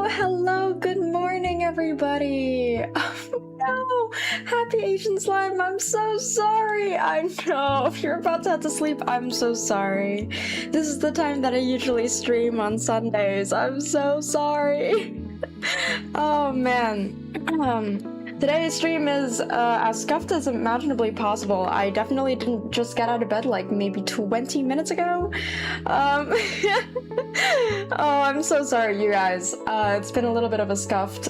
Hello, good morning, everybody. Oh no, happy Asian slime. I'm so sorry. I know if you're about to have to sleep, I'm so sorry. This is the time that I usually stream on Sundays. I'm so sorry. Oh man. Today's stream is as scuffed as imaginably possible. I definitely didn't just get out of bed like maybe 20 minutes ago. Oh, I'm so sorry, you guys. It's been a little bit of a scuffed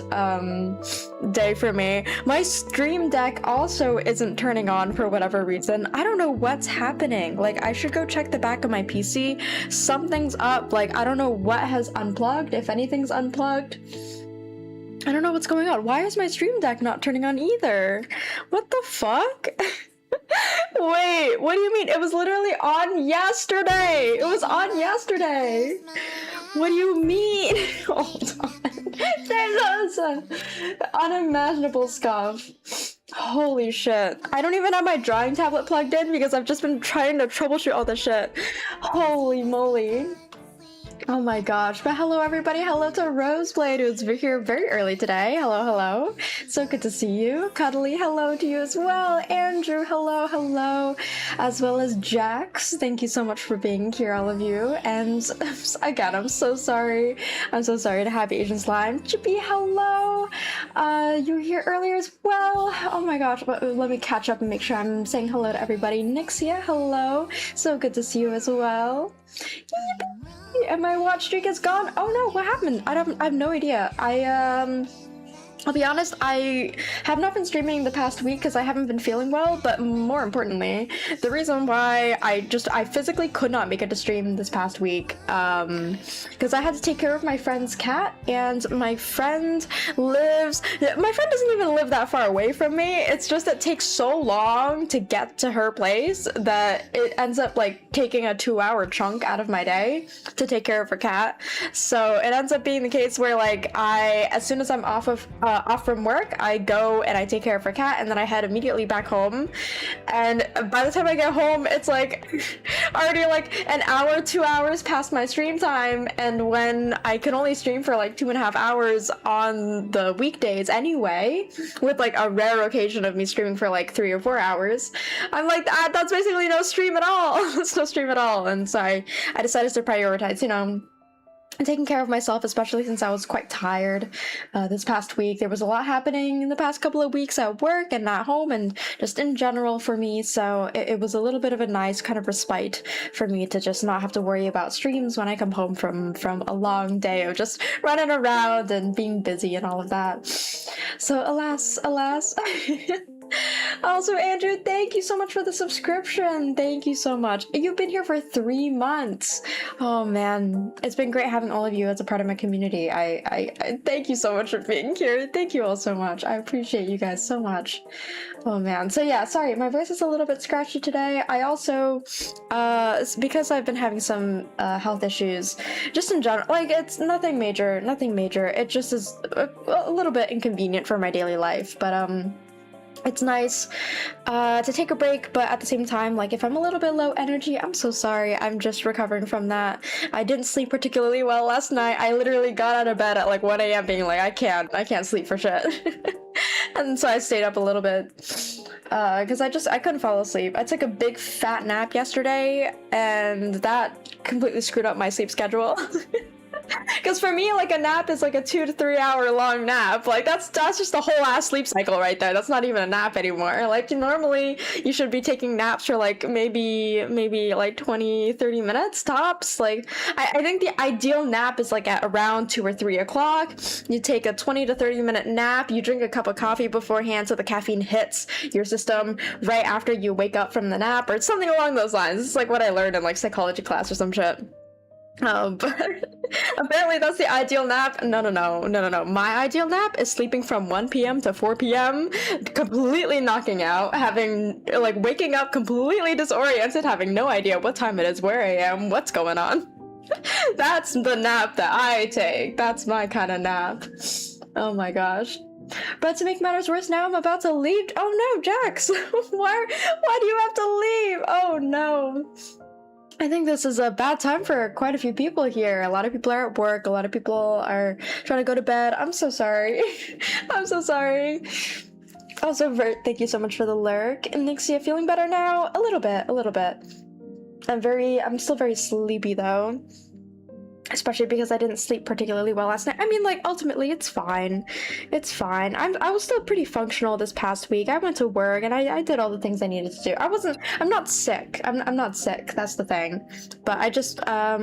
day for me. My stream deck also isn't turning on for whatever reason. I don't know what's happening. Like, I should go check the back of my PC. Something's up. Like, I don't know what has unplugged, if anything's unplugged. I don't know what's going on. Why is my stream deck not turning on either? What the fuck? Wait, what do you mean? It was literally on yesterday! It was on yesterday! What do you mean? Hold on. There's an unimaginable scuff. Holy shit. I don't even have my drawing tablet plugged in because I've just been trying to troubleshoot all this shit. Holy moly. Oh my gosh, but hello everybody, hello to Roseblade who's here very early today. Hello. So good to see you. Cuddly, hello to you as well. Andrew, hello. As well as Jax, thank you so much for being here, all of you. And again, I'm so sorry. I'm so sorry to have Asian Slime. Chippy, hello. You were here earlier as well. Oh my gosh, let me catch up and make sure I'm saying hello to everybody. Nixia, hello. So good to see you as well. And my watch streak is gone. Oh no, what happened? I have no idea. I'll be honest, I have not been streaming the past week because I haven't been feeling well, but more importantly, the reason why I physically could not make it to stream this past week, because I had to take care of my friend's cat, and my friend doesn't even live that far away from me. It's just it takes so long to get to her place that it ends up like taking a 2-hour chunk out of my day to take care of her cat. So it ends up being the case where like as soon as I'm off of off from work, I go and I take care of her cat, and then I head immediately back home. And by the time I get home, it's like already like an hour, 2 hours past my stream time. And when I can only stream for like 2.5 hours on the weekdays anyway, with like a rare occasion of me streaming for like 3 or 4 hours, I'm like, that's basically no stream at all. It's no stream at all. And so I decided to prioritize, you know, taking care of myself, especially since I was quite tired this past week. There was a lot happening in the past couple of weeks at work and at home and just in general for me, so it was a little bit of a nice kind of respite for me to just not have to worry about streams when I come home from a long day of just running around and being busy and all of that. So alas. Also, Andrew, thank you so much for the subscription. Thank you so much. You've been here for 3 months. Oh man, it's been great having all of you as a part of my community. I thank you so much for being here. Thank you all so much. I appreciate you guys so much. Oh man. So yeah, sorry, my voice is a little bit scratchy today. I also, because I've been having some health issues, just in general, like it's nothing major. It just is a little bit inconvenient for my daily life, but it's nice to take a break, but at the same time, like if I'm a little bit low energy, I'm so sorry. I'm just recovering from that. I didn't sleep particularly well last night. I literally got out of bed at like 1 a.m. being like, I can't sleep for shit. And so I stayed up a little bit because I couldn't fall asleep. I took a big fat nap yesterday and that completely screwed up my sleep schedule. Because for me, like a nap is like a 2 to 3 hour long nap. Like that's just a whole ass sleep cycle right there. That's not even a nap anymore. Like normally you should be taking naps for like maybe like 20-30 minutes tops. Like I think the ideal nap is like at around 2 or 3 o'clock. You take a 20 to 30 minute nap. You drink a cup of coffee beforehand so the caffeine hits your system right after you wake up from the nap or something along those lines. This is like what I learned in like psychology class or some shit. But apparently that's the ideal nap. No. My ideal nap is sleeping from 1 p.m. to 4 p.m. completely knocking out, having like waking up completely disoriented, having no idea what time it is, where I am, what's going on. That's the nap that I take. That's my kind of nap. Oh my gosh. But to make matters worse, now I'm about to leave. Oh no, Jax. Why do you have to leave? Oh no. I think this is a bad time for quite a few people here. A lot of people are at work. A lot of people are trying to go to bed. I'm so sorry. I'm so sorry. Also, Vert, thank you so much for the lurk. And Nixia, feeling better now? A little bit. I'm still very sleepy though. Especially because I didn't sleep particularly well last night. I mean, like, ultimately, it's fine. It's fine. I was still pretty functional this past week. I went to work and I did all the things I needed to do. I'm not sick. I'm not sick. That's the thing. But I just, I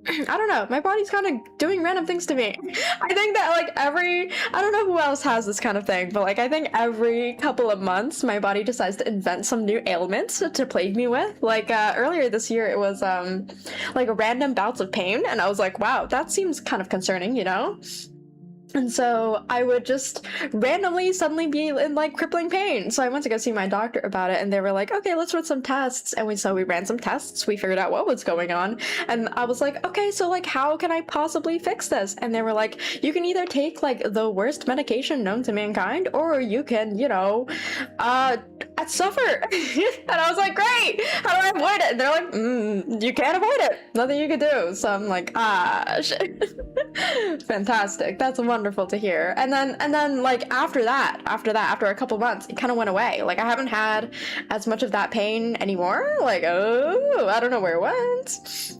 don't know. My body's kind of doing random things to me. I think that, like, I don't know who else has this kind of thing, but, like, I think every couple of months, my body decides to invent some new ailments to plague me with. Like, earlier this year, it was, like, random bouts of pain, and I was like, wow, that seems kind of concerning, you know? And so I would just randomly suddenly be in like crippling pain. So I went to go see my doctor about it and they were like, okay, let's run some tests. And we ran some tests. We figured out what was going on. And I was like, okay, so like, how can I possibly fix this? And they were like, you can either take like the worst medication known to mankind, or you can, you know, suffer. And I was like, great, how do I avoid it? And they're like, you can't avoid it. Nothing you can do. So I'm like, shit. Fantastic. That's wonderful to hear. And then like after a couple months, it kind of went away. Like I haven't had as much of that pain anymore. Like, oh, I don't know where it went.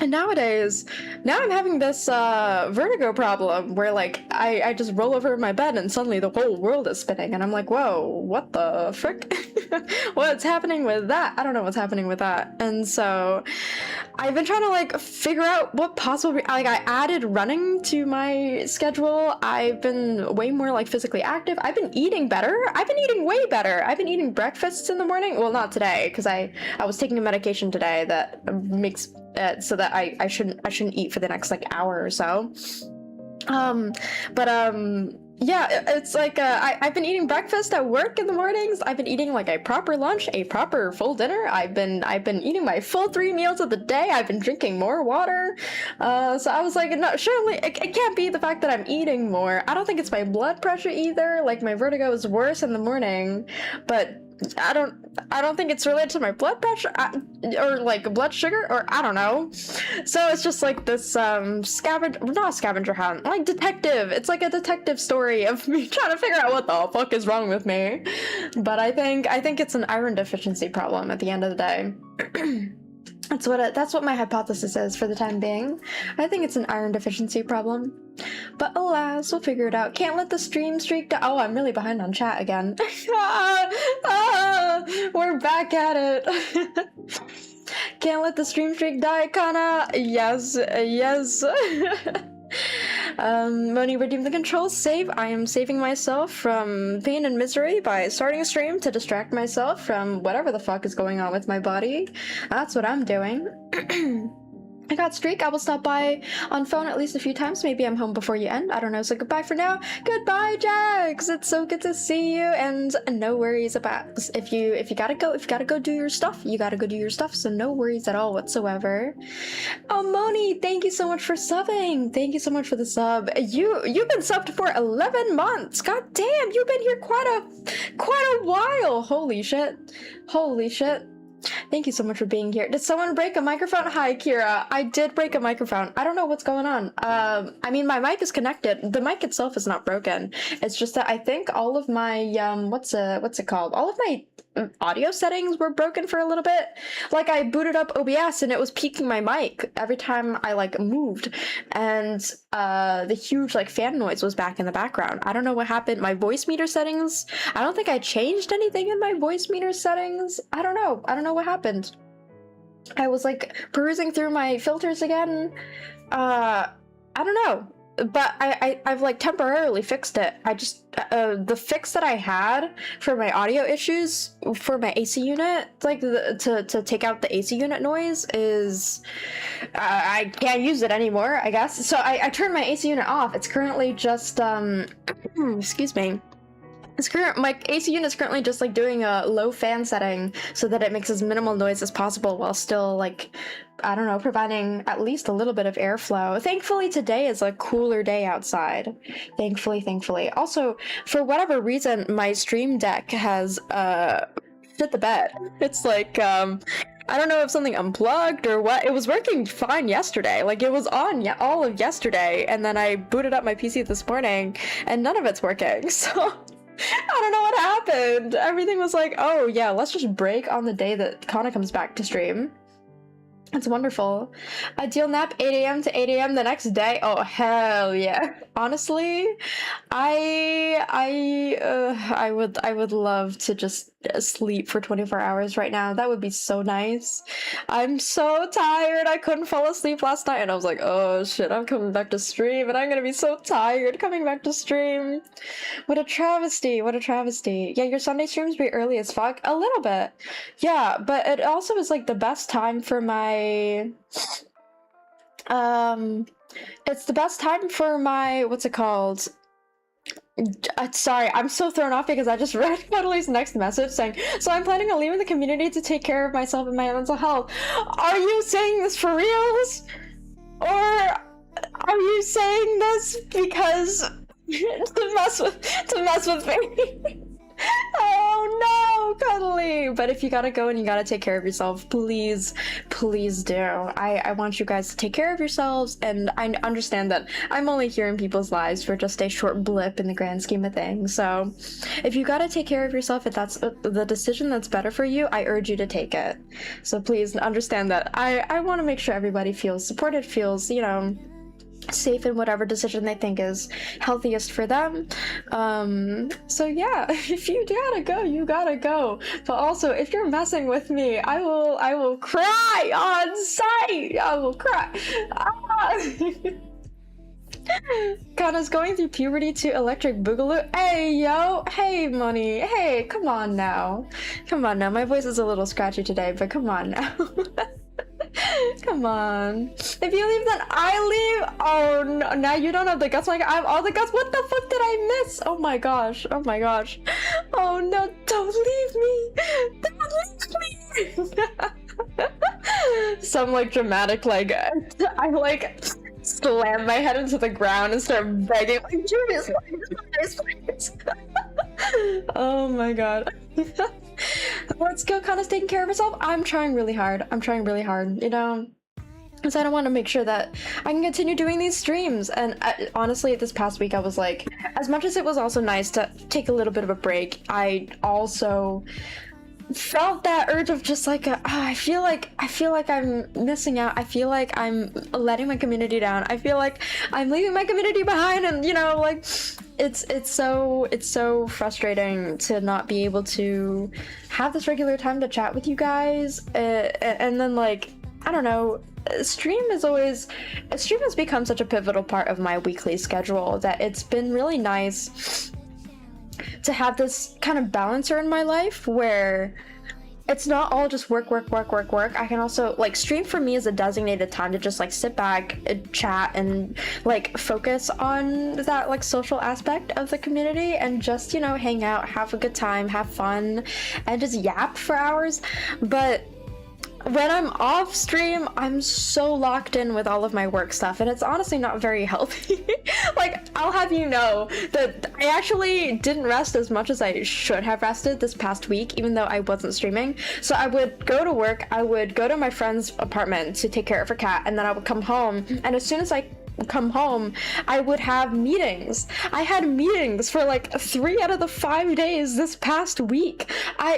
And nowadays, now I'm having this vertigo problem where like I just roll over in my bed and suddenly the whole world is spinning and I'm like, whoa, what the frick? What's happening with that? I don't know what's happening with that. And so I've been trying to like figure out what possible, like I added running to my schedule. I've been way more like physically active. I've been eating better. I've been eating way better. I've been eating breakfasts in the morning. Well, not today because I was taking a medication today that makes so that I shouldn't eat for the next like hour or so. Yeah, it's like I've been eating breakfast at work in the mornings. I've been eating like a proper lunch, a proper full dinner. I've been eating my full 3 meals of the day. I've been drinking more water. So I was like, no, surely it can't be the fact that I'm eating more. I don't think it's my blood pressure either. Like my vertigo is worse in the morning, but I don't think it's related to my blood pressure or like blood sugar, or I don't know. So it's just like this not scavenger hunt, like detective. It's like a detective story of me trying to figure out what the fuck is wrong with me. But I think it's an iron deficiency problem at the end of the day. That's what my hypothesis is for the time being. I think it's an iron deficiency problem. But alas, we'll figure it out. Can't let the stream streak down. Oh, I'm really behind on chat again. We're back at it. Can't let the stream streak die, Kana. Yes, yes. Moni, redeem the controls. Save. I am saving myself from pain and misery by starting a stream to distract myself from whatever the fuck is going on with my body. That's what I'm doing. I got streak. I will stop by on phone at least a few times. Maybe I'm home before you end. I don't know. So goodbye for now. Goodbye, Jax. It's so good to see you. And no worries about if you gotta go do your stuff. You gotta go do your stuff. So no worries at all whatsoever. Oh, Moni, thank you so much for subbing. Thank you so much for the sub. You've been subbed for 11 months. God damn, you've been here quite a while. Holy shit. Holy shit. Thank you so much for being here. Did someone break a microphone? Hi, Kira. I did break a microphone. I don't know what's going on. I mean, my mic is connected. The mic itself is not broken. It's just that I think all of my, what's it called? All of my audio settings were broken for a little bit. Like, I booted up OBS and it was peaking my mic every time I, like, moved. And the huge, like, fan noise was back in the background. I don't know what happened. My voice meter settings, I don't think I changed anything in my voice meter settings. I don't know what happened. I was, like, perusing through my filters again. I don't know. But I've like temporarily fixed it. I just the fix that I had for my audio issues for my AC unit, like to take out the AC unit noise, is I can't use it anymore, I guess. So I turned my AC unit off. It's currently just excuse me. My AC unit is currently just like doing a low fan setting so that it makes as minimal noise as possible while still, like, I don't know, providing at least a little bit of airflow. Thankfully, today is a cooler day outside. Thankfully. Also, for whatever reason, my Stream Deck has shit the bed. It's like, I don't know if something unplugged or what. It was working fine yesterday. Like, it was on all of yesterday, and then I booted up my PC this morning, and none of it's working, so... I don't know what happened. Everything was like, oh yeah, let's just break on the day that Kana comes back to stream. It's wonderful. Ideal nap 8 a.m. to 8 a.m. the next day. Oh hell yeah. Honestly, I would love to just sleep for 24 hours right now. That would be so nice. I'm so tired. I couldn't fall asleep last night and I was like, oh shit, I'm coming back to stream and I'm gonna be so tired coming back to stream. What a travesty. What a travesty. Yeah, your Sunday streams be early as fuck. A little bit. Yeah, but it also is like the best time for my it's the best time for my, what's it called? Sorry, I'm so thrown off because I just read Cuddly's next message saying, so I'm planning on leaving the community to take care of myself and my mental health. Are you saying this for reals? Or are you saying this because to mess with me? Oh no, Cuddly! But if you gotta go and you gotta take care of yourself, please do. I want you guys to take care of yourselves, and I understand that I'm only here in people's lives for just a short blip in the grand scheme of things. So if you gotta take care of yourself, if that's the decision that's better for you, I urge you to take it. So please understand that I want to make sure everybody feels supported, feels, you know, safe in whatever decision they think is healthiest for them. So yeah, if you gotta go, you gotta go. But also, if you're messing with me, I will cry on sight. I will cry. Kana's going through puberty to electric boogaloo. Hey yo, hey Money, hey, come on now. My voice is a little scratchy today, but come on now. Come on. If you leave, then I leave. Oh no, now you don't have the guts. Like I have all the guts. What the fuck did I miss? Oh my gosh. Oh my gosh. Oh no, don't leave me. Don't leave me. Some like dramatic like I like slam my head into the ground and start begging like Julius, please. Oh my god. Let's go. Kana's taking care of herself. I'm trying really hard, you know, because I don't want to make sure that I can continue doing these streams. And honestly, this past week I was like, as much as it was also nice to take a little bit of a break, I also felt that urge of just like I feel like I'm missing out. I feel like I'm letting my community down. I feel like I'm leaving my community behind, and you know, like it's so frustrating to not be able to have this regular time to chat with you guys, and then like I don't know, stream has become such a pivotal part of my weekly schedule that it's been really nice to have this kind of balancer in my life where it's not all just work. I can also like stream for me is a designated time to just like sit back, chat, and like focus on that like social aspect of the community and just, you know, hang out, have a good time, have fun, and just yap for hours. But when I'm off stream, I'm so locked in with all of my work stuff, and it's honestly not very healthy. Like, I'll have you know that I actually didn't rest as much as I should have rested this past week, even though I wasn't streaming. So I would go to work, I would go to my friend's apartment to take care of her cat, and then I would come home, and as soon as I come home, I would have meetings. I had meetings for like 3 out of the 5 days this past week. I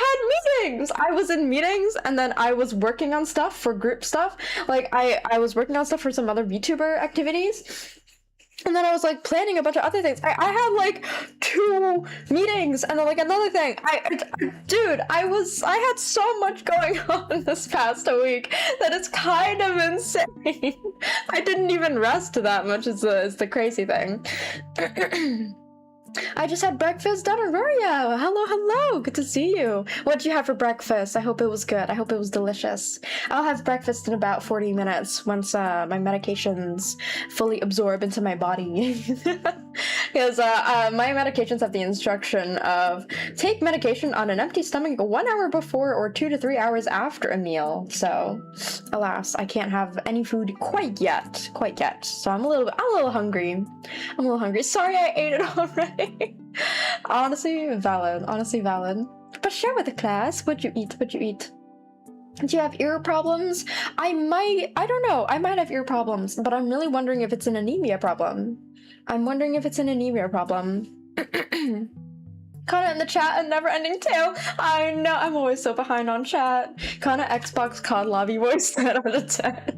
had meetings. I was in meetings, and then I was working on stuff for group stuff. Like I was working on stuff for some other VTuber activities. And then I was like planning a bunch of other things. I had like 2 meetings and then like another thing. Dude, I had so much going on this past week that it's kind of insane. I didn't even rest that much is the crazy thing. I just had breakfast down in Rorio. Hello, good to see you. What did you have for breakfast? I hope it was good. I hope it was delicious. I'll have breakfast in about 40 minutes once my medications fully absorb into my body. Because my medications have the instruction of take medication on an empty stomach 1 hour before or 2 to 3 hours after a meal. So, alas, I can't have any food quite yet. So I'm a little hungry. Sorry I ate it already. Honestly valid. But share with the class. What'd you eat? Do you have ear problems? I don't know. I might have ear problems, but I'm really wondering if it's an anemia problem. Kana in the chat, a never-ending tale. I know, I'm always so behind on chat. Kana Xbox COD lobby voice 10 out of 10.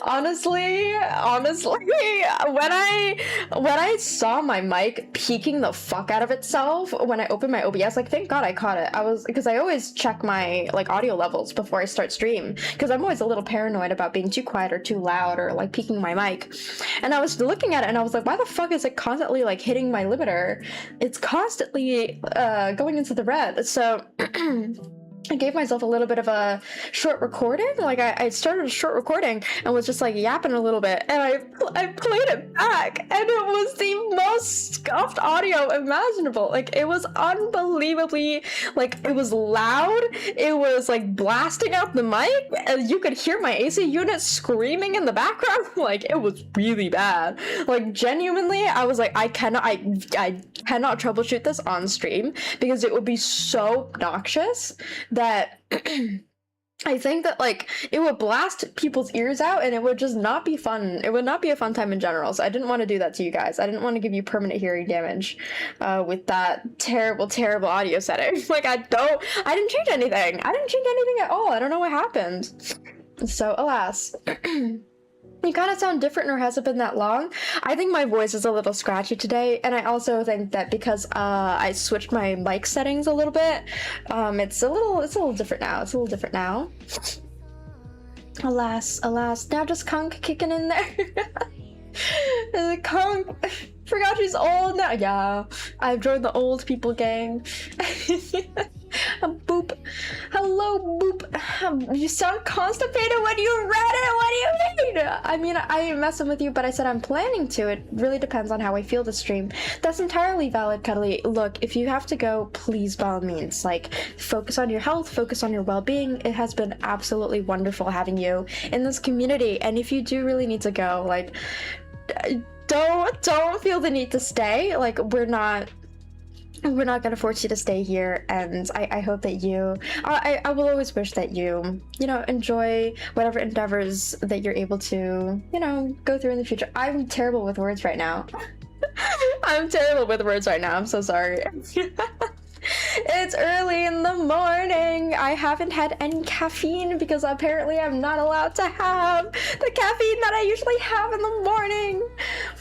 Honestly, when I saw my mic peaking the fuck out of itself when I opened my OBS, like thank God I caught it. Because I always check my like audio levels before I start stream, because I'm always a little paranoid about being too quiet or too loud or like peaking my mic. And I was looking at it and I was like, why the fuck is it constantly like hitting my limiter? It's constantly going into the red. So I gave myself a little bit of a short recording. Like I started a short recording and was just like yapping a little bit, and I played it back, and it was the most scuffed audio imaginable. Like it was unbelievably, like it was loud, it was like blasting out the mic, and you could hear my AC unit screaming in the background. Like it was really bad. Like genuinely, I was like, I cannot troubleshoot this on stream because it would be so obnoxious that I think that like it would blast people's ears out and it would just not be fun. It would not be a fun time in general. So I didn't want to do that to you guys. I didn't want to give you permanent hearing damage with that terrible audio setting. Like I didn't change anything. At all. I don't know what happened. So alas. You kind of sound different, or has it been that long? I think my voice is a little scratchy today, and I also think that because I switched my mic settings a little bit, it's a little different now. Alas, now just Kunk kicking in there. Kunk, forgot she's old now. Yeah, I've joined the old people gang. Boop. Hello, Boop. You sound constipated when you read it. What do you mean? I mean, I ain't messing with you, but I said I'm planning to. It really depends on how I feel the stream. That's entirely valid, Cuddly. Look, if you have to go, please, by all means, like, focus on your health, focus on your well-being. It has been absolutely wonderful having you in this community. And if you do really need to go, like, don't feel the need to stay. Like, we're not gonna force you to stay here, and I hope that I will always wish that you enjoy whatever endeavors that you're able to go through in the future. I'm terrible with words right now. I'm terrible with words right now. I'm so sorry. It's early in the morning. I haven't had any caffeine because apparently I'm not allowed to have the caffeine that I usually have in the morning.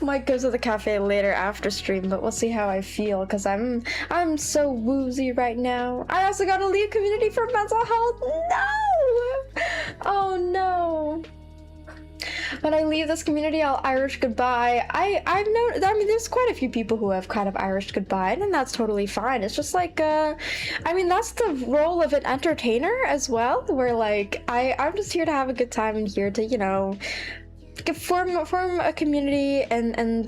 Might go to the cafe later after stream, but we'll see how I feel because I'm so woozy right now. I also gotta leave community for mental health. No! Oh no. When I leave this community, I'll Irish goodbye. I've known, I mean, there's quite a few people who have kind of Irish goodbye, and that's totally fine. It's just like, I mean, that's the role of an entertainer as well, where like, I'm just here to have a good time and here to, form a community and I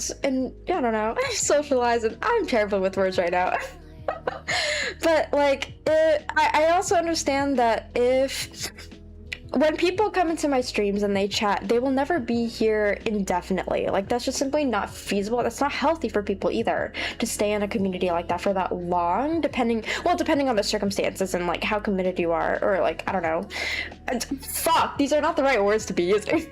don't know, socialize, and I'm terrible with words right now. But like, I also understand that when people come into my streams and they chat, they will never be here indefinitely. Like, that's just simply not feasible. That's not healthy for people either, to stay in a community like that for that long, depending on the circumstances and like how committed you are, or like, I don't know. Fuck, these are not the right words to be using.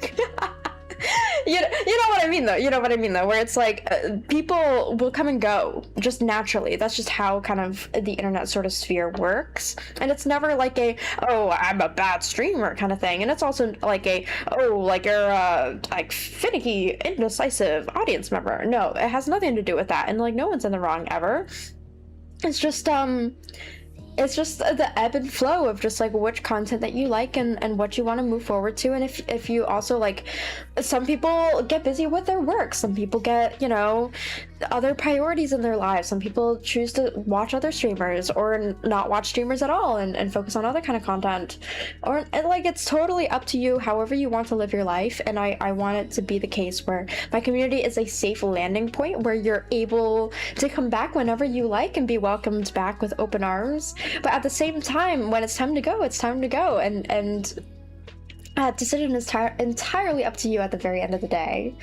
You know what I mean though. You know what I mean though, where it's like people will come and go just naturally. That's just how kind of the internet sort of sphere works, and it's never like oh, I'm a bad streamer kind of thing, and it's also like oh, like you're like finicky, indecisive audience member. No, it has nothing to do with that, and like no one's in the wrong ever. It's just the ebb and flow of just like which content that you like and what you want to move forward to. And if you also like, some people get busy with their work, some people get other priorities in their lives, some people choose to watch other streamers or not watch streamers at all and focus on other kind of content, or like, it's totally up to you however you want to live your life. And I want it to be the case where my community is a safe landing point where you're able to come back whenever you like and be welcomed back with open arms. But at the same time, when it's time to go, it's time to go, and decision is entirely up to you at the very end of the day.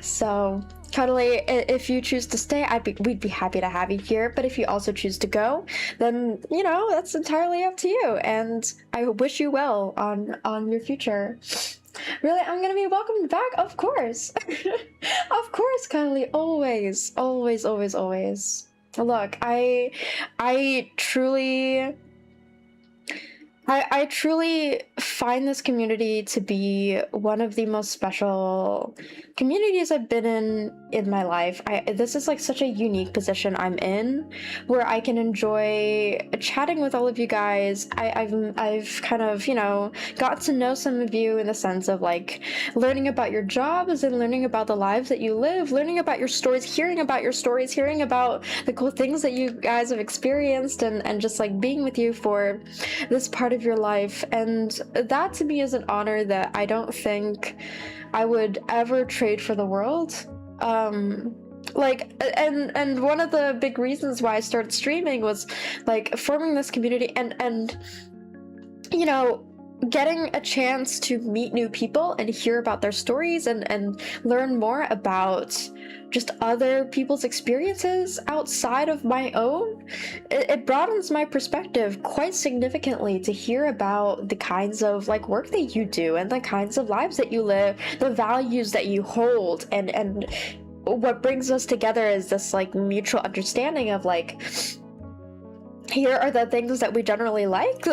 So Cuddly, if you choose to stay, we'd be happy to have you here. But if you also choose to go, then that's entirely up to you. And I wish you well on your future. Really, I'm gonna be welcomed back, of course. Of course, Cuddly, always, always, always, always. Look, I truly find this community to be one of the most special communities I've been in my life. This is like such a unique position I'm in, where I can enjoy chatting with all of you guys. I've kind of got to know some of you in the sense of like learning about your jobs and learning about the lives that you live, learning about your stories, hearing about your stories, hearing about the cool things that you guys have experienced, and just like being with you for this part of your life. And that to me is an honor that I don't think I would ever trade for the world. Like, and one of the big reasons why I started streaming was like forming this community and getting a chance to meet new people and hear about their stories and learn more about just other people's experiences outside of my own. It broadens my perspective quite significantly to hear about the kinds of like work that you do and the kinds of lives that you live, the values that you hold, and what brings us together is this like mutual understanding of like, here are the things that we generally like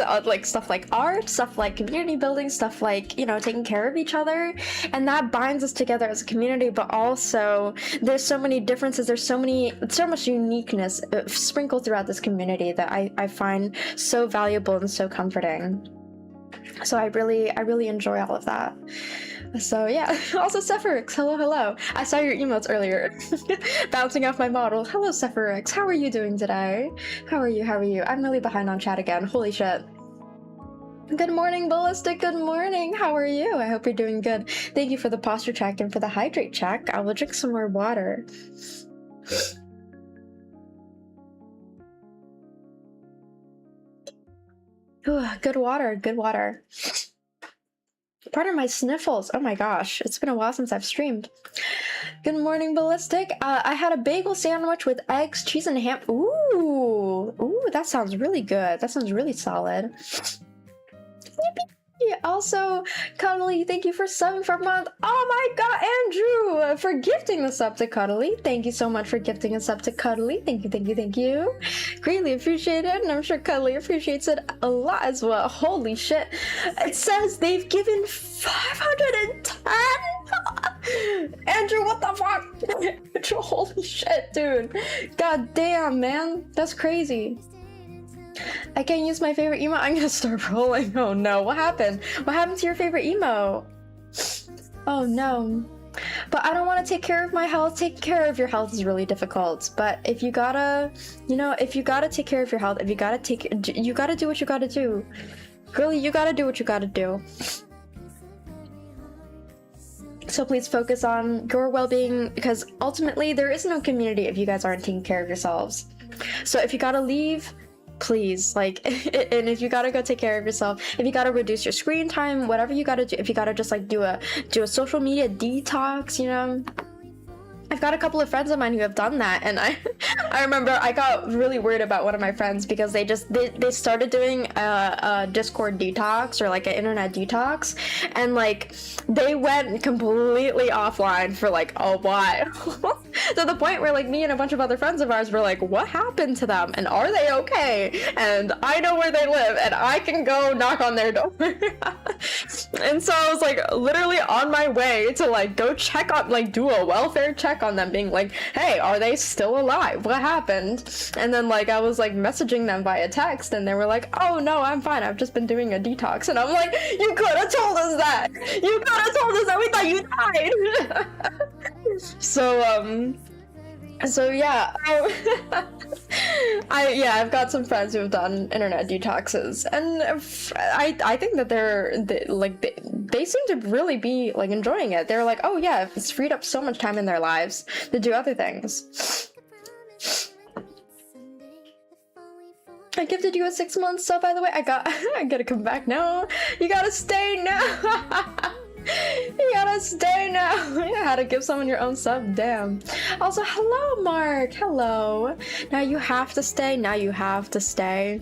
stuff like art, stuff like community building, stuff like taking care of each other, and that binds us together as a community. But also there's so many differences, there's so much uniqueness sprinkled throughout this community that I find so valuable and so comforting. So I really enjoy all of that. So yeah. Also Sephirox, hello. I saw your emotes earlier. Bouncing off my model. Hello Sephirox, how are you doing today? How are you? I'm really behind on chat again. Holy shit. Good morning, Ballistic. Good morning. How are you? I hope you're doing good. Thank you for the posture check and for the hydrate check. I will drink some more water. Ooh, good water, good water. Pardon my sniffles. Oh my gosh, it's been a while since I've streamed. Good morning, Ballistic. I had a bagel sandwich with eggs, cheese, and ham. Ooh, that sounds really good. That sounds really solid. Also, Cuddly, thank you for subbing for a month. Oh my god, Andrew, for gifting the sub to Cuddly. Thank you so much for gifting a sub to Cuddly. Thank you, thank you, thank you. Greatly appreciate it, and I'm sure Cuddly appreciates it a lot as well. Holy shit. It says they've given 510? Andrew, what the fuck? Andrew, holy shit, dude. God damn, man. That's crazy. I can't use my favorite emo. I'm gonna start rolling. Oh no, what happened? What happened to your favorite emo? Oh no. But I don't want to take care of my health. Taking care of your health is really difficult. But if you gotta, you know, if you gotta take care of your health, if you gotta you gotta do what you gotta do. Girlie, you gotta do what you gotta do. So please focus on your well-being, because ultimately there is no community if you guys aren't taking care of yourselves. So if you gotta leave, please, like, and if you gotta go take care of yourself, if you gotta reduce your screen time, whatever you gotta do, if you gotta just like do a social media detox, you know. I've got a couple of friends of mine who have done that, and I remember I got really worried about one of my friends because they started doing a Discord detox, or like an internet detox, and like they went completely offline for like a while. To the point where like me and a bunch of other friends of ours were like, what happened to them, and are they okay? And I know where they live, and I can go knock on their door. And so I was like literally on my way to like go check on, like do a welfare check on them, being like, hey, are they still alive? What happened? And then like I was like messaging them via text, and they were like, oh no, I'm fine, I've just been doing a detox. And I'm like, you could have told us that. You could have told us that. We thought you died. So yeah, I've got some friends who have done internet detoxes, and I think that they seem to really be like enjoying it. They're like, oh yeah, it's freed up so much time in their lives to do other things. I gifted you a 6-month sub, by the way. I gotta come back now. You gotta stay now. You gotta stay now. You had to give someone your own sub, damn. Also, hello, Mark. Hello. Now you have to stay. Now you have to stay.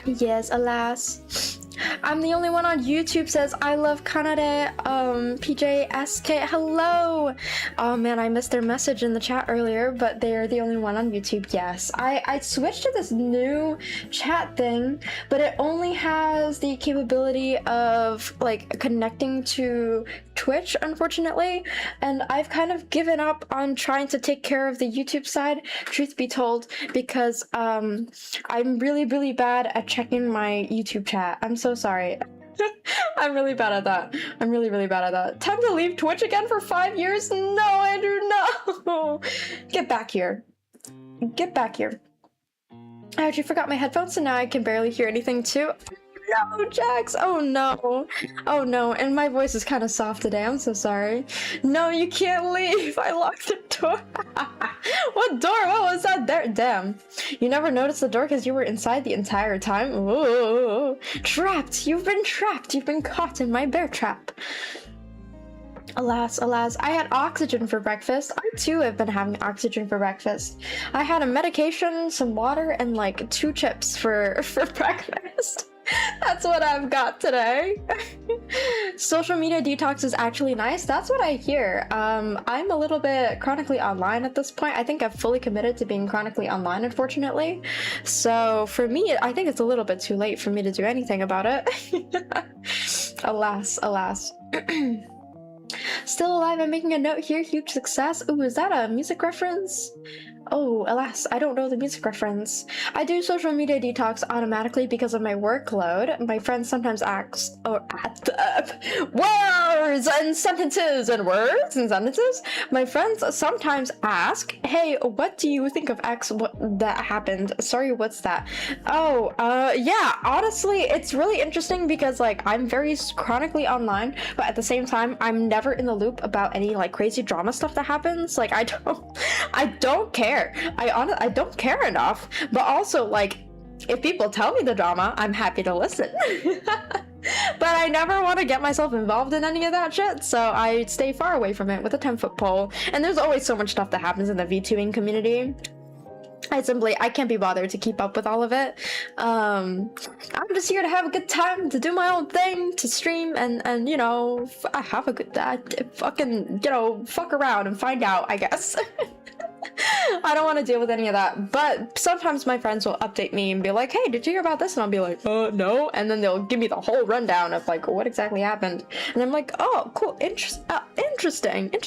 Yes, alas. I'm the only one on YouTube, says I love Kanade. PJSK, hello. Oh man, I missed their message in the chat earlier, but they're the only one on YouTube. Yes, I switched to this new chat thing, but it only has the capability of like connecting to Twitch, unfortunately, and I've kind of given up on trying to take care of the YouTube side, truth be told, because I'm really, really bad at checking my YouTube chat. I'm so sorry. I'm really bad at that. I'm really, really bad at that. Time to leave Twitch again for 5 years? No, Andrew, no! Get back here. Get back here. I actually forgot my headphones, so now I can barely hear anything too. No, Jax! Oh no! Oh no, and my voice is kind of soft today, I'm so sorry. No, you can't leave! I locked the door! What door? What was that there? Damn. You never noticed the door because you were inside the entire time? Ooh. Trapped! You've been trapped! You've been caught in my bear trap! Alas, alas, I had oxygen for breakfast. I too have been having oxygen for breakfast. I had a medication, some water, and like 2 chips for breakfast. That's what I've got today. Social media detox is actually nice. That's what I hear. I'm a little bit chronically online at this point. I think I've fully committed to being chronically online, unfortunately. So for me, I think it's a little bit too late for me to do anything about it. Alas, alas. Still alive, I'm making a note here. Huge success. Ooh, is that a music reference? Oh, alas, I don't know the music reference. I do social media detox automatically because of my workload. My friends sometimes ask, words and sentences and words and sentences. My friends sometimes ask, hey, what do you think of X? What that happened? Sorry, what's that? Oh, yeah, honestly, it's really interesting because like I'm very chronically online, but at the same time, I'm never in the loop about any like crazy drama stuff that happens. Like I don't care. I don't care enough, but also like if people tell me the drama, I'm happy to listen. But I never want to get myself involved in any of that shit, so I stay far away from it with a 10-foot pole. And there's always so much stuff that happens in the VTubing community. I can't be bothered to keep up with all of it. I'm just here to have a good time, to do my own thing, to stream, and you know, have a good fucking, you know, fuck around and find out, I guess. I don't want to deal with any of that, but sometimes my friends will update me and be like, hey, did you hear about this? And I'll be like, no, and then they'll give me the whole rundown of like what exactly happened, and I'm like, oh, cool, interesting, and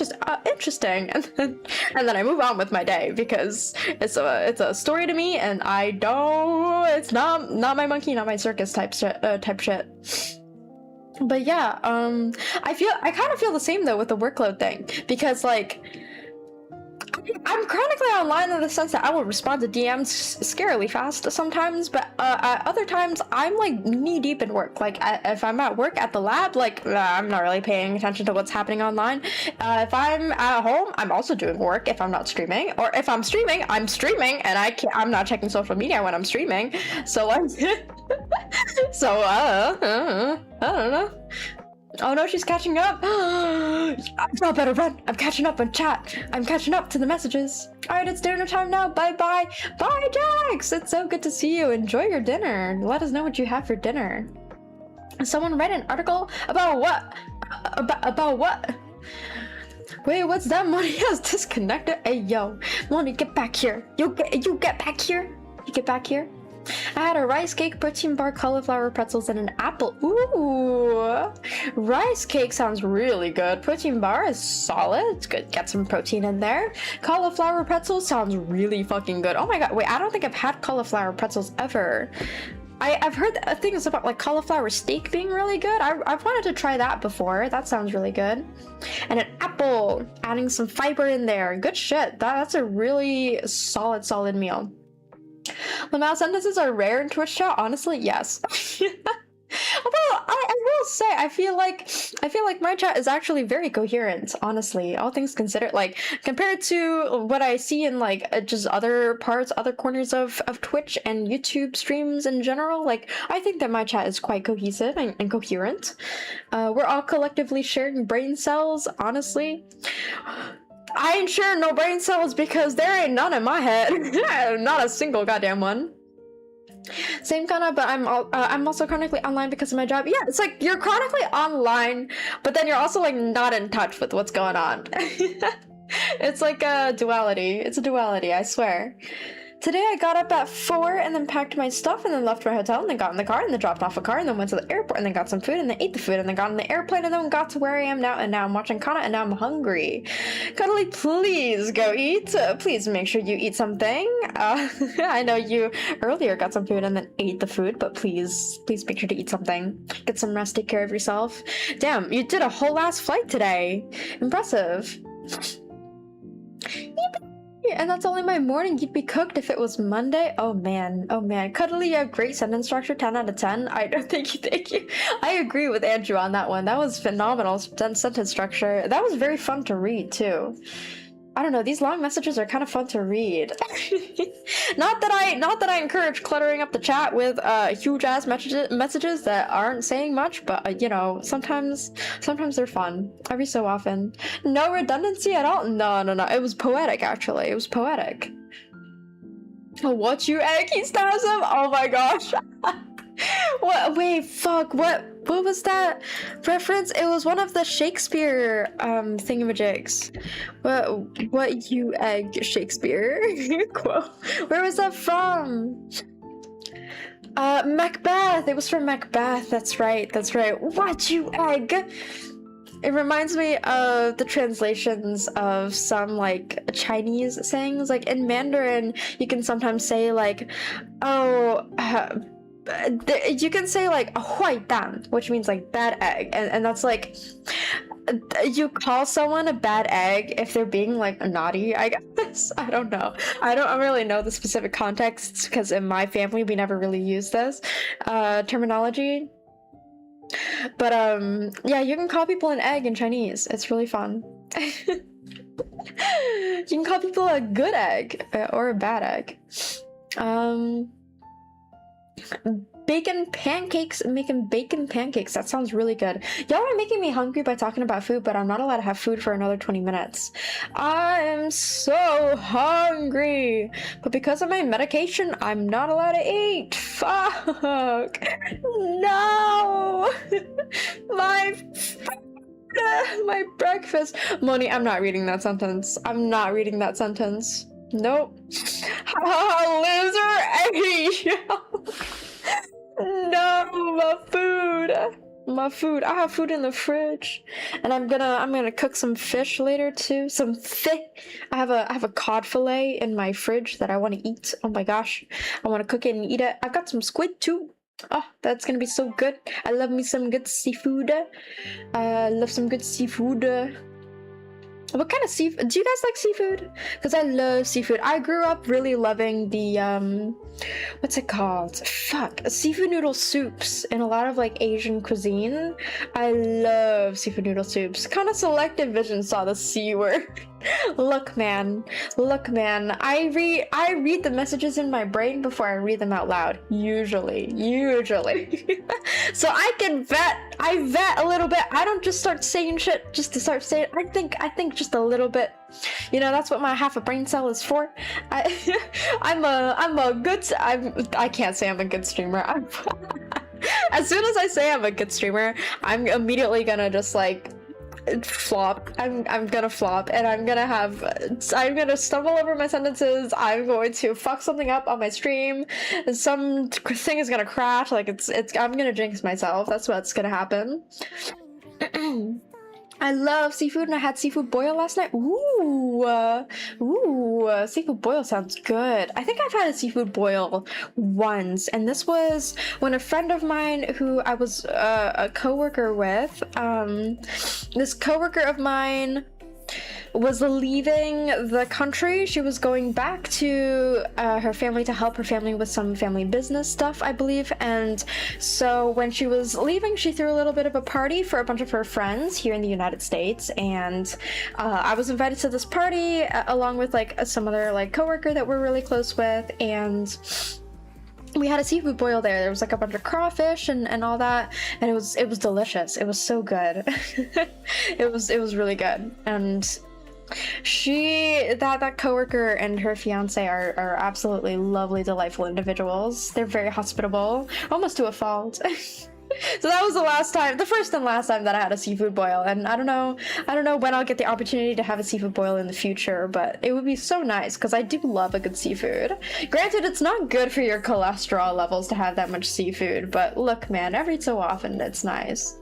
then I move on with my day because it's a story to me, and it's not my monkey, not my circus type shit. But yeah, I kind of feel the same though with the workload thing, because like I'm chronically online in the sense that I will respond to DMs scarily fast sometimes, but at other times I'm like knee deep in work. Like if I'm at work at the lab, like I'm not really paying attention to what's happening online. If I'm at home, I'm also doing work if I'm not streaming, or if I'm streaming, I'm streaming, and I'm not checking social media when I'm streaming. So like, I don't know. Oh no, she's catching up! I better run! I'm catching up on chat! I'm catching up to the messages! Alright, it's dinner time now! Bye-bye! Bye, Jax! It's so good to see you! Enjoy your dinner! Let us know what you have for dinner. Someone write an article about what? About what? Wait, what's that? Money has disconnected? Hey, yo! Money, get back here! You get back here! You get back here! I had a rice cake, protein bar, cauliflower pretzels, and an apple. Ooh! Rice cake sounds really good. Protein bar is solid. It's good. Get some protein in there. Cauliflower pretzels sounds really fucking good. Oh my god. Wait, I don't think I've had cauliflower pretzels ever. I've heard things about like cauliflower steak being really good. I've wanted to try that before. That sounds really good. And an apple. Adding some fiber in there. Good shit. That's a really solid meal. Lamau sentences are rare in Twitch chat. Honestly, yes. Although I will say, I feel like my chat is actually very coherent. Honestly, all things considered, like compared to what I see in like just other corners of Twitch and YouTube streams in general, like I think that my chat is quite cohesive and coherent. We're all collectively sharing brain cells. Honestly. I ain't sharing no brain cells because there ain't none in my head. Not a single goddamn one. Same kind of, but I'm also chronically online because of my job. Yeah, it's like you're chronically online, but then you're also like not in touch with what's going on. It's like a duality. It's a duality, I swear. Today I got up at 4 and then packed my stuff and then left my hotel and then got in the car and then dropped off a car and then went to the airport and then got some food and then ate the food and then got on the airplane and then got to where I am now, and now I'm watching Kana and now I'm hungry. Cuddly, please go eat. Please make sure you eat something. I know you earlier got some food and then ate the food, but please make sure to eat something. Get some rest, take care of yourself. Damn, you did a whole ass flight today. Impressive. And that's only my morning. You'd be cooked if it was Monday. Oh man. Cuddly, you have great sentence structure. 10 out of 10. I don't thank you. I agree with Andrew on that one. That was phenomenal sentence structure. That was very fun to read too. I don't know, these long messages are kind of fun to read. Not that I encourage cluttering up the chat with huge ass messages that aren't saying much, but you know, sometimes they're fun. Every so often. No redundancy at all? No. It was poetic, actually. It was poetic. What you egg? He stabs him? Oh my gosh. What? Wait, fuck. What was that reference? It was one of the Shakespeare thingamajigs. What you egg Shakespeare quote? Where was that from? Macbeth. It was from Macbeth. That's right. What you egg? It reminds me of the translations of some like Chinese sayings. Like in Mandarin, you can sometimes say like, "Oh, you can say like a 坏蛋," which means like bad egg, and that's like you call someone a bad egg if they're being like naughty, I guess. I don't know. I don't really know the specific contexts because in my family we never really use this terminology. But yeah, you can call people an egg in Chinese. It's really fun. You can call people a good egg or a bad egg. Bacon pancakes, making bacon pancakes. That sounds really good. Y'all are making me hungry by talking about food, but I'm not allowed to have food for another 20 minutes. I am so hungry, but because of my medication, I'm not allowed to eat. Fuck. No. My breakfast. Moni, I'm not reading that sentence. I'm not reading that sentence. Nope. Loser. No, my food. I have food in the fridge, and I'm gonna cook some fish later too. Some fish. I have a cod fillet in my fridge that I want to eat. Oh my gosh, I want to cook it and eat it. I've got some squid too. Oh, that's gonna be so good. I love me some good seafood. Love some good seafood. What kind of seafood? Do you guys like seafood? Because I love seafood. I grew up really loving the, what's it called? Fuck. Seafood noodle soups in a lot of, like, Asian cuisine. I love seafood noodle soups. Kind of selective vision saw the C word. Look, man. I read the messages in my brain before I read them out loud. Usually. So I vet a little bit. I don't just start saying shit just to start saying. I think just a little bit. You know, that's what my half a brain cell is for. I can't say I'm a good streamer. As soon as I say I'm a good streamer, I'm immediately gonna just like flop. I'm gonna flop, and I'm gonna stumble over my sentences. I'm going to fuck something up on my stream, and some thing is gonna crash. Like I'm gonna jinx myself. That's what's gonna happen. I love seafood, and I had seafood boil last night. Ooh, seafood boil sounds good. I think I've had a seafood boil once, and this was when a friend of mine who I was a coworker with, this coworker of mine was leaving the country. She was going back to her family to help her family with some family business stuff, I believe. And so when she was leaving, she threw a little bit of a party for a bunch of her friends here in the United States. And I was invited to this party along with like some other like coworker that we're really close with. And we had a seafood boil there. There was like a bunch of crawfish and all that, and it was delicious. It was so good. it was really good. And that coworker and her fiance are absolutely lovely, delightful individuals. They're very hospitable, almost to a fault. So that was the first and last time that I had a seafood boil, and I don't know when I'll get the opportunity to have a seafood boil in the future, but it would be so nice because I do love a good seafood. Granted, it's not good for your cholesterol levels to have that much seafood, but look, man, every so often it's nice.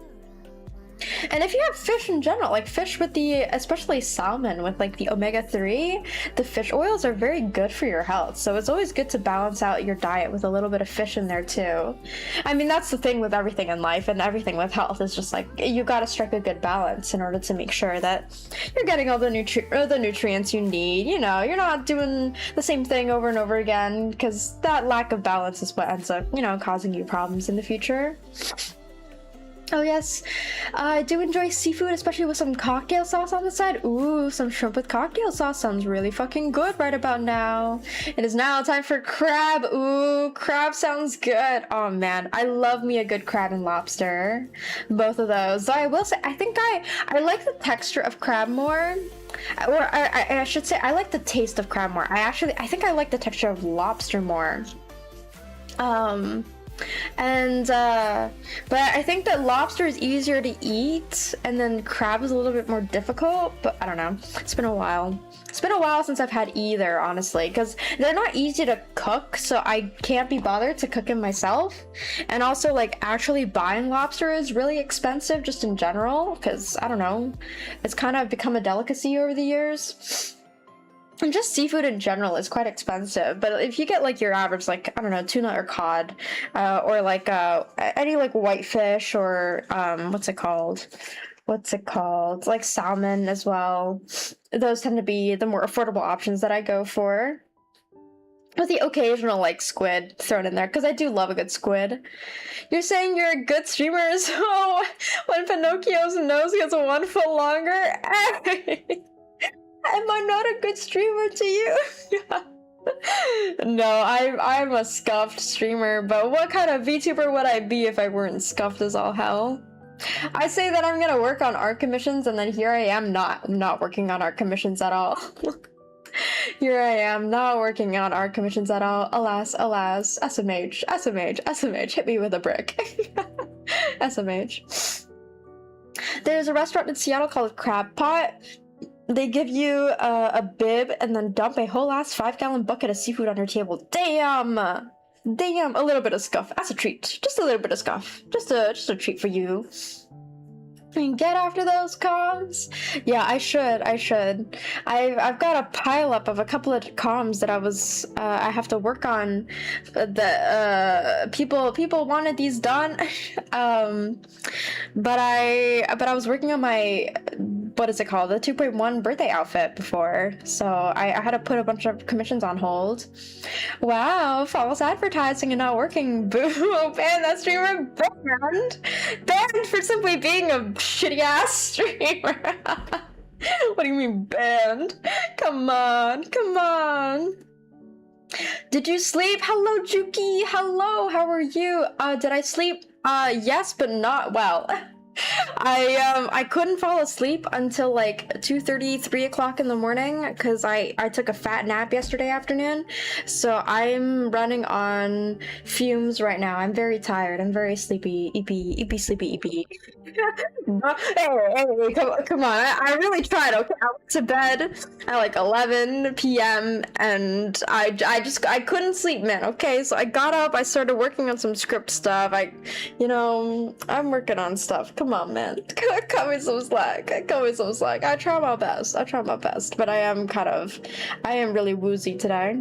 And if you have fish in general, like fish with especially salmon with like the omega-3, the fish oils are very good for your health. So it's always good to balance out your diet with a little bit of fish in there too. I mean, that's the thing with everything in life and everything with health is just like, you gotta strike a good balance in order to make sure that you're getting all the nutrients you need. You know, you're not doing the same thing over and over again, because that lack of balance is what ends up, you know, causing you problems in the future. Oh yes, I do enjoy seafood, especially with some cocktail sauce on the side. Ooh, some shrimp with cocktail sauce sounds really fucking good right about now. It is now time for crab. Ooh, crab sounds good. Oh man, I love me a good crab and lobster. Both of those. Though I will say, I think I like the texture of crab more. Or I should say, I like the taste of crab more. I think I like the texture of lobster more. And but I think that lobster is easier to eat, and then crab is a little bit more difficult, but I don't know. It's been a while. It's been a while since I've had either, honestly, because they're not easy to cook, so I can't be bothered to cook them myself. And also, like, actually buying lobster is really expensive just in general, because I don't know, it's kind of become a delicacy over the years. And just seafood in general is quite expensive, but if you get like your average, like, I don't know, tuna or cod, or like any like whitefish, or what's it called? Like salmon as well. Those tend to be the more affordable options that I go for. With the occasional like squid thrown in there, because I do love a good squid. You're saying you're a good streamer, so when Pinocchio's nose gets 1 foot longer. Am I not a good streamer to you? No, I'm a scuffed streamer, but what kind of VTuber would I be if I weren't scuffed as all hell? I say that I'm gonna work on art commissions, and then here I am not working on art commissions at all. Here I am not working on art commissions at all. Alas, alas. SMH, hit me with a brick. SMH. There's a restaurant in Seattle called Crab Pot. They give you a bib and then dump a whole ass 5-gallon bucket of seafood on your table. Damn! Damn, a little bit of scuff. That's a treat. Just a little bit of scuff. Just a treat for you. And get after those comms. Yeah, I should. I've got a pile up of a couple of comms that I have to work on. The people wanted these done. But I was working on my, what is it called, the 2.1 birthday outfit before, so I had to put a bunch of commissions on hold. Wow, false advertising and not working. Boo! Ban that streamer. Banned for simply being a shitty ass streamer. What do you mean banned? Come on. Did you sleep? Hello, Juki. Hello, how are you? Did I sleep? Yes, but not well. I couldn't fall asleep until like 2:30, 3 o'clock in the morning because I took a fat nap yesterday afternoon. So I'm running on fumes right now. I'm very tired. I'm very sleepy. Sleepy. Hey, come on. I really tried, okay? I went to bed at like 11 p.m. and I couldn't sleep, man, okay? So I got up, I started working on some script stuff. I'm working on stuff. Come on, man. Cut me some slack. I try my best, but I am really woozy today.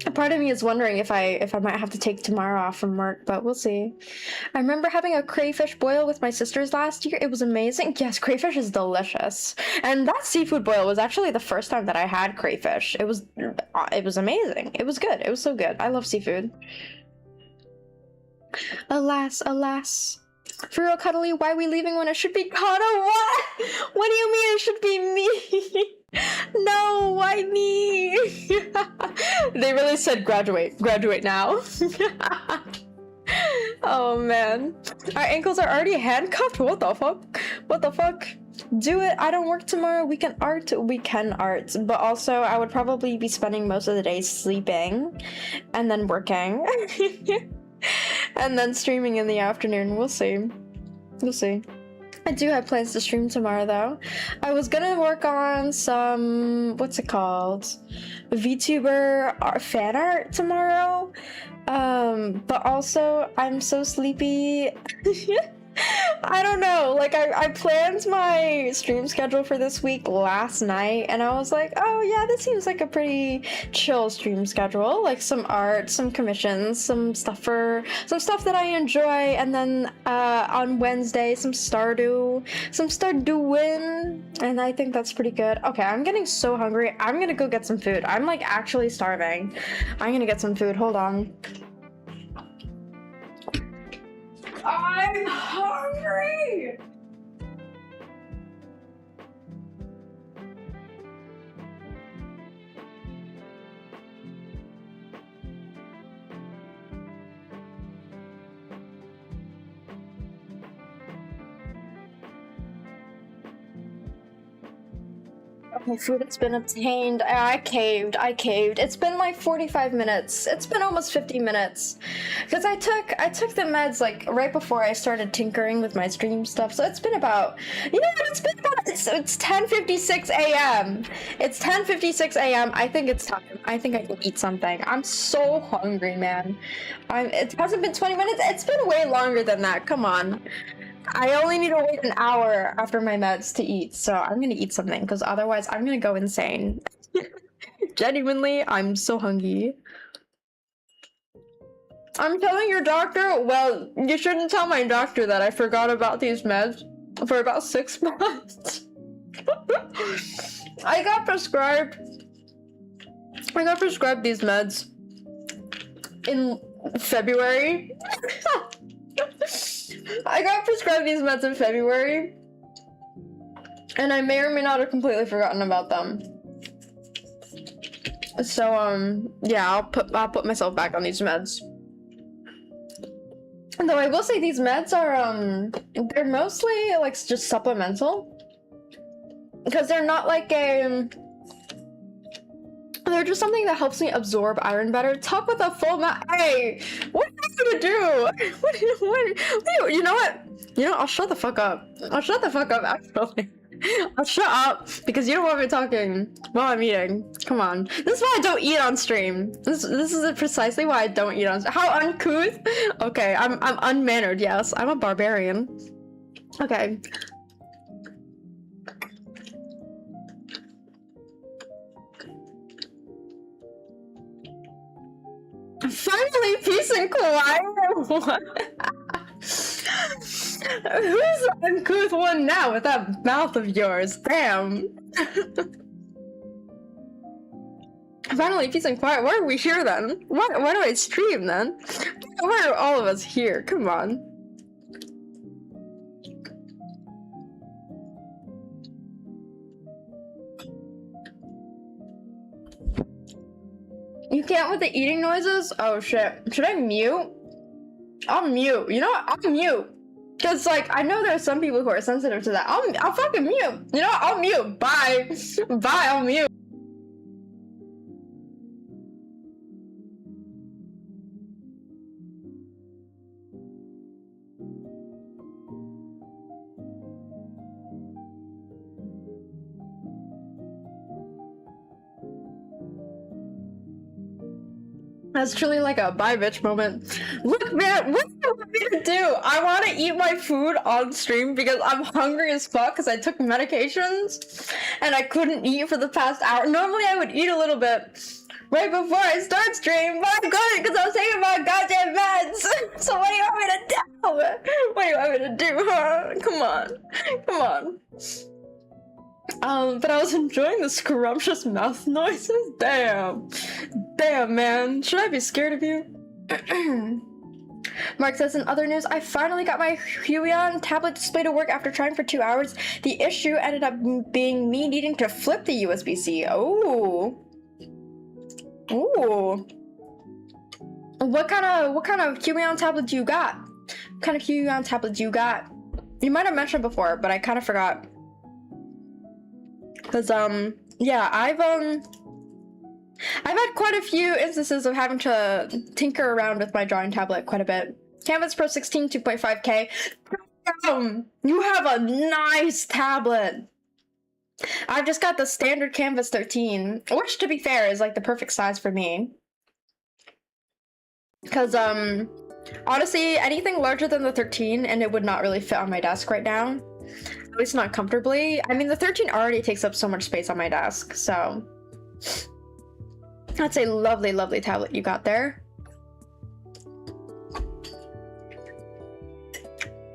A part of me is wondering if I might have to take tomorrow off from work, but we'll see. I remember having a crayfish boil with my sisters last year. It was amazing. Yes, crayfish is delicious. And that seafood boil was actually the first time that I had crayfish. It was amazing. It was good. It was so good. I love seafood. Alas. For real, Cuddly, why are we leaving when it should be Kana? What? What do you mean it should be me? No, why me? They really said graduate now. Oh man. Our ankles are already handcuffed? What the fuck? Do it. I don't work tomorrow. We can art, but also I would probably be spending most of the day sleeping and then working. And then streaming in the afternoon. We'll see. I do have plans to stream tomorrow though. I was gonna work on some, what's it called? VTuber fan art tomorrow. But also I'm so sleepy. I don't know, like I planned my stream schedule for this week last night and I was like, oh yeah, this seems like a pretty chill stream schedule, like some art, some commissions, some stuff that I enjoy, and then on Wednesday some Stardew win, and I think that's pretty good. Okay, I'm getting so hungry. I'm gonna go get some food. I'm like actually starving. I'm gonna get some food. Hold on. I'm hungry! My food has been obtained. I caved. It's been like 45 minutes. It's been almost 50 minutes. Because I took the meds like right before I started tinkering with my stream stuff. So it's been about, you know what, it's 10:56 a.m. It's 10:56 a.m. I think it's time. I think I can eat something. I'm so hungry, man. It hasn't been 20 minutes. It's been way longer than that. Come on. I only need to wait an hour after my meds to eat, so I'm gonna eat something, because otherwise I'm gonna go insane. Genuinely, I'm so hungry. I'm telling your doctor? Well, you shouldn't tell my doctor that I forgot about these meds for about 6 months. I got prescribed these meds in February. I got prescribed these meds in February, and I may or may not have completely forgotten about them. So, yeah, I'll put myself back on these meds. Though I will say these meds are, they're mostly, like, just supplemental. Because they're not like a... They're just something that helps me absorb iron better. Talk with a full mouth. Hey, what are you gonna do? What you know what? You know, I'll shut the fuck up. Actually. I'll shut up because you don't want me talking while I'm eating. Come on. This is why I don't eat on stream. This is precisely why I don't eat on stream. How uncouth? Okay, I'm unmannered, yes. I'm a barbarian. Okay. Finally, peace and quiet. Who's the uncouth one now with that mouth of yours? Damn. Finally, peace and quiet. Why are we here then? Why do I stream then? Why are all of us here? Come on. You can't with the eating noises? Oh shit. Should I mute? I'll mute. You know what? I'll mute. Cause like, I know there are some people who are sensitive to that. I'll fucking mute. You know what? I'll mute. Bye. Bye, I'll mute. That's truly like a bye bitch moment. Look, man, what do you want me to do? I want to eat my food on stream because I'm hungry as fuck because I took medications and I couldn't eat for the past hour. Normally I would eat a little bit right before I start stream, but I couldn't because I was taking my goddamn meds. So what do you want me to do? What do you want me to do, huh? Come on. But I was enjoying the scrumptious mouth noises. Damn, man. Should I be scared of you? Mark says, in other news, I finally got my Huion tablet display to work after trying for 2 hours. The issue ended up being me needing to flip the USB-C. Ooh. What kind of Huion tablet do you got? What kind of Huion tablet do you got? You might have mentioned before, but I kind of forgot. Cause yeah, I've had quite a few instances of having to tinker around with my drawing tablet quite a bit. Canvas Pro 16 2.5K. You have a nice tablet. I've just got the standard Canvas 13, which to be fair is like the perfect size for me. Cause honestly, anything larger than the 13 and it would not really fit on my desk right now. At least not comfortably. I mean, the 13 already takes up so much space on my desk, so that's a lovely, lovely tablet you got there.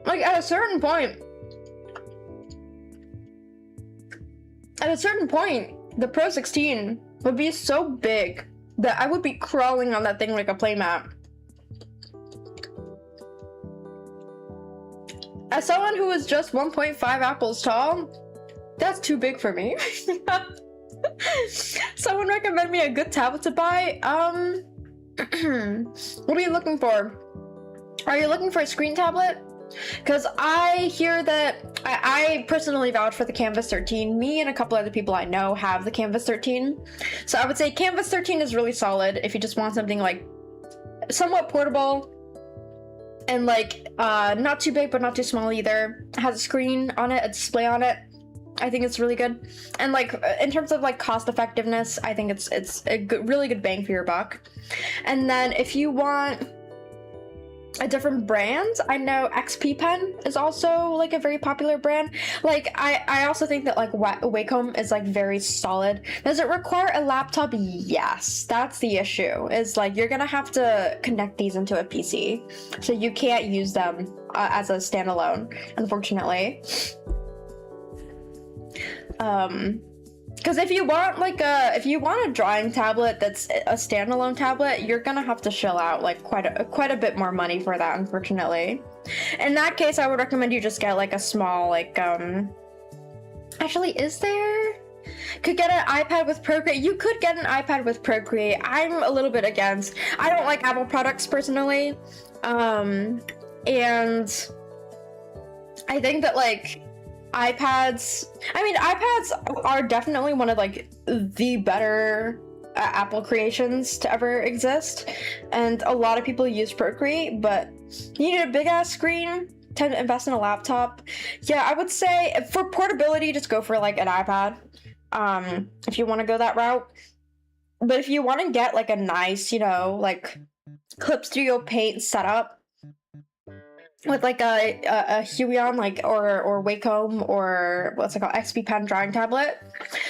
Like, at a certain point, the Pro 16 would be so big that I would be crawling on that thing like a playmat. As someone who is just 1.5 apples tall, that's too big for me. Someone recommend me a good tablet to buy? What are you looking for? Are you looking for a screen tablet? Because I hear that I personally vouch for the Canvas 13. Me and a couple other people I know have the Canvas 13. So I would say Canvas 13 is really solid if you just want something like somewhat portable and like not too big but not too small either. It has a screen on it, a display on it. I think it's really good. And like in terms of like cost effectiveness, I think it's a really good bang for your buck. And then if you want a different brand, I know XP Pen is also like a very popular brand. Like I also think that like Wacom is like very solid. Does it require a laptop? Yes, that's the issue, is like you're gonna have to connect these into a PC, so you can't use them as a standalone, unfortunately. Because if you want like a drawing tablet that's a standalone tablet, you're gonna have to shell out like quite a bit more money for that, unfortunately. In that case, I would recommend you just get like a small like actually, is there? Could get an iPad with Procreate. You could get an iPad with Procreate. I'm a little bit against. I don't like Apple products personally, and I think that like iPads are definitely one of like the better Apple creations to ever exist, and a lot of people use Procreate, but you need a big ass screen to invest in a laptop. Yeah, I would say for portability, just go for like an iPad if you want to go that route. But if you want to get like a nice, you know, like Clip Studio Paint setup with like a Huion like or Wacom or what's it called, XP Pen drawing tablet,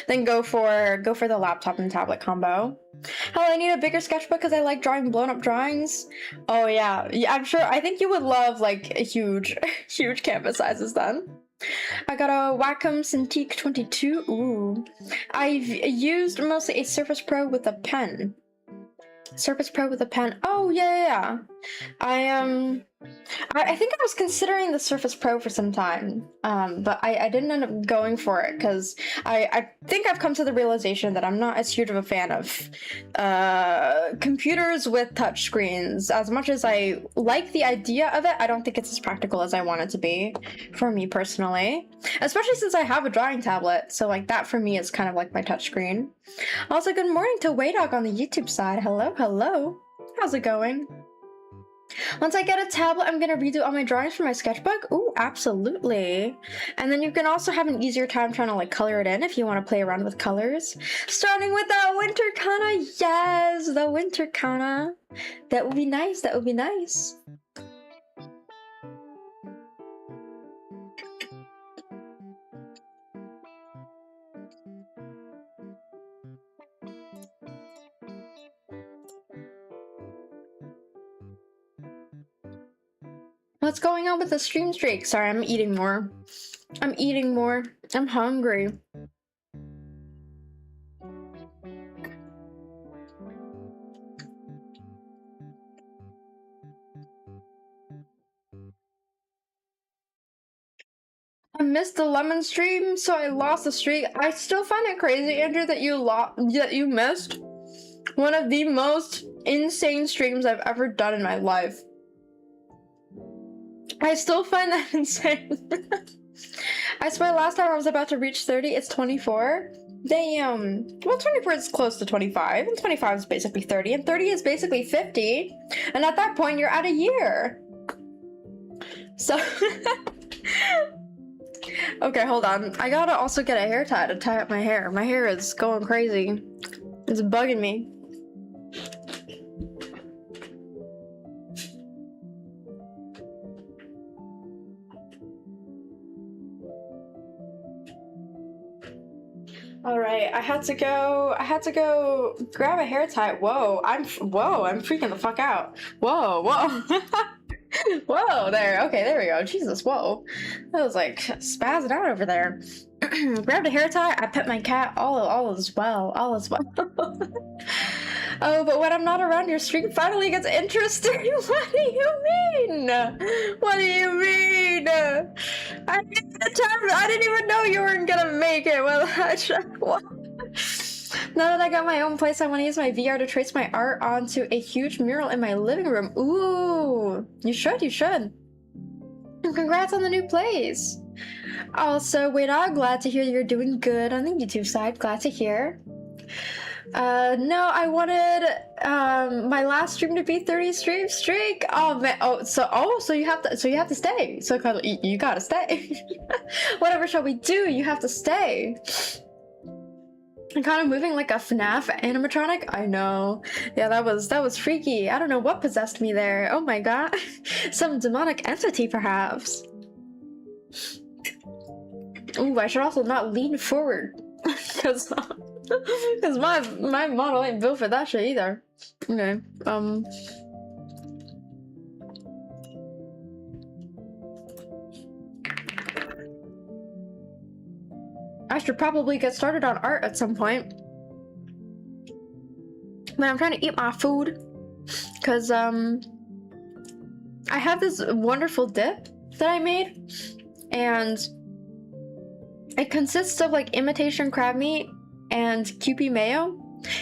then go for the laptop and tablet combo. Hell, I need a bigger sketchbook because I like drawing blown up drawings. Oh yeah, I'm sure. I think you would love like a huge canvas sizes then. I got a Wacom Cintiq 22. Ooh, I've used mostly a Surface Pro with a pen. Surface Pro with a pen. Oh yeah. I think I was considering the Surface Pro for some time, but I didn't end up going for it because I think I've come to the realization that I'm not as huge of a fan of computers with touch screens. As much as I like the idea of it, I don't think it's as practical as I want it to be for me personally, especially since I have a drawing tablet, so like that for me is kind of like my touch screen. Also, good morning to Waydog on the YouTube side. Hello. How's it going? Once I get a tablet, I'm gonna redo all my drawings for my sketchbook. Ooh, absolutely. And then you can also have an easier time trying to like color it in if you want to play around with colors. Starting with that winter kana. Yes, the winter kana. That would be nice. That would be nice. What's going on with the stream streak? Sorry, I'm eating more. I'm hungry. I missed the lemon stream, so I lost the streak. I still find it crazy, Andrew, that you missed one of the most insane streams I've ever done in my life. I still find that insane. I swear last time I was about to reach 30, it's 24. Damn. Well, 24 is close to 25, and 25 is basically 30, and 30 is basically 50. And at that point, you're at a year. So... Okay, hold on. I gotta also get a hair tie to tie up my hair. My hair is going crazy. It's bugging me. All right, I had to go grab a hair tie. Whoa, I'm freaking the fuck out. Whoa. Whoa, there. Okay, there we go. Jesus, whoa. That was like spazzing out over there. Grabbed a hair tie. I pet my cat. All is well. Oh, but when I'm not around, your stream finally gets interesting. What do you mean? What do you mean? I didn't even know you weren't gonna make it. Well, now that I got my own place, I want to use my VR to trace my art onto a huge mural in my living room. Ooh, you should. Awesome, congrats on the new place. Also, wait, I'm glad to hear you're doing good on the YouTube side. Glad to hear. No, I wanted my last stream to be 30 stream streak. Oh man, so you have to stay. So you gotta stay. Whatever shall we do? You have to stay. I'm kind of moving like a FNAF animatronic. I know. Yeah, that was freaky. I don't know what possessed me there. Oh my god. Some demonic entity perhaps. Ooh, I should also not lean forward. Cause my model ain't built for that shit either. Okay, I should probably get started on art at some point. But I'm trying to eat my food. Cause, I have this wonderful dip that I made. And it consists of like imitation crab meat and Kewpie mayo.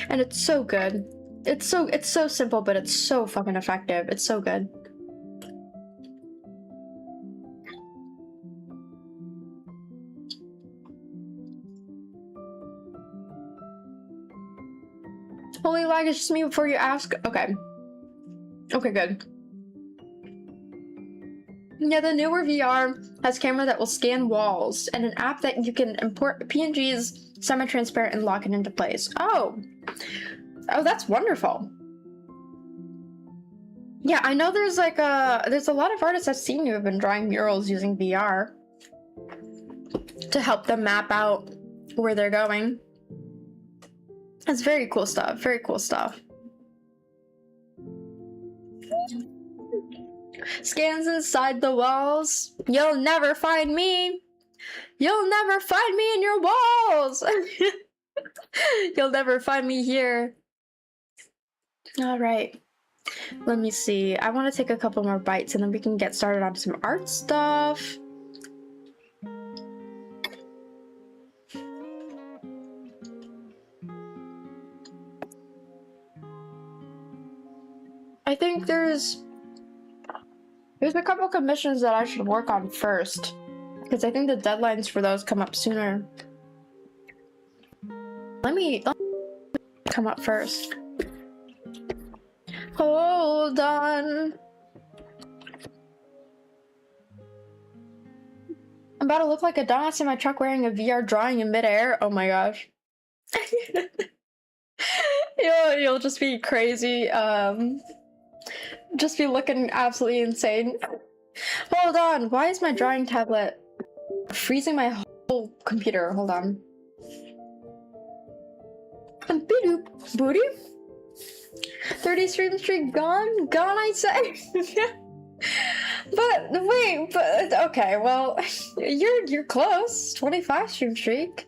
And it's so good. It's so simple, but it's so fucking effective. It's so good. Holy lag, it's just me before you ask? Okay. Okay, good. Yeah, the newer VR has camera that will scan walls and an app that you can import PNGs semi-transparent and lock it into place. Oh, that's wonderful. Yeah, I know there's like there's a lot of artists I've seen who have been drawing murals using VR to help them map out where they're going. That's very cool stuff. Very cool stuff. Scans inside the walls. You'll never find me. You'll never find me in your walls. You'll never find me here. All right. Let me see. I want to take a couple more bites and then we can get started on some art stuff. I think there's a couple commissions that I should work on first, because I think the deadlines for those come up sooner. Let me come up first. Hold on. I'm about to look like a dumbass in my truck wearing a VR drawing in midair. Oh my gosh. You'll just be crazy. Just be looking absolutely insane. Hold on, why is my drawing tablet freezing my whole computer? Hold on. Booty? 30 stream streak gone? Gone, I say? But wait, but okay, well, you're close. 25 stream streak.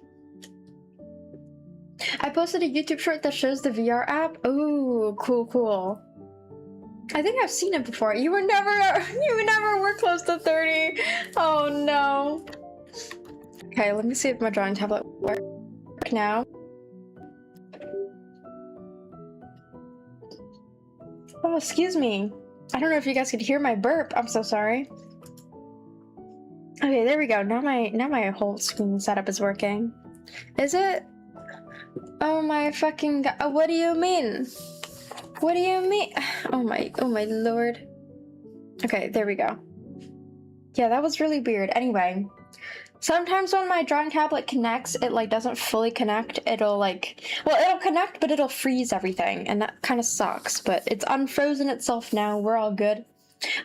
I posted a YouTube short that shows the VR app. Ooh, cool. I think I've seen it before. You never were close to 30. Oh no. Okay, let me see if my drawing tablet works now. Oh, excuse me. I don't know if you guys could hear my burp. I'm so sorry. Okay, there we go. Now my whole screen setup is working. Is it? Oh my fucking god. What do you mean? What do you mean? Oh my lord. Okay, there we go. Yeah, that was really weird. Anyway, sometimes when my drawing tablet connects, it like doesn't fully connect. It'll like, well, it'll connect, but it'll freeze everything, and that kind of sucks. But it's unfrozen itself now. We're all good.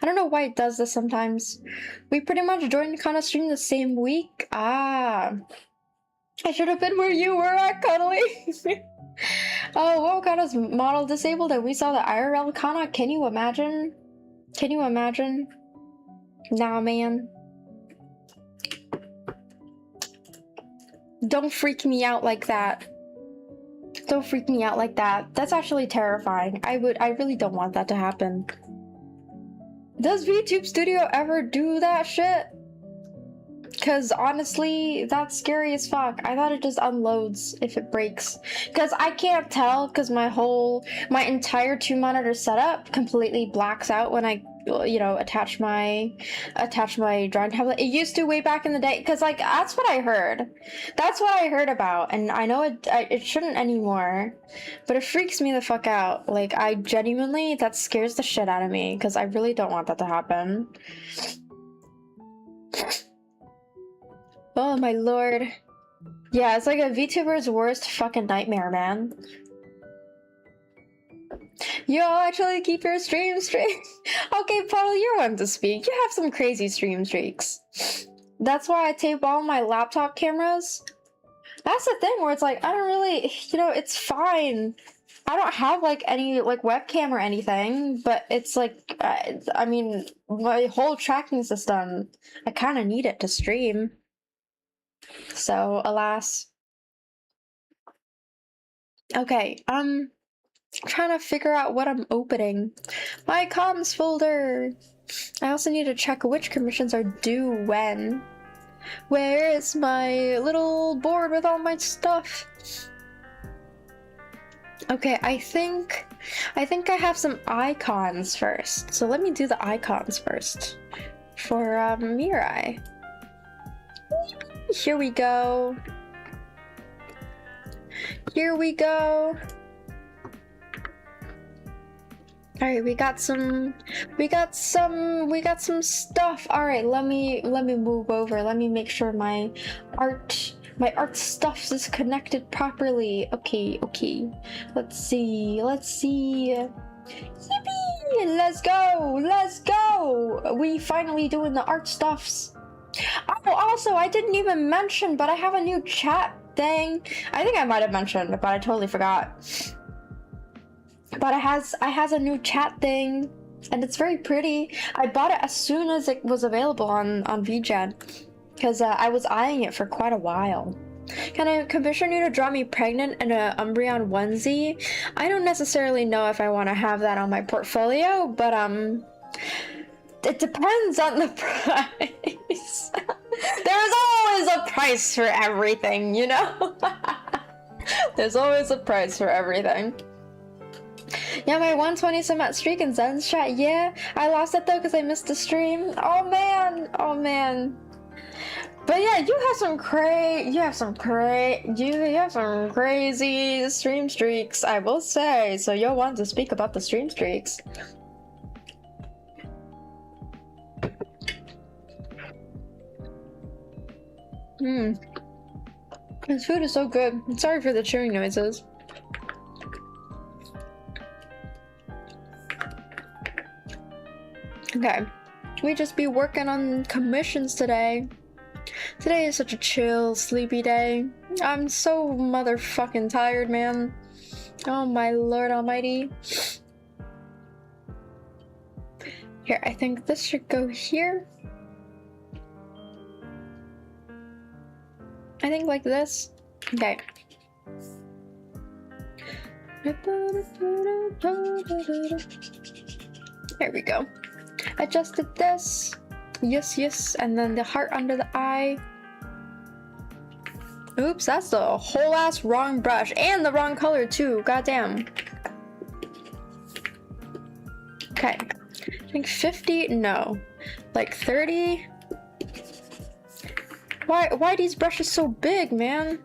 I don't know why it does this sometimes. We pretty much joined kind of stream the same week. Ah, I should have been where you were at, Cuddly. Oh, what got us model disabled and we saw the IRL Kana? Can you imagine? Can you imagine? Nah, man. Don't freak me out like that. Don't freak me out like that. That's actually terrifying. I really don't want that to happen. Does VTube Studio ever do that shit? Cause honestly, that's scary as fuck. I thought it just unloads if it breaks. Cause I can't tell, cause my entire 2-monitor setup completely blacks out when I you know, attach my drawing tablet. It used to way back in the day, because like that's what I heard. That's what I heard about, and I know it shouldn't anymore, but it freaks me the fuck out. Like I genuinely, that scares the shit out of me, because I really don't want that to happen. Oh my lord. Yeah, it's like a VTuber's worst fucking nightmare, man. You all actually keep your stream straight. Okay, Paul, you're one to speak. You have some crazy stream streaks. That's why I tape all my laptop cameras. That's the thing where it's like, I don't really, you know, it's fine. I don't have like any like webcam or anything, but it's like, I mean, my whole tracking system, I kind of need it to stream. So, alas. Okay, trying to figure out what I'm opening. My comms folder! I also need to check which commissions are due when. Where is my little board with all my stuff? Okay, I think I have some icons first. So let me do the icons first. For Mirai. Here we go. Here we go. All right, we got some stuff. All right, let me move over. Let me make sure my art stuff is connected properly. Okay. Let's see. Yippee! Let's go! We finally doing the art stuffs. Oh, also, I didn't even mention, but I have a new chat thing. I think I might have mentioned, but I totally forgot. But it has a new chat thing, and it's very pretty. I bought it as soon as it was available on VGen, because I was eyeing it for quite a while. Can I commission you to draw me pregnant in a Umbreon onesie? I don't necessarily know if I want to have that on my portfolio, but it depends on the price. There's always a price for everything, you know? There's always a price for everything. Yeah, my 120 summit streak in Zen's chat. Yeah, I lost it though because I missed the stream. Oh man. But yeah, you have some crazy stream streaks, I will say. So you'll want to speak about the stream streaks. This food is so good. I'm sorry for the chewing noises. Okay, we just be working on commissions today. Today is such a chill, sleepy day. I'm so motherfucking tired, man. Oh my lord almighty. Here, I think this should go here. I think like this. Okay. There we go. Adjusted this. Yes. And then the heart under the eye. Oops, that's the whole ass wrong brush. And the wrong color too. Goddamn. Okay. I think 50? No. Like 30? Why these brushes so big, man?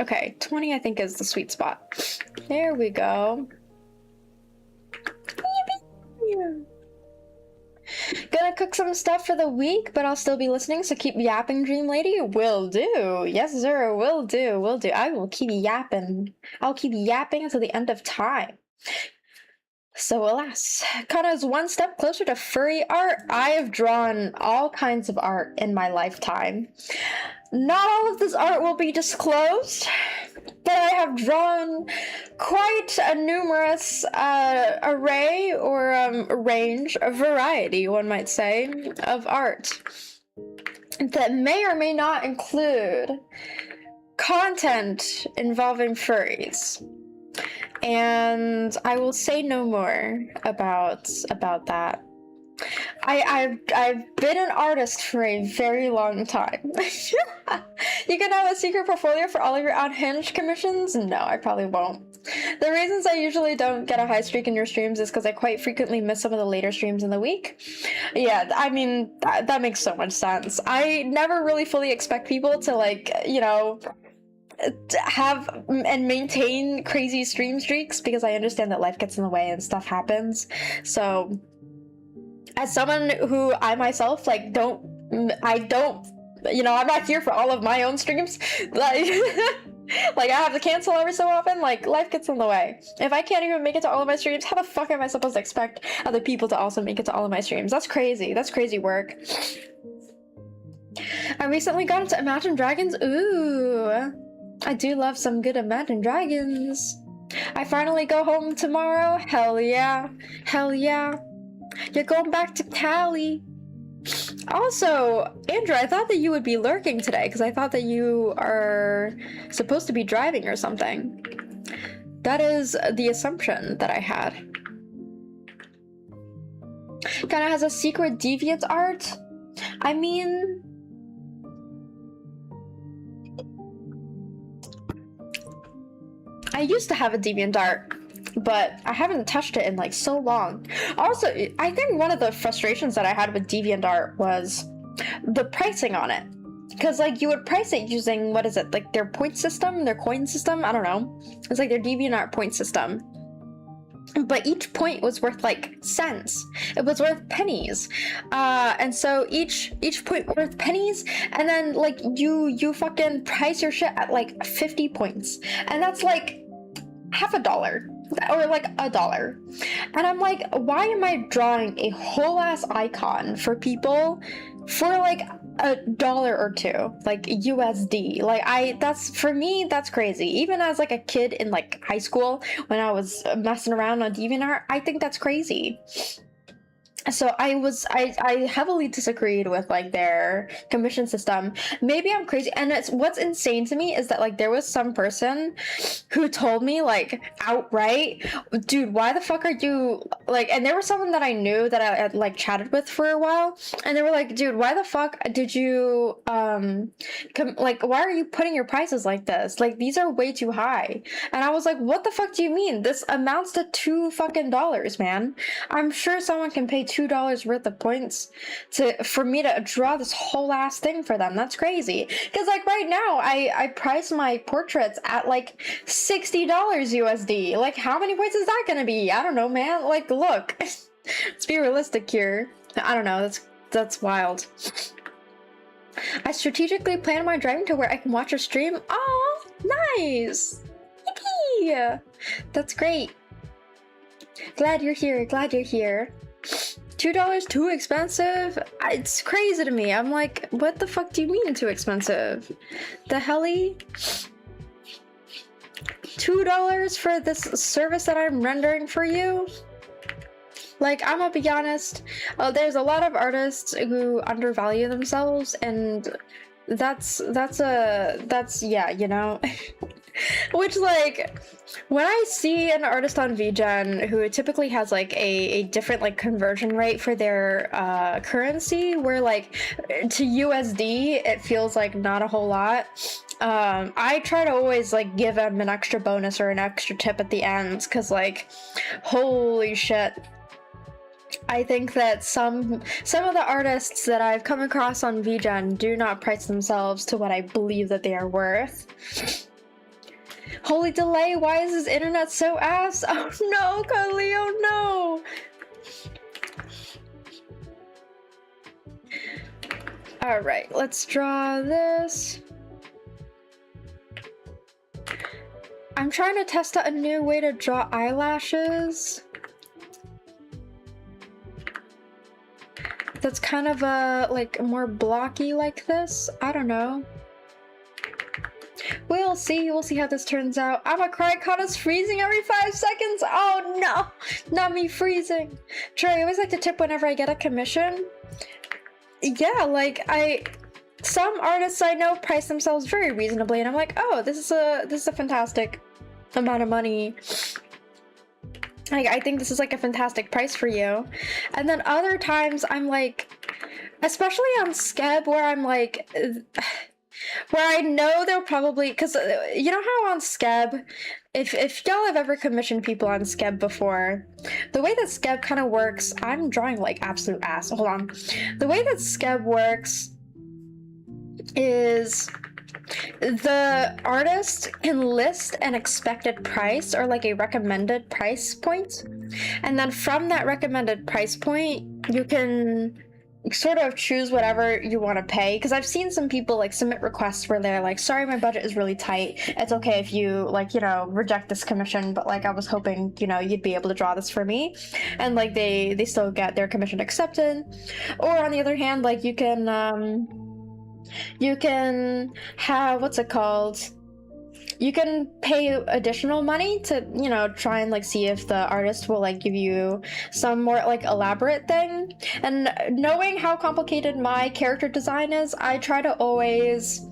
Okay, 20 I think is the sweet spot. There we go. Gonna cook some stuff for the week, but I'll still be listening, so keep yapping, Dream Lady. Will do. Yes, sir. Will do. I will keep yapping. I'll keep yapping until the end of time. So alas, Kana's one step closer to furry art. I have drawn all kinds of art in my lifetime. Not all of this art will be disclosed, but I have drawn quite a numerous array or range, a variety, one might say, of art that may or may not include content involving furries. And I will say no more about that. I've been an artist for a very long time. You can have a secret portfolio for all of your unhinged commissions? No, I probably won't. The reasons I usually don't get a high streak in your streams is because I quite frequently miss some of the later streams in the week. Yeah, I mean, that makes so much sense. I never really fully expect people to, like, you know, have and maintain crazy stream streaks because I understand that life gets in the way and stuff happens. So, as someone who I myself, like, I don't, you know, I'm not here for all of my own streams. Like, like, I have to cancel every so often. Like, life gets in the way. If I can't even make it to all of my streams, how the fuck am I supposed to expect other people to also make it to all of my streams? That's crazy. That's crazy work. I recently got into Imagine Dragons. Ooh, I do love some good Imagine Dragons. I finally go home tomorrow. Hell yeah. Hell yeah. You're going back to Cali. Also, Andrew, I thought that you would be lurking today because I thought that you are supposed to be driving or something. That is the assumption that I had. Kinda has a secret deviant art. I mean, I used to have a deviant art, but I haven't touched it in like so long. Also, I think one of the frustrations that I had with DeviantArt was the pricing on it. Because like you would price it using, what is it, like their point system, their coin system? I don't know. It's like their DeviantArt point system. But each point was worth like cents. It was worth pennies. And so each point worth pennies, and then like you fucking price your shit at like 50 points. And that's like half a dollar. Or like $1. And I'm like, why am I drawing a whole ass icon for people for like $1 or $2, like USD? Like that's, for me, that's crazy. Even as like a kid in like high school when I was messing around on DeviantArt, I think that's crazy. So I heavily disagreed with like their commission system. Maybe I'm crazy, and what's insane to me is that like there was some person who told me like outright, dude, why the fuck are you like, and there was someone that I knew that I had like chatted with for a while, and they were like, dude, why the fuck did you like, why are you putting your prices like this? Like, these are way too high. And I was like, what the fuck do you mean? This amounts to $2 fucking, man. I'm sure someone can pay $2 worth of points for me to draw this whole ass thing for them. That's crazy. Because like right now, I price my portraits at like $60 USD. Like, how many points is that gonna be? I don't know, man. Like, look, let's be realistic here. I don't know. That's wild. I strategically plan my driving to where I can watch a stream. Oh, nice. Yippee! That's great. Glad you're here. Glad you're here. $2 too expensive? It's crazy to me. I'm like, what the fuck do you mean too expensive? The helly? $2 for this service that I'm rendering for you? Like, I'm gonna be honest, there's a lot of artists who undervalue themselves, and that's yeah, you know. Which, like, when I see an artist on VGen who typically has like a different like conversion rate for their currency, where like to USD it feels like not a whole lot, I try to always like give them an extra bonus or an extra tip at the end, because like, holy shit, I think that some of the artists that I've come across on VGen do not price themselves to what I believe that they are worth. Holy delay, why is this internet so ass? Oh no, Kylie, oh no! Alright, let's draw this. I'm trying to test out a new way to draw eyelashes. That's kind of like more blocky like this. I don't know. We'll see how this turns out. I'm a cry, Kata's freezing every 5 seconds. Oh no, not me freezing. Trey, I always like to tip whenever I get a commission. Yeah, like some artists I know price themselves very reasonably, and I'm like, oh, this is a fantastic amount of money. Like, I think this is like a fantastic price for you. And then other times I'm like, especially on Skeb, where I'm like, where I know they'll probably, because you know how on Skeb, if y'all have ever commissioned people on Skeb before, the way that Skeb kind of works, I'm drawing like absolute ass. Hold on. The way that Skeb works is the artist can list an expected price or like a recommended price point, and then from that recommended price point, you can sort of choose whatever you want to pay. Because I've seen some people like submit requests where they're like, sorry, my budget is really tight, it's okay if you like, you know, reject this commission, but like I was hoping, you know, you'd be able to draw this for me, and like they still get their commission accepted. Or on the other hand, like you can have, what's it called, you can pay additional money to, you know, try and like see if the artist will like give you some more like elaborate thing. And knowing how complicated my character design is, I try to always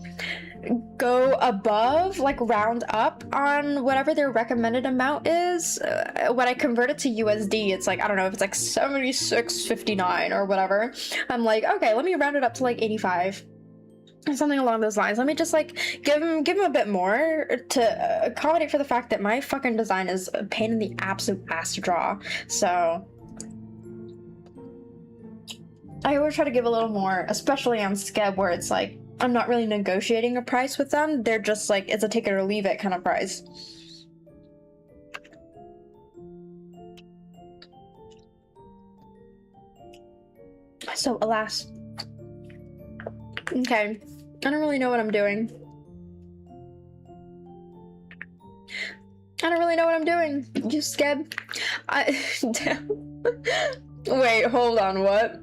go above, like round up on whatever their recommended amount is. When I convert it to USD, it's like, I don't know if it's like 76.59 or whatever. I'm like, okay, let me round it up to like 85. Something along those lines. Let me just like give him a bit more to accommodate for the fact that my fucking design is a pain in the absolute ass to draw. So I always try to give a little more, especially on Skeb, where it's like I'm not really negotiating a price with them. They're just like, it's a take it or leave it kind of price. So alas. Okay. I don't really know what I'm doing. You Skeb. Wait, hold on, what?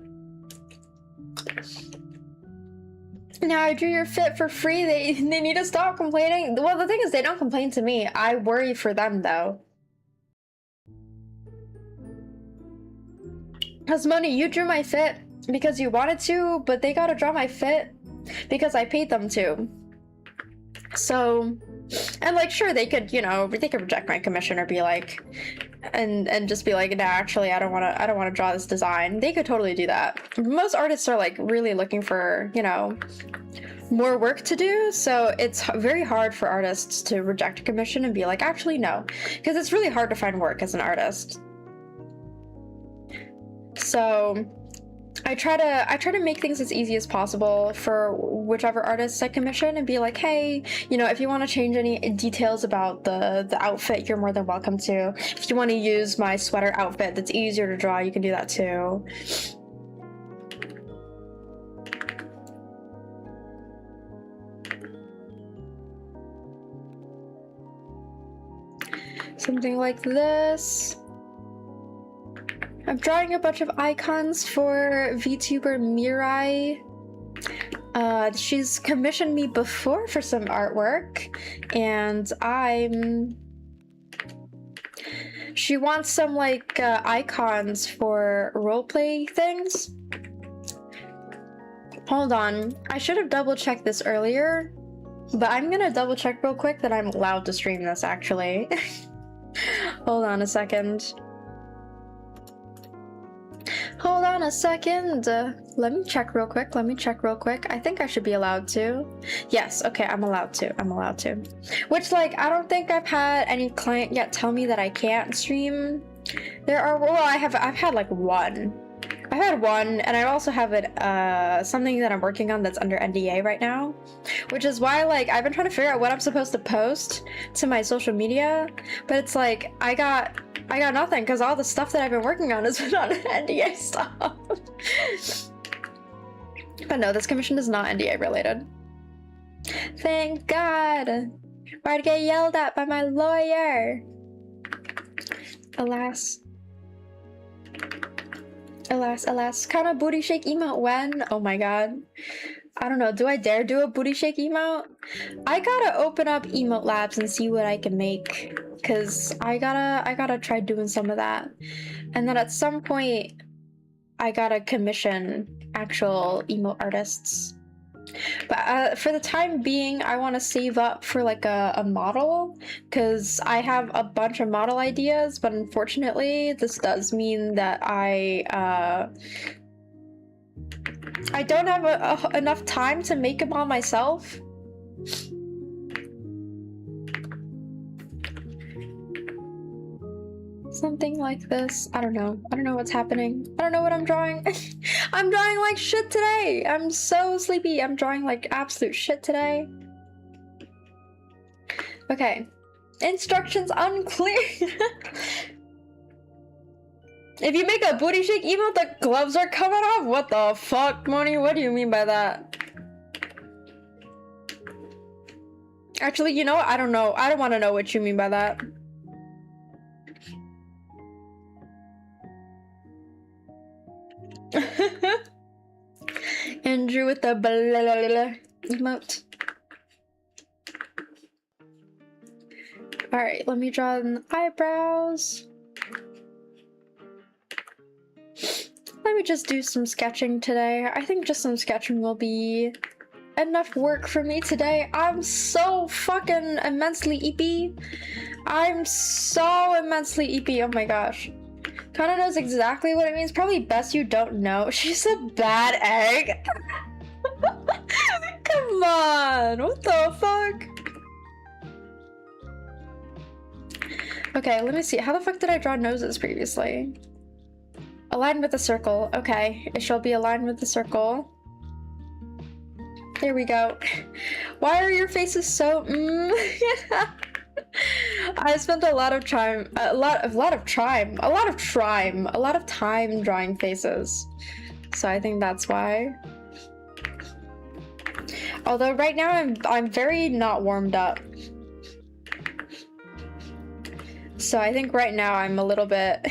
Now I drew your fit for free. They need to stop complaining. Well, the thing is, they don't complain to me. I worry for them, though. Cause Money, you drew my fit because you wanted to, but they gotta draw my fit because I paid them to. So, and like, sure, they could, you know, they could reject my commission or be like, and just be like, nah, actually, I don't want to draw this design. They could totally do that. Most artists are like really looking for, you know, more work to do. So it's very hard for artists to reject a commission and be like, actually, no, because it's really hard to find work as an artist. So I try to make things as easy as possible for whichever artists I commission and be like, hey, you know, if you want to change any details about the outfit, you're more than welcome to. If you want to use my sweater outfit that's easier to draw, you can do that too. Something like this. I'm drawing a bunch of icons for VTuber Mirai. She's commissioned me before for some artwork, and she wants some like icons for roleplay things. Hold on, I should have double checked this earlier, but I'm gonna double check real quick that I'm allowed to stream this actually. Hold on a second. Hold on a second. Let me check real quick. I think I should be allowed to. Yes, okay, I'm allowed to. Which, like, I don't think I've had any client yet tell me that I can't stream. I've had like one. I've had one, and I also have it, something that I'm working on that's under NDA right now. Which is why, like, I've been trying to figure out what I'm supposed to post to my social media, but it's like, I got nothing, because all the stuff that I've been working on has been on NDA stuff. But no, this commission is not NDA related. Thank God! I'd get yelled at by my lawyer! Alas. Alas. Kind of booty shake emote when? Oh my god. I don't know, do I dare do a booty shake emote? I gotta open up emote labs and see what I can make, cause I gotta try doing some of that. And then at some point, I gotta commission actual emote artists. But for the time being, I want to save up for like a model, because I have a bunch of model ideas, but unfortunately this does mean that I don't have enough time to make them all myself. Something like this. I don't know. I don't know what's happening. I don't know what I'm drawing. I'm drawing like shit today. I'm so sleepy. I'm drawing like absolute shit today. Okay. Instructions unclear. If you make a booty shake emote, the gloves are coming off? What the fuck, Moni? What do you mean by that? Actually, you know what? I don't know. I don't want to know what you mean by that. Andrew with the emote. Alright, let me draw the eyebrows. Let me just do some sketching today. I think just some sketching will be enough work for me today. I'm so fucking immensely eepy. I'm so immensely eepy. Oh my gosh. Kinda knows exactly what it means. Probably best you don't know. She's a bad egg. Come on. What the fuck? Okay, let me see. How the fuck did I draw noses previously? Aligned with a circle. Okay, it shall be aligned with the circle. There we go. Why are your faces so I spent a lot of time drawing faces. So I think that's why. Although right now I'm very not warmed up. So I think right now I'm a little bit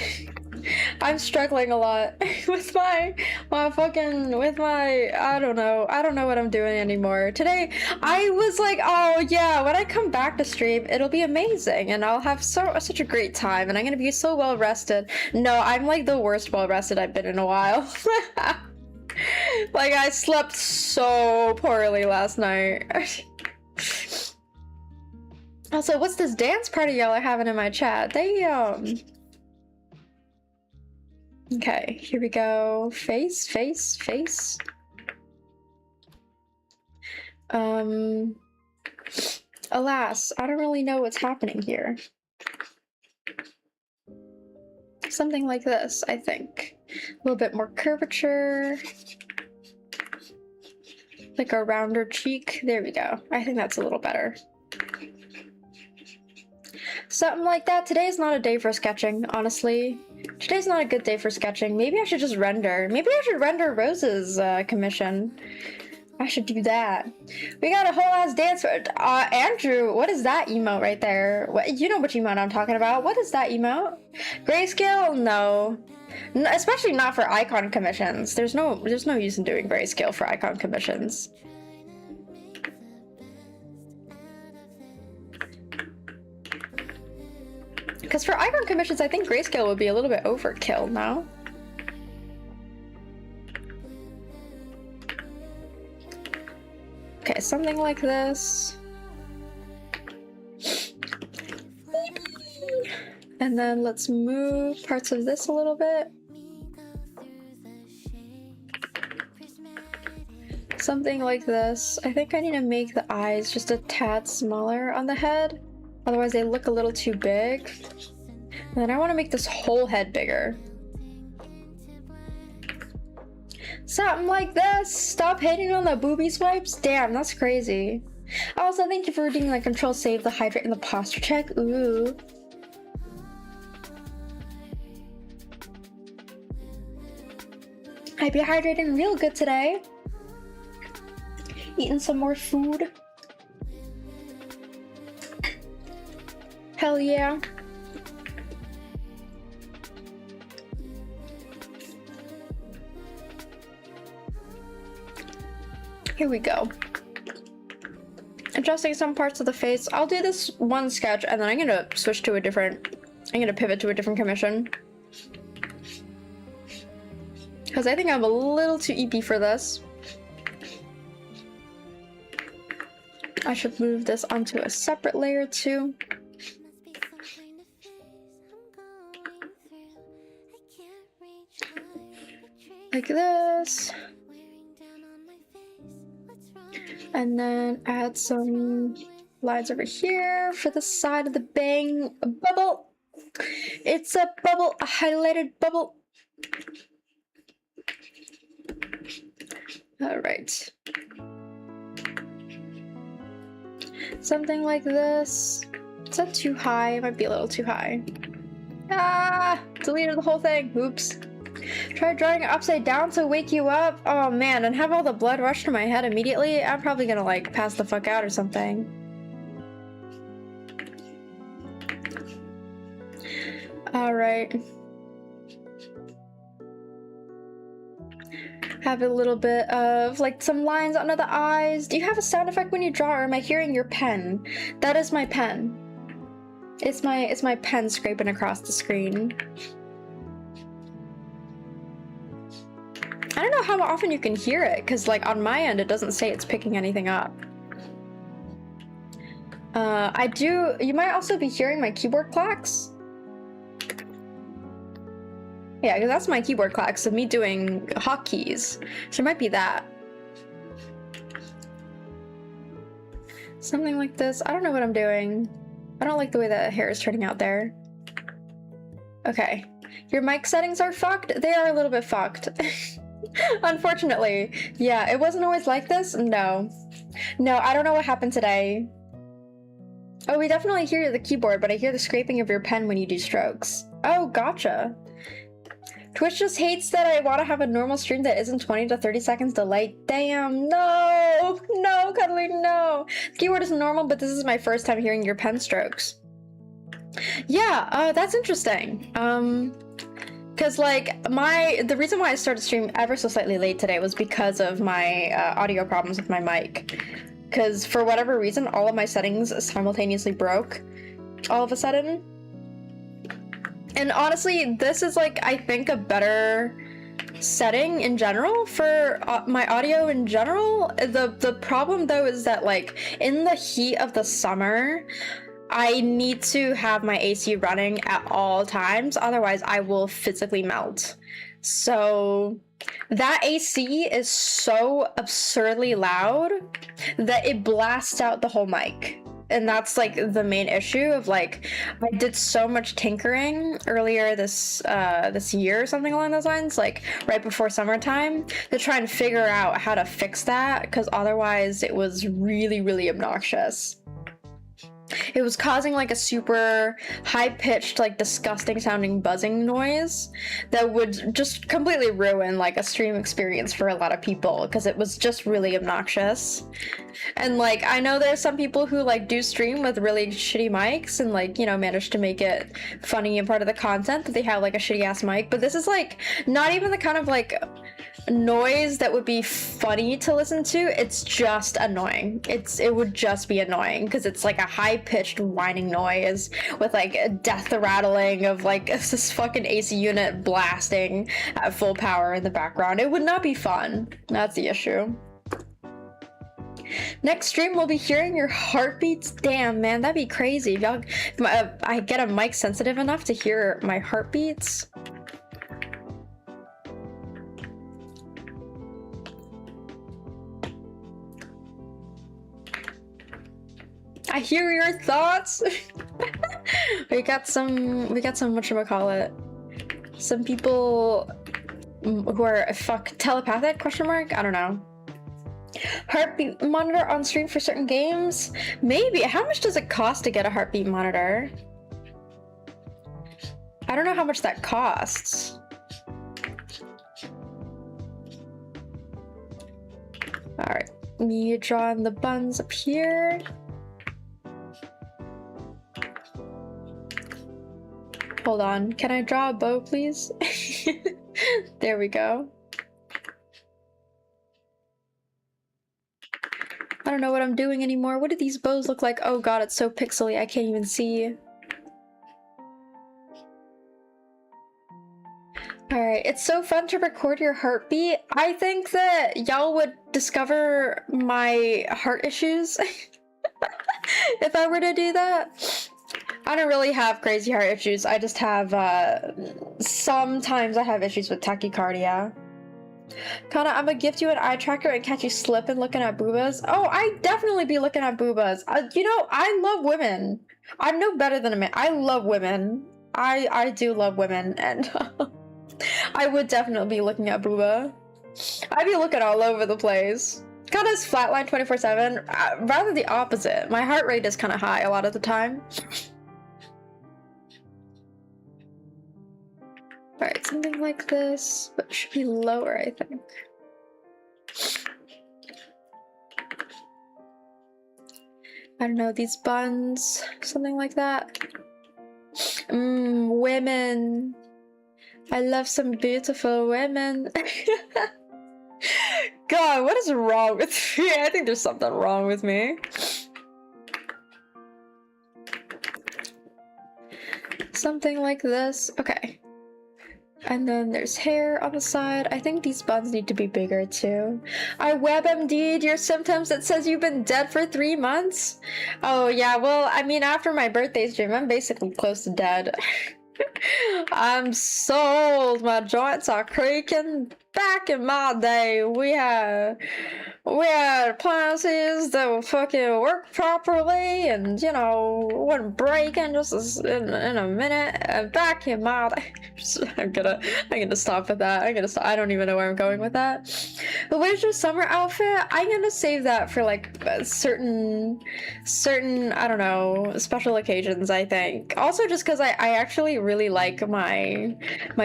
I'm struggling a lot with my I don't know what I'm doing anymore. Today I was like, oh yeah, when I come back to stream it'll be amazing and I'll have such a great time and I'm gonna be so well rested. No, I'm like the worst well rested I've been in a while. Like I slept so poorly last night. Also, what's this dance party y'all are having in my chat? Okay, here we go. Face. Alas, I don't really know what's happening here. Something like this, I think. A little bit more curvature. Like a rounder cheek. There we go. I think that's a little better. Something like that. Today's not a day for sketching, honestly. Today's not a good day for sketching. Maybe I should just render. Maybe I should render Rose's commission. I should do that. We got a whole ass dance. Andrew, what is that emote right there? You know which emote I'm talking about. What is that emote? Grayscale? No. Especially not for icon commissions. There's no use in doing grayscale for icon commissions. Because for icon commissions, I think grayscale would be a little bit overkill now. Okay, something like this. And then let's move parts of this a little bit. Something like this. I think I need to make the eyes just a tad smaller on the head. Otherwise they look a little too big. And then I want to make this whole head bigger. Something like this. Stop hating on the booby swipes. Damn, that's crazy. Also, thank you for redeeming the control save, the hydrate, and the posture check. Ooh. I'd be hydrating real good today. Eating some more food. Hell yeah. Here we go. Adjusting some parts of the face. I'll do this one sketch and then I'm gonna switch to a different, I'm gonna pivot to a different commission. Because I think I'm a little too EP for this. I should move this onto a separate layer too. Like this. And then add some lines over here for the side of the bang bubble. It's a bubble, a highlighted bubble. All right. Something like this. Is that too high? It might be a little too high. Ah! Deleted the whole thing. Oops. Try drawing it upside down to wake you up. Oh man, and have all the blood rush to my head immediately. I'm probably gonna like pass the fuck out or something. All right. Have a little bit of like some lines under the eyes. Do you have a sound effect when you draw, or am I hearing your pen? That is my pen. It's my pen scraping across the screen. I don't know how often you can hear it, because like on my end it doesn't say it's picking anything up. You might also be hearing my keyboard clacks. Yeah, because that's my keyboard clacks of me doing hotkeys. So it might be that. Something like this. I don't know what I'm doing. I don't like the way that hair is turning out there. Okay. Your mic settings are fucked? They are a little bit fucked. Unfortunately. Yeah, it wasn't always like this? No. No, I don't know what happened today. Oh, we definitely hear the keyboard, but I hear the scraping of your pen when you do strokes. Oh, gotcha. Twitch just hates that I want to have a normal stream that isn't 20 to 30 seconds delayed. Damn, no! No, Cuddly, no! The keyboard is normal, but this is my first time hearing your pen strokes. Yeah, that's interesting. Because like the reason why I started stream ever so slightly late today was because of my audio problems with my mic. Because for whatever reason, all of my settings simultaneously broke all of a sudden. And honestly, this is like, I think, a better setting in general for my audio in general. The problem though is that like in the heat of the summer, I need to have my AC running at all times, otherwise I will physically melt. So that AC is so absurdly loud that it blasts out the whole mic. And that's like the main issue of like, I did so much tinkering earlier this year or something along those lines, like right before summertime, to try and figure out how to fix that, because otherwise it was really, really obnoxious. It was causing like a super high-pitched, like disgusting sounding buzzing noise that would just completely ruin like a stream experience for a lot of people, because it was just really obnoxious. And like, I know there's some people who like do stream with really shitty mics and like, you know, manage to make it funny and part of the content that they have like a shitty ass mic, but this is like not even the kind of like noise that would be funny to listen to. It's just annoying. It would just be annoying because it's like a high-pitched whining noise with like a death rattling of like this fucking AC unit blasting at full power in the background. It would not be fun. That's the issue. Next stream we'll be hearing your heartbeats. Damn, man, that'd be crazy. If y'all, I get a mic sensitive enough to hear my heartbeats. I hear your thoughts. we got some whatchamacallit, some people who are telepathic, question mark? I don't know. Heartbeat monitor on stream for certain games? Maybe. How much does it cost to get a heartbeat monitor? I don't know how much that costs. Alright, me drawing the buns up here. Hold on, can I draw a bow, please? There we go. I don't know what I'm doing anymore. What do these bows look like? Oh god, it's so pixely, I can't even see. Alright, it's so fun to record your heartbeat. I think that y'all would discover my heart issues if I were to do that. I don't really have crazy heart issues. I just have, sometimes I have issues with tachycardia. Kana, I'm gonna gift you an eye tracker and catch you slipping looking at boobas. Oh, I'd definitely be looking at boobas. You know, I love women. I'm no better than a man. I love women. I do love women, and I would definitely be looking at booba. I'd be looking all over the place. Kana's flatline 24/7. Rather the opposite. My heart rate is kind of high a lot of the time. Alright, something like this, but it should be lower, I think. I don't know, these buns, something like that. Women. I love some beautiful women. God, what is wrong with me? I think there's something wrong with me. Something like this. Okay. And then there's hair on the side. I think these buns need to be bigger too. I WebMD'd your symptoms. It says you've been dead for 3 months. Oh yeah, well, I mean, after my birthday stream, I'm basically close to dead. I'm sold. My joints are creaking. Back in my day, we had appliances that would fucking work properly, and you know, wouldn't break in just in a minute. And back in my day, I'm gonna stop with that. I don't even know where I'm going with that. But where's your summer outfit? I'm gonna save that for like certain I don't know, special occasions. I think also just because I actually really like my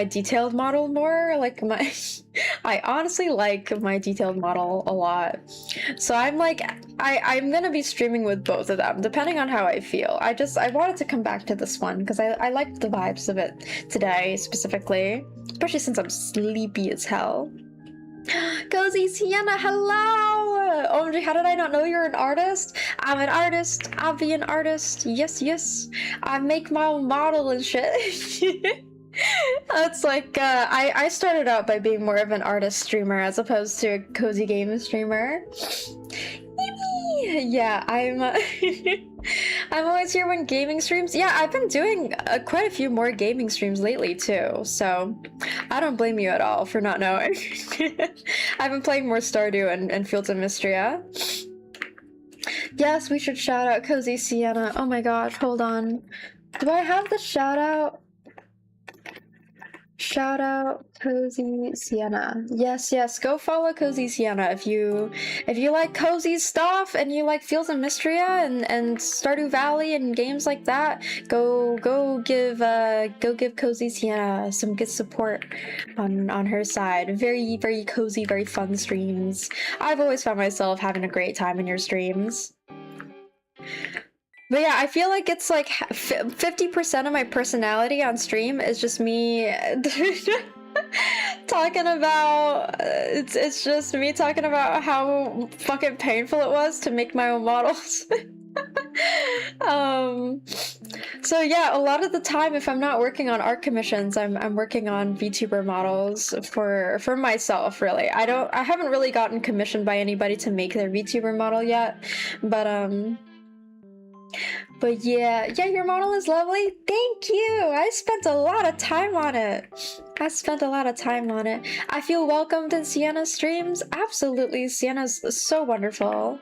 detailed model more. Like I honestly like my detailed model a lot. So I'm like, I'm gonna be streaming with both of them, depending on how I feel. I wanted to come back to this one, because I liked the vibes of it today, specifically. Especially since I'm sleepy as hell. Cozy Sienna, hello! OMG, how did I not know you're an artist? I'm an artist. I'll be an artist. Yes, yes. I make my own model and shit. It's like, I started out by being more of an artist streamer as opposed to a cozy game streamer. Yeah, I'm I'm always here when gaming streams. Yeah, I've been doing quite a few more gaming streams lately too, so I don't blame you at all for not knowing. I've been playing more Stardew and Fields of Mystria. Yes, we should shout out Cozy Sienna. Oh my gosh, hold on. Do I have the shout out? Shout out Cozy Sienna. Yes, yes, go follow Cozy Sienna if you like cozy stuff and you like Fields of Mystria and Stardew Valley and games like that. Go give Cozy Sienna some good support on her side. Very, very cozy, very fun streams. I've always found myself having a great time in your streams. But yeah, I feel like it's like 50% of my personality on stream is just me talking about it's just me talking about how fucking painful it was to make my own models. So yeah, a lot of the time if I'm not working on art commissions, I'm working on VTuber models for myself, really. I haven't really gotten commissioned by anybody to make their VTuber model yet, but yeah, your model is lovely. Thank you. I spent a lot of time on it. I feel welcomed in Sienna's streams. Absolutely, Sienna's so wonderful.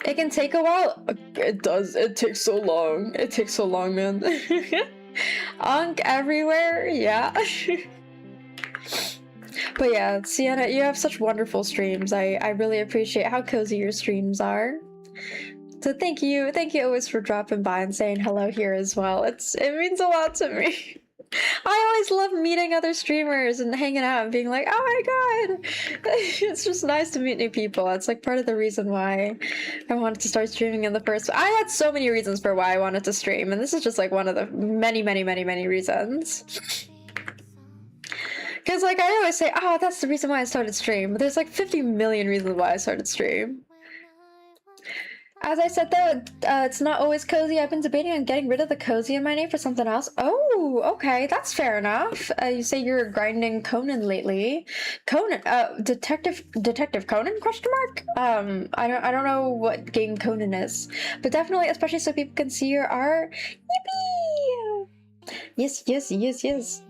It can take a while. It does. It takes so long. It takes so long, man. Unk everywhere. Yeah. But yeah, Sienna, you have such wonderful streams. I really appreciate how cozy your streams are. So thank you always for dropping by and saying hello here as well. It means a lot to me. I always love meeting other streamers and hanging out and being like, oh my god! It's just nice to meet new people. That's like part of the reason why I wanted to start streaming in the first place. I had so many reasons for why I wanted to stream, and this is just like one of the many reasons. Because like I always say, oh, that's the reason why I started stream. But there's like 50 million reasons why I started stream. As I said though, it's not always cozy. I've been debating on getting rid of the cozy in my name for something else. Oh, okay, that's fair enough. You say you're grinding Conan lately. Conan, Detective Conan, question mark? I don't know what game Conan is, but definitely, especially so people can see your art. Yippee! Yes.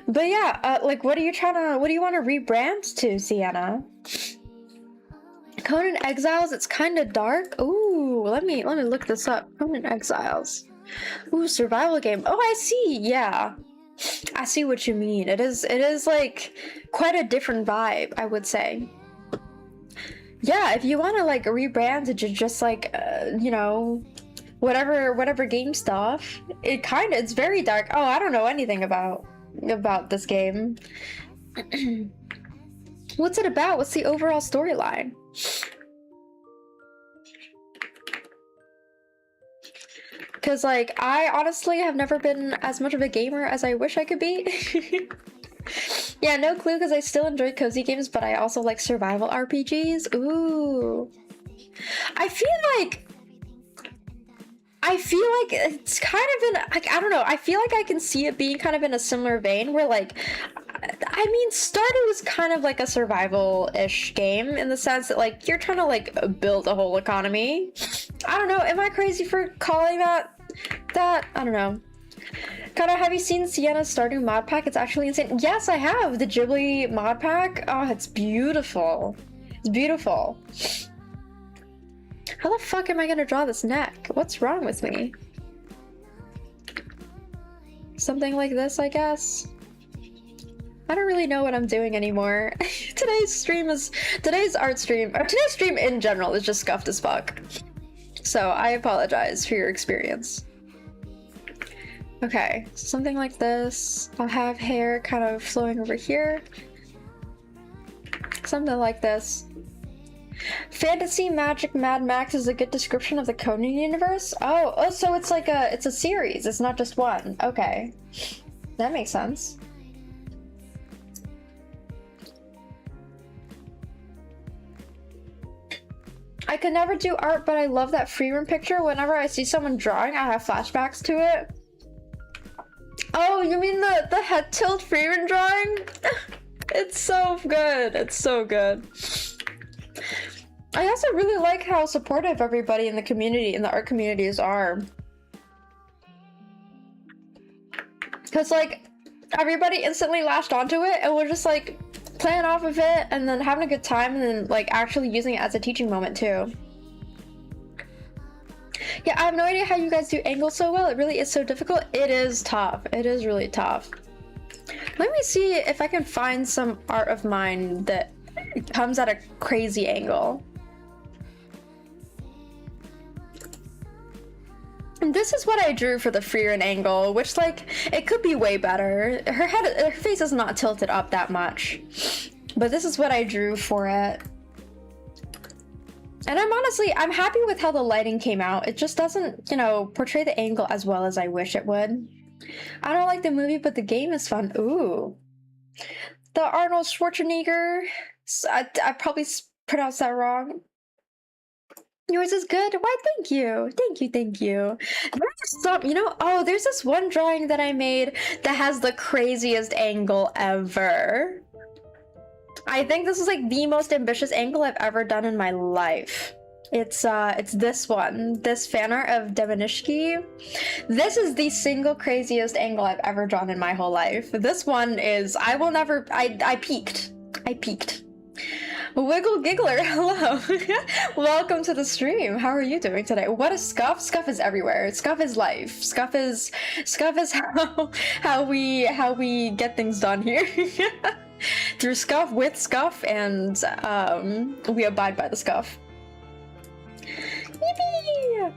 But yeah, like, what do you want to rebrand to, Sienna? Conan Exiles, it's kind of dark. Ooh, let me look this up. Conan Exiles. Ooh, survival game. Oh, I see. Yeah, I see what you mean. It is like quite a different vibe, I would say. Yeah, if you want to like rebrand it to just like you know, whatever game stuff, it's very dark. Oh, I don't know anything about this game. What's it about? What's the overall storyline? Because, like, I honestly have never been as much of a gamer as I wish I could be. Yeah, no clue, because I still enjoy cozy games, but I also like survival RPGs. Ooh. I feel like it's kind of in, like, I don't know, I feel like I can see it being kind of in a similar vein where, like, I mean, Stardew is kind of like a survival-ish game in the sense that, like, you're trying to, like, build a whole economy. I don't know, am I crazy for calling that? I don't know. Kana, have you seen Sienna's Stardew mod pack? It's actually insane. Yes, I have! The Ghibli mod pack. Oh, it's beautiful. It's beautiful. How the fuck am I gonna draw this neck? What's wrong with me? Something like this, I guess? I don't really know what I'm doing anymore. Today's art stream, or today's stream in general is just scuffed as fuck. So I apologize for your experience. Okay, something like this. I'll have hair kind of flowing over here. Something like this. Fantasy Magic Mad Max is a good description of the Conan universe? Oh, so it's like it's a series, it's not just one. Okay. That makes sense. I could never do art, but I love that freeroom picture. Whenever I see someone drawing, I have flashbacks to it. Oh, you mean the head tilt freeroom drawing? It's so good. It's so good. I also really like how supportive everybody in the community, in the art communities are. Because, like, everybody instantly latched onto it and was just, like, playing off of it and then having a good time and then, like, actually using it as a teaching moment, too. Yeah, I have no idea how you guys do angles so well. It really is so difficult. It is tough. It is really tough. Let me see if I can find some art of mine that comes at a crazy angle. And this is what I drew for the Freerin angle, which, like, it could be way better. Her face is not tilted up that much. But this is what I drew for it. And I'm happy with how the lighting came out. It just doesn't, you know, portray the angle as well as I wish it would. I don't like the movie, but the game is fun. Ooh. The Arnold Schwarzenegger. I probably pronounced that wrong. Yours is good? Why, thank you. Thank you, thank you. There's some, you know, oh, there's this one drawing that I made that has the craziest angle ever. I think this is like the most ambitious angle I've ever done in my life. It's this one, this fan art of Devanishki. This is the single craziest angle I've ever drawn in my whole life. This one is, I peaked. I peaked. Wiggle Giggler, hello. Welcome to the stream. How are you doing today? What is Scuff? Scuff is everywhere. Scuff is life. Scuff is how we get things done here. Through Scuff, with Scuff, and we abide by the Scuff. Yippee!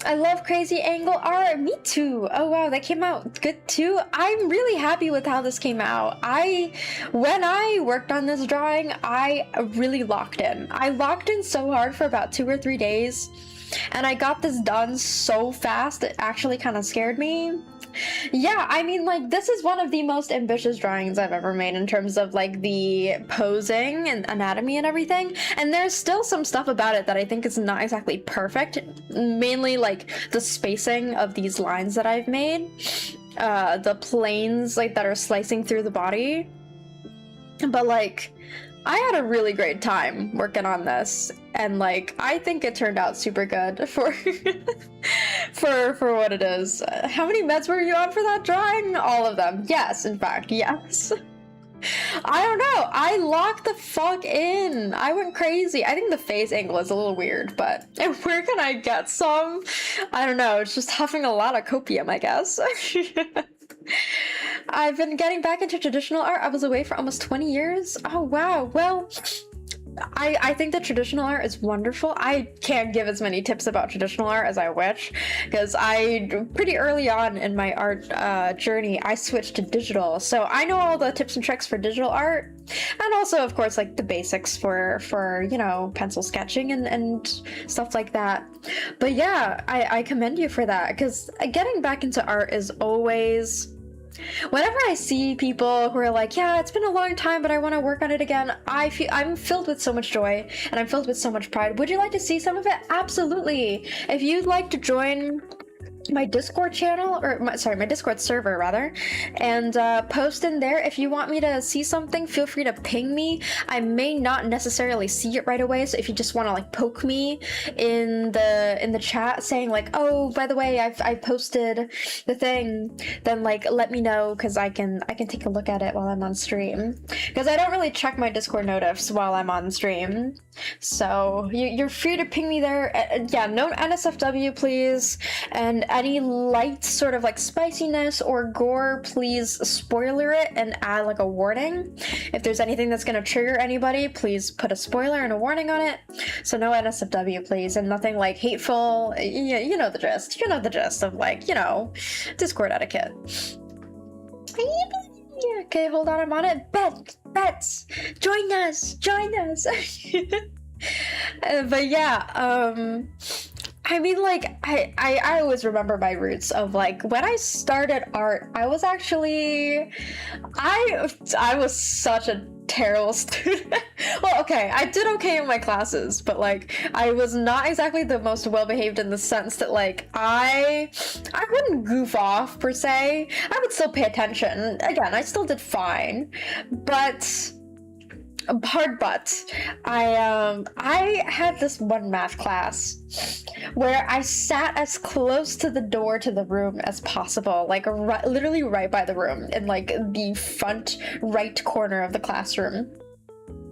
I love crazy angle art. Me too. Oh wow, that came out good too. I'm really happy with how this came out. When I worked on this drawing, I really locked in. I locked in so hard for about 2 or 3 days, and I got this done so fast it actually kind of scared me. Yeah, I mean, like, this is one of the most ambitious drawings I've ever made in terms of, like, the posing and anatomy and everything. And there's still some stuff about it that I think is not exactly perfect. Mainly, like, the spacing of these lines that I've made. The planes, like, that are slicing through the body. But like, I had a really great time working on this, and like, I think it turned out super good for for what it is. How many meds were you on for that drawing? All of them. Yes, in fact, yes. I don't know. I locked the fuck in. I went crazy. I think the face angle is a little weird, but where can I get some? I don't know. It's just huffing a lot of copium, I guess. I've been getting back into traditional art. I was away for almost 20 years. Oh, wow. Well, I think that traditional art is wonderful. I can't give as many tips about traditional art as I wish, because pretty early on in my art journey, I switched to digital. So I know all the tips and tricks for digital art, and also, of course, like the basics for you know, pencil sketching and stuff like that. But yeah, I commend you for that, because getting back into art is always... Whenever I see people who are like, yeah, it's been a long time, but I want to work on it again, I'm filled with so much joy, and I'm filled with so much pride. Would you like to see some of it? Absolutely. If you'd like to join my Discord channel, or my Discord server rather, and post in there if you want me to see something, feel free to ping me. I may not necessarily see it right away, so if you just want to like poke me in the chat saying like, oh, by the way, I posted the thing, then like let me know, because I can take a look at it while I'm on stream, because I don't really check my Discord notifs while I'm on stream. So you're free to ping me there. Yeah, no NSFW please, and any light sort of like spiciness or gore, please spoiler it and add like a warning. If there's anything that's gonna trigger anybody, please put a spoiler and a warning on it. So no NSFW please, and nothing like hateful. You know the gist. You know the gist of like, you know, Discord etiquette. Okay, hold on, I'm on it. Bets, join us. But yeah, I mean, like, I always remember my roots of, like, when I started art, I was actually, I was such a terrible student. Well, okay, I did okay in my classes, but, like, I was not exactly the most well-behaved in the sense that, like, I wouldn't goof off, per se. I would still pay attention. Again, I still did fine, but... hard but I had this one math class where I sat as close to the door to the room as possible, like literally right by the room, in like the front right corner of the classroom.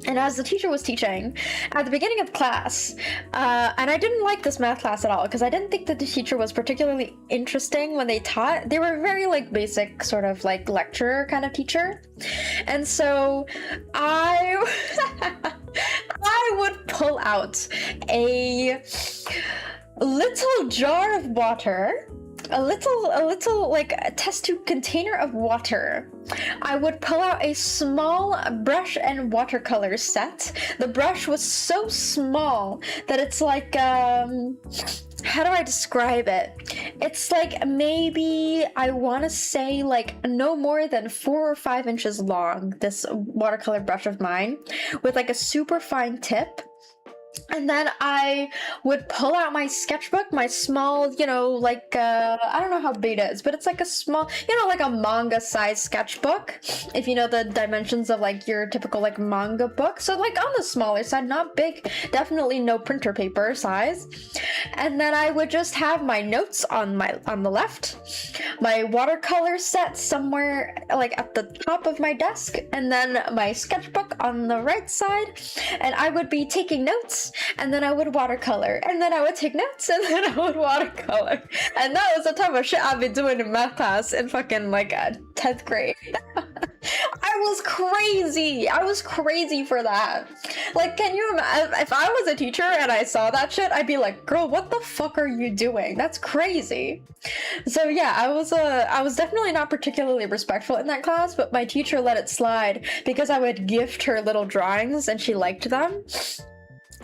And as the teacher was teaching at the beginning of the class, and I didn't like this math class at all, because I didn't think that the teacher was particularly interesting when they taught. They were very like basic sort of like lecturer kind of teacher. And so I would pull out a little jar of water, a little like a test tube container of water. I would pull out a small brush and watercolor set. The brush was so small that it's like, how do I describe it? It's like maybe, I want to say like no more than 4 or 5 inches long, this watercolor brush of mine, with like a super fine tip. And then I would pull out my sketchbook, my small, you know, like, I don't know how big it is, but it's like a small, you know, like a manga size sketchbook, if you know the dimensions of like your typical like manga book. So like on the smaller side, not big, definitely no printer paper size. And then I would just have my notes on the left, my watercolor set somewhere like at the top of my desk, and then my sketchbook on the right side, and I would be taking notes. And then I would watercolor, and then I would take notes, and then I would watercolor. And that was the type of shit I'd be doing in math class in fucking like 10th grade. I was crazy for that. Like, can you imagine if I was a teacher and I saw that shit? I'd be like, girl, what the fuck are you doing? That's crazy. So yeah, I was definitely not particularly respectful in that class, but my teacher let it slide because I would gift her little drawings and she liked them.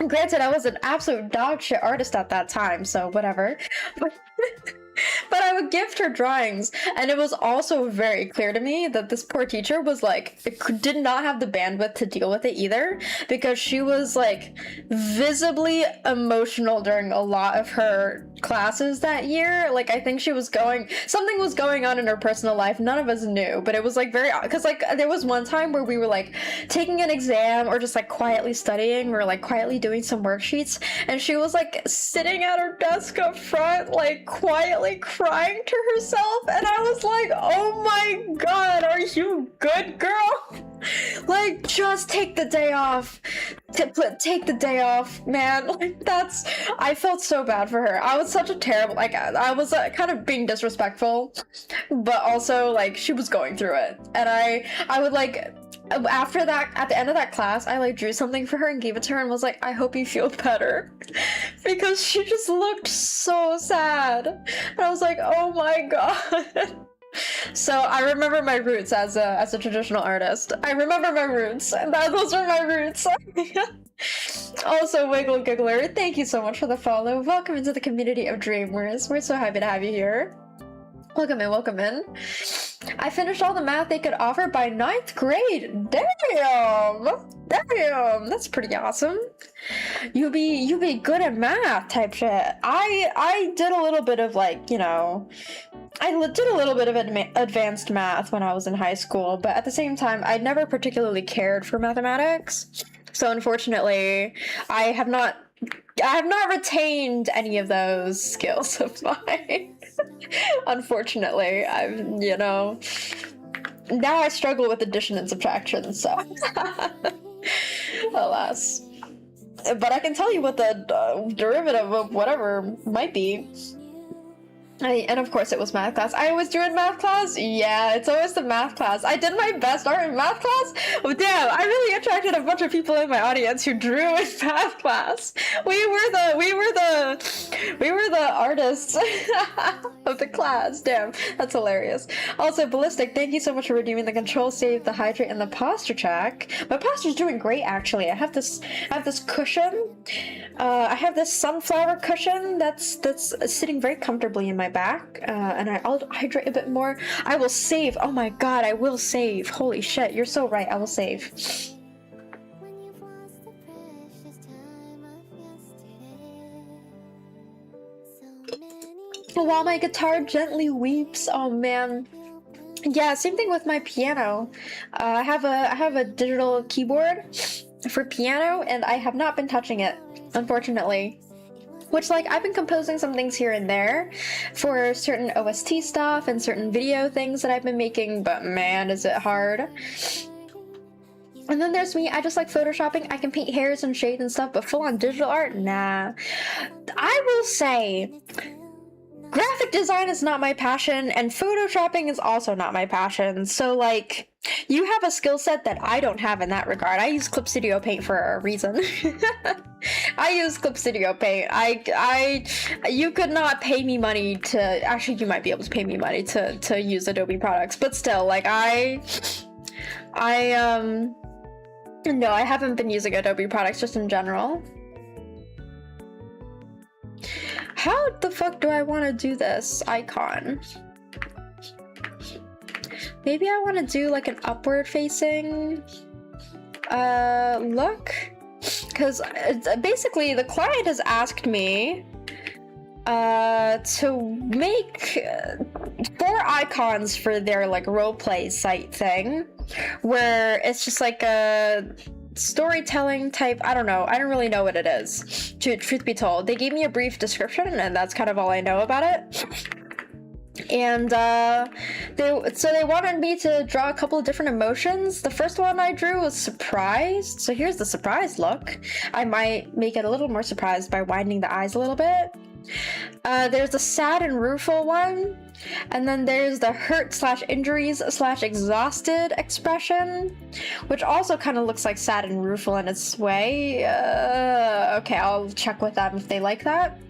Granted, I was an absolute dog shit artist at that time, so whatever. But I would gift her drawings, and it was also very clear to me that this poor teacher was like, did not have the bandwidth to deal with it either, because she was like visibly emotional during a lot of her classes that year. Like, I think something was going on in her personal life. None of us knew, but it was like because like there was one time where we were like taking an exam or just like quietly studying or like quietly doing some worksheets, and she was like sitting at her desk up front, like quietly crying to herself, and I was like, oh my god, are you good, girl? Like, just take the day off. Take the day off, man. Like, I felt so bad for her. I was such a terrible, like, I was kind of being disrespectful, but also, like, she was going through it. And I would, like, after that, at the end of that class, I, like, drew something for her and gave it to her and was like, I hope you feel better. Because she just looked so sad. And I was like, oh my god. So I remember my roots as a traditional artist. I remember my roots, and those were my roots. Also, Wiggle Giggler, thank you so much for the follow. Welcome into the community of Dreamers. We're so happy to have you here. Welcome in, welcome in. I finished all the math they could offer by 9th grade. Damn! Damn! That's pretty awesome. You be good at math type shit. I did a little bit of, like, you know, I did a little bit of advanced math when I was in high school, but at the same time, I never particularly cared for mathematics. So unfortunately, I have not retained any of those skills of mine. Unfortunately, you know, now I struggle with addition and subtraction, so alas. But I can tell you what the derivative of whatever might be. And of course it was math class. I always drew in math class? Yeah, it's always the math class. I did my best art in math class? Oh, damn, I really attracted a bunch of people in my audience who drew in math class. We were the artists of the class. Damn, that's hilarious. Also, Ballistic, thank you so much for redeeming the control save, the hydrate, and the posture check. My posture's doing great, actually. I have this cushion. I have this sunflower cushion that's sitting very comfortably in my back, and I'll hydrate a bit more. I will save. Oh my god, I will save. Holy shit, you're so right. I will save. While my guitar gently weeps. Oh man. Yeah, same thing with my piano. I have a digital keyboard for piano, and I have not been touching it, unfortunately. Which, like, I've been composing some things here and there for certain OST stuff and certain video things that I've been making, but man, is it hard. And then there's me, I just like photoshopping. I can paint hairs and shades and stuff, but full-on digital art? Nah. I will say, graphic design is not my passion, and photoshopping is also not my passion. So, like, you have a skill set that I don't have in that regard. I use Clip Studio Paint for a reason. I use Clip Studio Paint. You could not pay me money to, actually you might be able to pay me money to use Adobe products, but still, like, no, I haven't been using Adobe products just in general. How the fuck do I want to do this icon? Maybe I want to do like an upward facing look, because basically the client has asked me to make 4 icons for their like roleplay site thing, where it's just like a storytelling type. I don't know, I don't really know what it is, truth be told. They gave me a brief description and that's kind of all I know about it. And they wanted me to draw a couple of different emotions. The first one I drew was surprised, so here's the surprised look. I might make it a little more surprised by widening the eyes a little bit. There's the sad and rueful one, and then there's the hurt/injuries/exhausted expression, which also kind of looks like sad and rueful in its way. Okay, I'll check with them if they like that.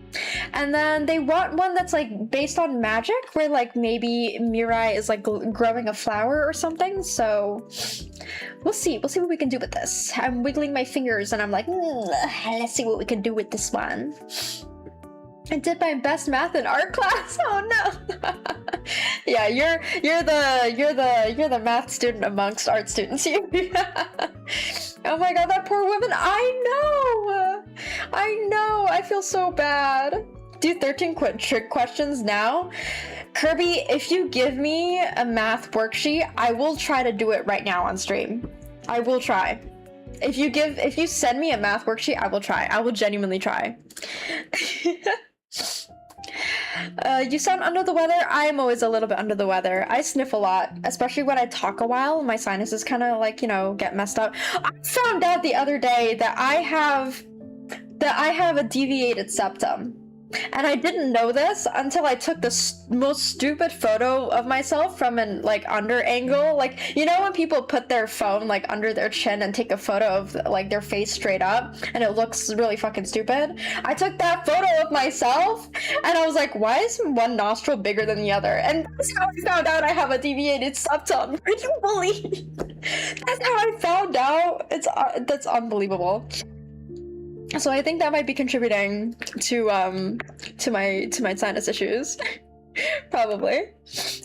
And then they want one that's like based on magic, where like maybe Mirai is like growing a flower or something. So we'll see what we can do with this. I'm wiggling my fingers and I'm like, let's see what we can do with this one. I did my best math in art class. Oh no. Yeah, you're the math student amongst art students here. Oh my god, that poor woman. I know. I feel so bad. do 13 trick questions now. Kirby, if you give me a math worksheet, I will try to do it right now on stream. I will try. If you send me a math worksheet, I will try. I will genuinely try. You sound under the weather? I am always a little bit under the weather. I sniff a lot, especially when I talk a while. My sinuses kind of like, you know, get messed up. I found out the other day that I have a deviated septum. And I didn't know this until I took the most stupid photo of myself from an like under angle. Like, you know when people put their phone like under their chin and take a photo of like their face straight up and it looks really fucking stupid? I took that photo of myself and I was like, why is one nostril bigger than the other? And that's how I found out I have a deviated septum. Can you believe? That's how I found out. That's unbelievable. So I think that might be contributing to my sinus issues. Probably.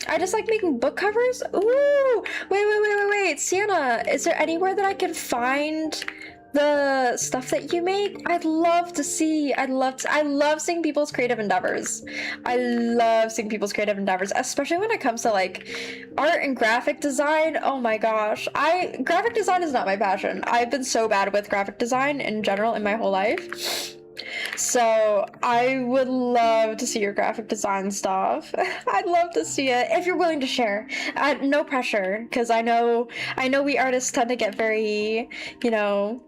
I just like making book covers. Ooh, wait, Sienna, is there anywhere that I can find the stuff that you make? I'd love to see. I love seeing people's creative endeavors. I love seeing people's creative endeavors, especially when it comes to like art and graphic design. Oh my gosh. Graphic design is not my passion. I've been so bad with graphic design in general in my whole life. So I would love to see your graphic design stuff. I'd love to see it if you're willing to share. No pressure, because I know we artists tend to get very, you know,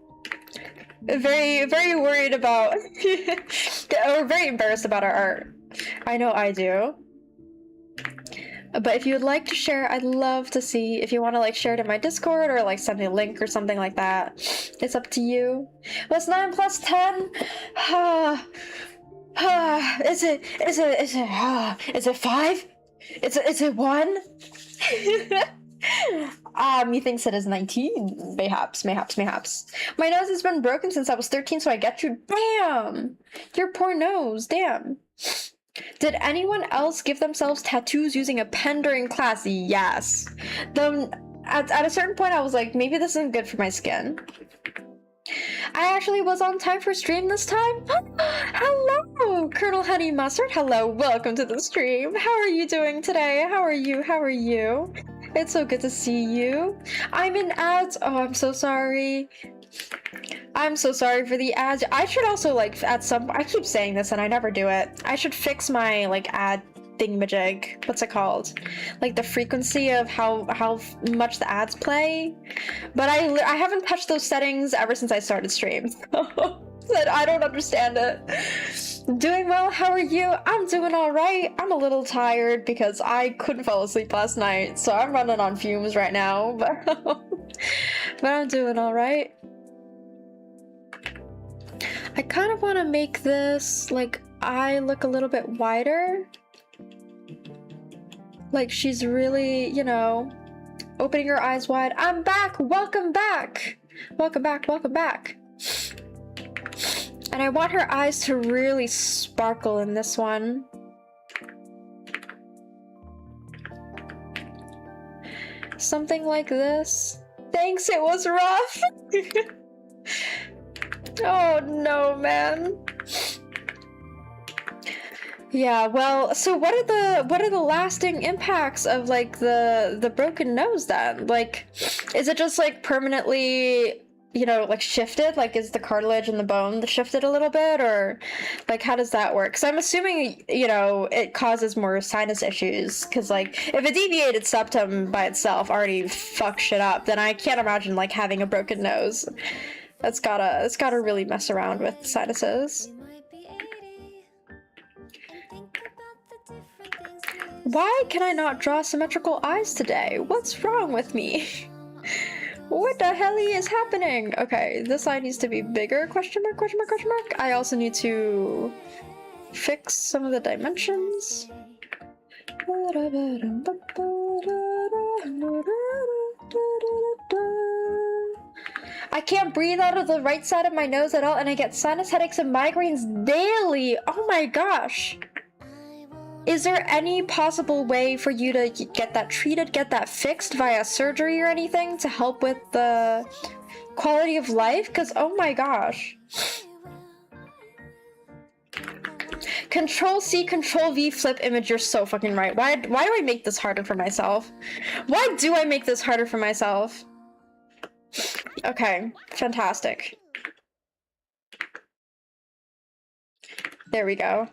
very worried about or very embarrassed about our art. I know I do. But if you would like to share, I'd love to see. If you want to like share it in my Discord or like send me a link or something like that, it's up to you. What's 9 plus 10? Is it 5? Is it 1? Methinks it is 19. Mayhaps. My nose has been broken since I was 13, so I get you. Damn! Your poor nose, damn. Did anyone else give themselves tattoos using a pen during class? Yes. Though at a certain point I was like, maybe this isn't good for my skin. I actually was on time for stream this time. Hello, Colonel Honey Mustard. Hello, welcome to the stream. How are you doing today? How are you? It's so good to see you. I'm in ads. Oh, I'm so sorry. I'm so sorry for the ads. I should also like I keep saying this and I never do it. I should fix my like ad thingamajig. What's it called? Like the frequency of how much the ads play. But I haven't touched those settings ever since I started stream. I don't understand it. Doing well, how are you? I'm doing alright. I'm a little tired because I couldn't fall asleep last night, so I'm running on fumes right now, but I'm doing alright. I kind of want to make this, like, eye look a little bit wider. Like, she's really, you know, opening her eyes wide. I'm back! Welcome back! Welcome back. And I want her eyes to really sparkle in this one. Something like this. Thanks, it was rough! Oh no, man. Yeah, well, so what are the lasting impacts of like the broken nose then? Like, is it just like permanently, you know, like shifted? Like, is the cartilage and the bone shifted a little bit, or like how does that work? Because I'm assuming, you know, it causes more sinus issues. Because like if a deviated septum by itself already fucks shit up, then I can't imagine like having a broken nose. It's gotta really mess around with sinuses. Why can I not draw symmetrical eyes today? What's wrong with me? What the hell is happening? Okay, this eye needs to be bigger, question mark. I also need to fix some of the dimensions. I can't breathe out of the right side of my nose at all, and I get sinus headaches and migraines daily. Oh my gosh. Is there any possible way for you to get that treated, get that fixed via surgery or anything to help with the quality of life? Because, oh my gosh. Control C, Control V, flip image. You're so fucking right. Why do I make this harder for myself? Why do I make this harder for myself? Okay, fantastic. There we go.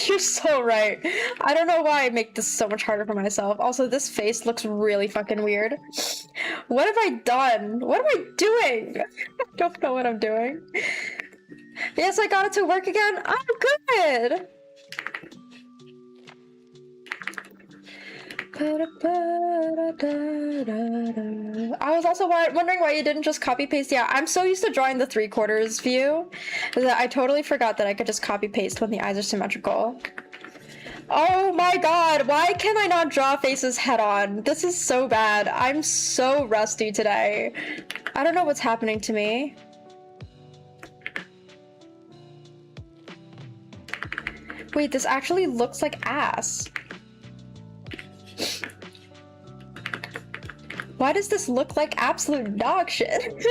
You're so right. I don't know why I make this so much harder for myself. Also, this face looks really fucking weird. What have I done? What am I doing? I don't know what I'm doing. Yes, I got it to work again. Oh, good. I was also wondering why you didn't just copy paste. Yeah, I'm so used to drawing the 3/4 view that I totally forgot that I could just copy paste when the eyes are symmetrical. Oh my god, why can I not draw faces head on? This is so bad. I'm so rusty today. I don't know what's happening to me. Wait, this actually looks like ass. Why does this look like absolute dog shit?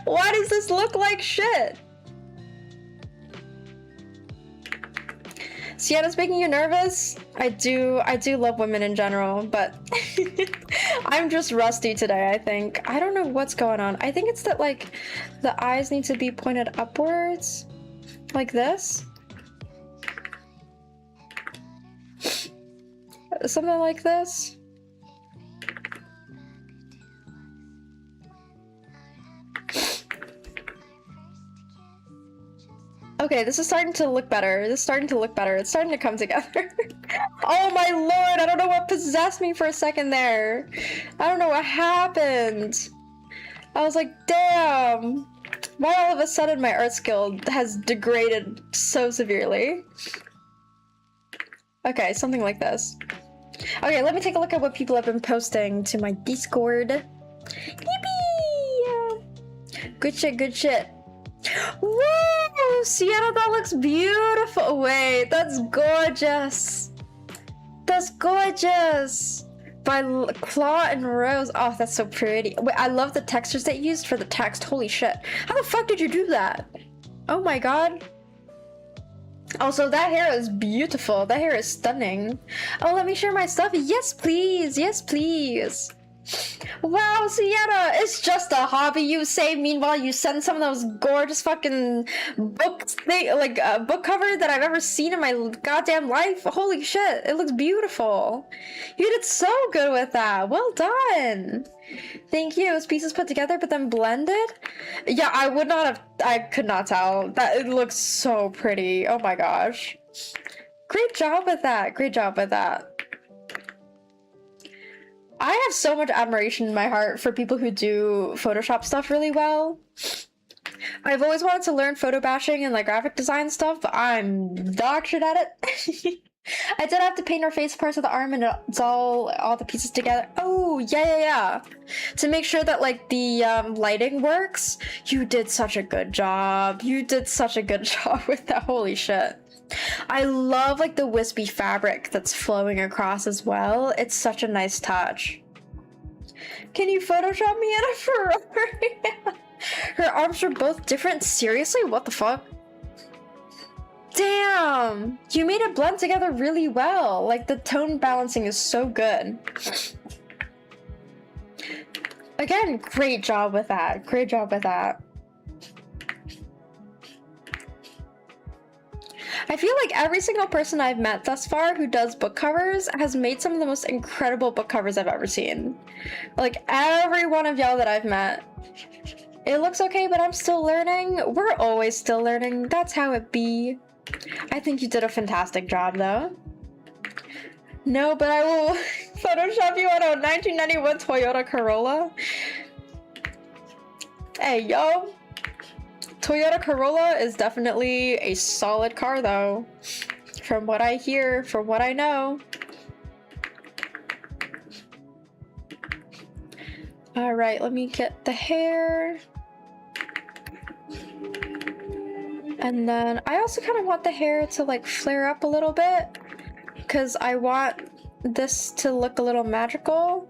Why does this look like shit? Sienna's making you nervous? I do love women in general, but I'm just rusty today, I think. I don't know what's going on. I think it's that, like, the eyes need to be pointed upwards. Like this. Something like this. Okay, this is starting to look better. This is starting to look better. It's starting to come together. Oh my lord, I don't know what possessed me for a second there. I don't know what happened. I was like, damn. Why all of a sudden my art skill has degraded so severely? Okay, something like this. Okay, let me take a look at what people have been posting to my Discord. Yippee! Good shit, good shit. Whoa! Sienna, that looks beautiful. Wait, that's gorgeous. That's gorgeous. By Claw and Rose. Oh, that's so pretty. Wait, I love the textures they used for the text. Holy shit. How the fuck did you do that? Oh my god. Also, that hair is beautiful. That hair is stunning. Oh, let me share my stuff. Yes, please. Yes, please. Wow, Sienna, it's just a hobby, you say. Meanwhile, you send some of those gorgeous fucking book cover that I've ever seen in my goddamn life. Holy shit, it looks beautiful. You did so good with that. Well done. Thank you. It was pieces put together but then blended. Yeah, I would not have. I could not tell. That it looks so pretty. Oh my gosh. Great job with that. Great job with that. I have so much admiration in my heart for people who do Photoshop stuff really well. I've always wanted to learn photo bashing and like graphic design stuff, but I'm dog shit at it. I did have to paint her face parts of the arm and it's all the pieces together. Oh, yeah. To make sure that like the lighting works. You did such a good job. You did such a good job with that. Holy shit. I love like the wispy fabric that's flowing across as well. It's such a nice touch. Can you Photoshop me in a Ferrari? Her arms are both different? Seriously? What the fuck? Damn! You made it blend together really well. Like the tone balancing is so good. Again, great job with that. Great job with that. I feel like every single person I've met thus far who does book covers has made some of the most incredible book covers I've ever seen. Like every one of y'all that I've met. It looks okay, but I'm still learning. We're always still learning. That's how it be. I think you did a fantastic job though. No, but I will Photoshop you on a 1991 Toyota Corolla. Hey, yo. Toyota Corolla is definitely a solid car though. From what I hear, from what I know. Alright, let me get the hair. And then I also kind of want the hair to like flare up a little bit. Because I want this to look a little magical.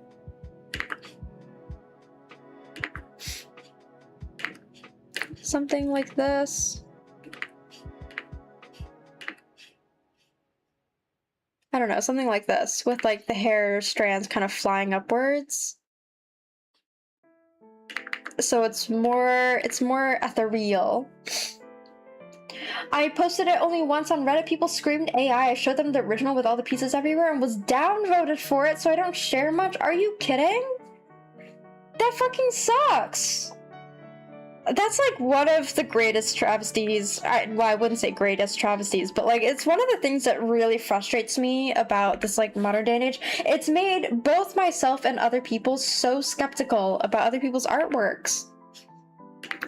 Something like this. don't know, something like this, with like the hair strands kind of flying upwards. So it's more ethereal. I posted it only once on Reddit. People screamed AI. I showed them the original with all the pieces everywhere and was downvoted for it, so I don't share much. Are you kidding? That fucking sucks. That's like one of the greatest travesties. Well, I wouldn't say greatest travesties, but like it's one of the things that really frustrates me about this like modern day and age. It's made both myself and other people so skeptical about other people's artworks.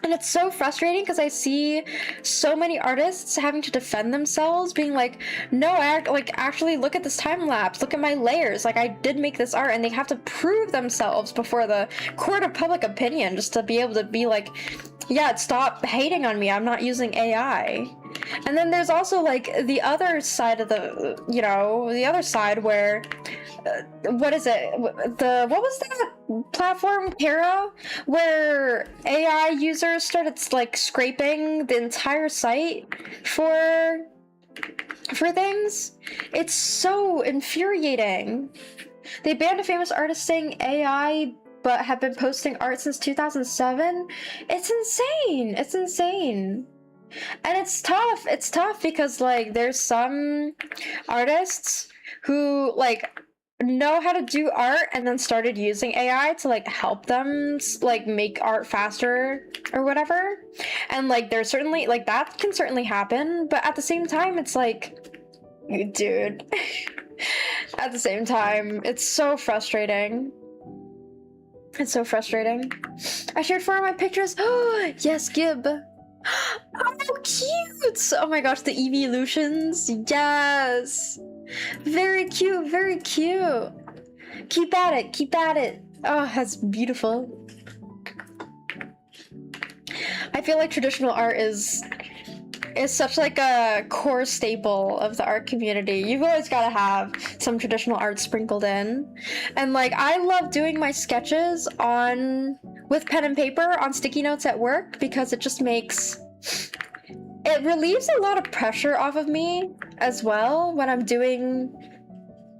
And it's so frustrating because I see so many artists having to defend themselves, being like, no, actually look at this time lapse, look at my layers, like I did make this art, and they have to prove themselves before the court of public opinion just to be able to be like, yeah, stop hating on me, I'm not using AI. And then there's also like the other side of the, you know, the other side where, what is it? What was that platform, Kara, where AI users started like scraping the entire site for things? It's so infuriating. They banned a famous artist saying AI, but have been posting art since 2007. It's insane. It's insane. And it's tough because like there's some artists who like know how to do art and then started using AI to like help them like make art faster or whatever, and like there's certainly like that can certainly happen, but at the same time it's like, dude, at the same time it's so frustrating. It's so frustrating. I shared 4 of my pictures. Oh yes, Gib. Oh, cute! Oh my gosh, the evolutions. Yes! Very cute, very cute. Keep at it, keep at it. Oh, that's beautiful. I feel like traditional art is such like a core staple of the art community. You've always got to have some traditional art sprinkled in. And like I love doing my sketches with pen and paper on sticky notes at work because it just it relieves a lot of pressure off of me as well when I'm doing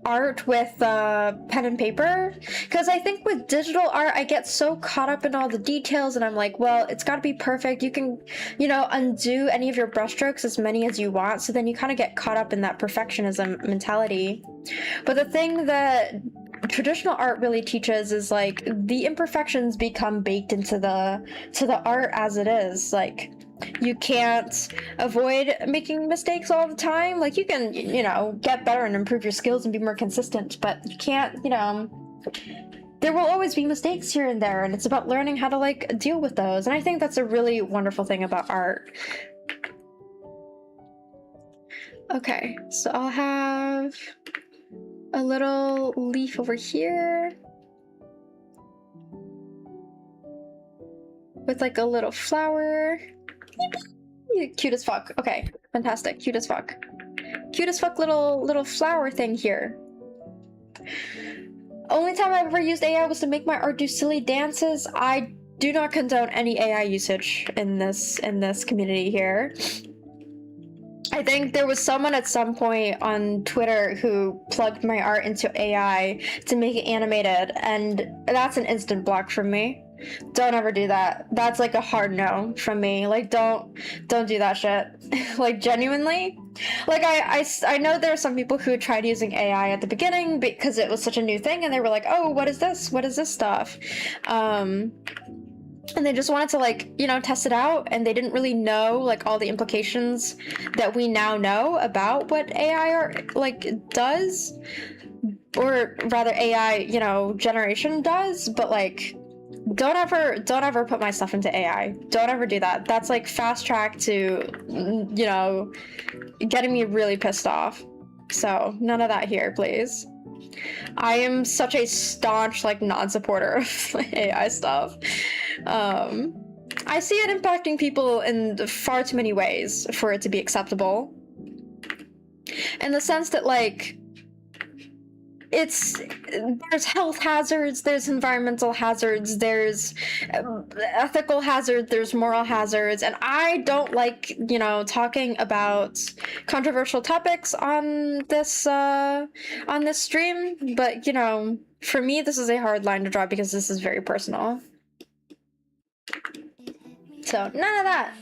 art with pen and paper, because I think with digital art I get so caught up in all the details and I'm like, well, it's got to be perfect. You can, you know, undo any of your brushstrokes as many as you want, so then you kind of get caught up in that perfectionism mentality. But the thing that traditional art really teaches is like the imperfections become baked into the art as it is. Like you can't avoid making mistakes all the time. Like you can, you know, get better and improve your skills and be more consistent, but you can't, you know, there will always be mistakes here and there, and it's about learning how to like deal with those. And I think that's a really wonderful thing about art. Okay, so I'll have a little leaf over here with like a little flower. Cute as fuck. Okay, fantastic. Cute as fuck. Cute as fuck little flower thing here. Only time I've ever used AI was to make my art do silly dances. I do not condone any AI usage in this community here. I think there was someone at some point on Twitter who plugged my art into AI to make it animated, and that's an instant block from me. Don't ever do that. That's like a hard no from me. Like don't do that shit. Like genuinely. Like I know there are some people who tried using AI at the beginning because it was such a new thing and they were like, oh, what is this? What is this stuff? And they just wanted to like, you know, test it out, and they didn't really know like all the implications that we now know about what AI does, or rather AI, you know, generation does. But like don't ever put my stuff into AI. Don't ever do that. That's like fast track to, you know, getting me really pissed off. So none of that here, please. I am such a staunch like non-supporter of AI stuff. I see it impacting people in far too many ways for it to be acceptable. In the sense that like there's health hazards, there's environmental hazards, there's ethical hazards, there's moral hazards, and I don't like, you know, talking about controversial topics on this stream, but you know, for me this is a hard line to draw because this is very personal. So none of that.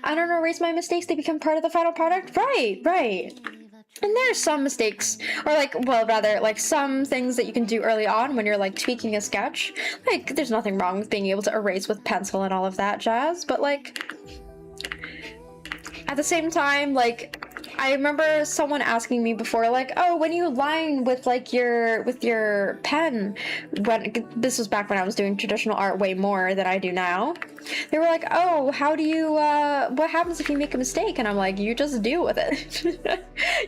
I don't erase my mistakes, they become part of the final product. Right. And there's some mistakes, or like, well, rather, like some things that you can do early on when you're like tweaking a sketch. Like, there's nothing wrong with being able to erase with pencil and all of that jazz, but like, at the same time, like, I remember someone asking me before, like, oh, when you line with like your pen, this was back when I was doing traditional art way more than I do now. They were like, oh, how do you, what happens if you make a mistake? And I'm like, you just deal with it.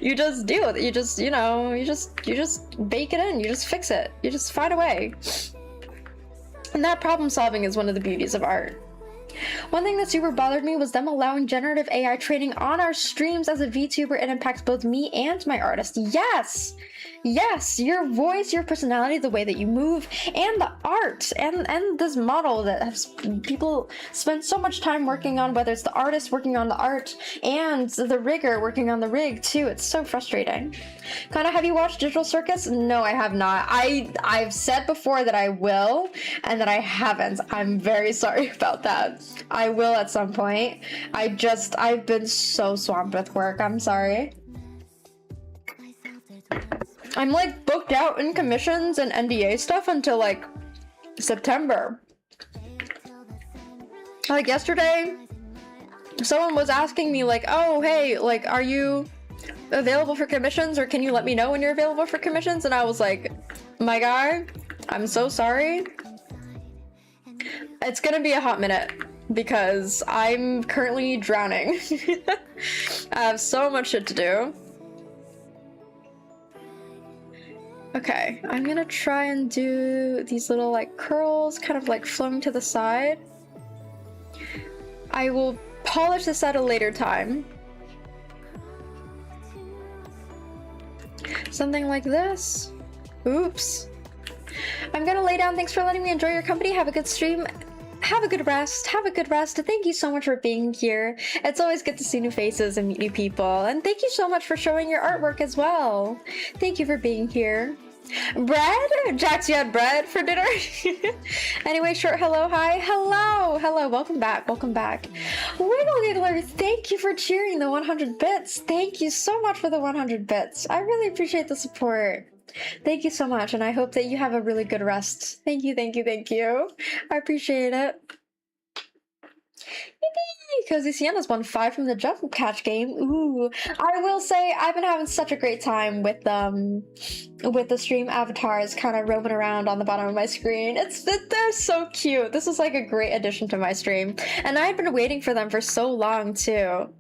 You just deal with it. You just, you know, you just bake it in. You just fix it. You just find a way. And that problem solving is one of the beauties of art. One thing that super bothered me was them allowing generative AI training on our streams. As a VTuber, it impacts both me and my artist. Yes, your voice, your personality, the way that you move, and the art, and this model that has people spend so much time working on, whether it's the artist working on the art and the rigger working on the rig too. It's so frustrating. Kana, have you watched Digital Circus? No, I have not. I've said before that I will, and that I haven't. I'm very sorry about that. I will at some point. I've been so swamped with work. I'm sorry. I'm like booked out in commissions and NDA stuff until like September. Like yesterday, someone was asking me like, oh, hey, like, are you available for commissions, or can you let me know when you're available for commissions? And I was like, my guy, I'm so sorry. It's gonna be a hot minute because I'm currently drowning. I have so much shit to do. Okay, I'm gonna try and do these little like curls kind of like flowing to the side. I will polish this at a later time. Something like this. Oops. I'm gonna lay down. Thanks for letting me enjoy your company. Have a good stream. Have a good rest. Have a good rest. Thank you so much for being here. It's always good to see new faces and meet new people. And thank you so much for showing your artwork as well. Thank you for being here. Bread? Jax, you had bread for dinner? Anyway, short hello, hi. Hello. Welcome back. Wiggle Giggler, thank you for cheering the 100 bits. Thank you so much for the 100 bits. I really appreciate the support. Thank you so much, and I hope that you have a really good rest. Thank you. I appreciate it. Cozy Sienna's won 5 from the jump catch game. Ooh, I will say I've been having such a great time with the stream avatars kind of roaming around on the bottom of my screen. They're so cute. This is like a great addition to my stream, and I've been waiting for them for so long too.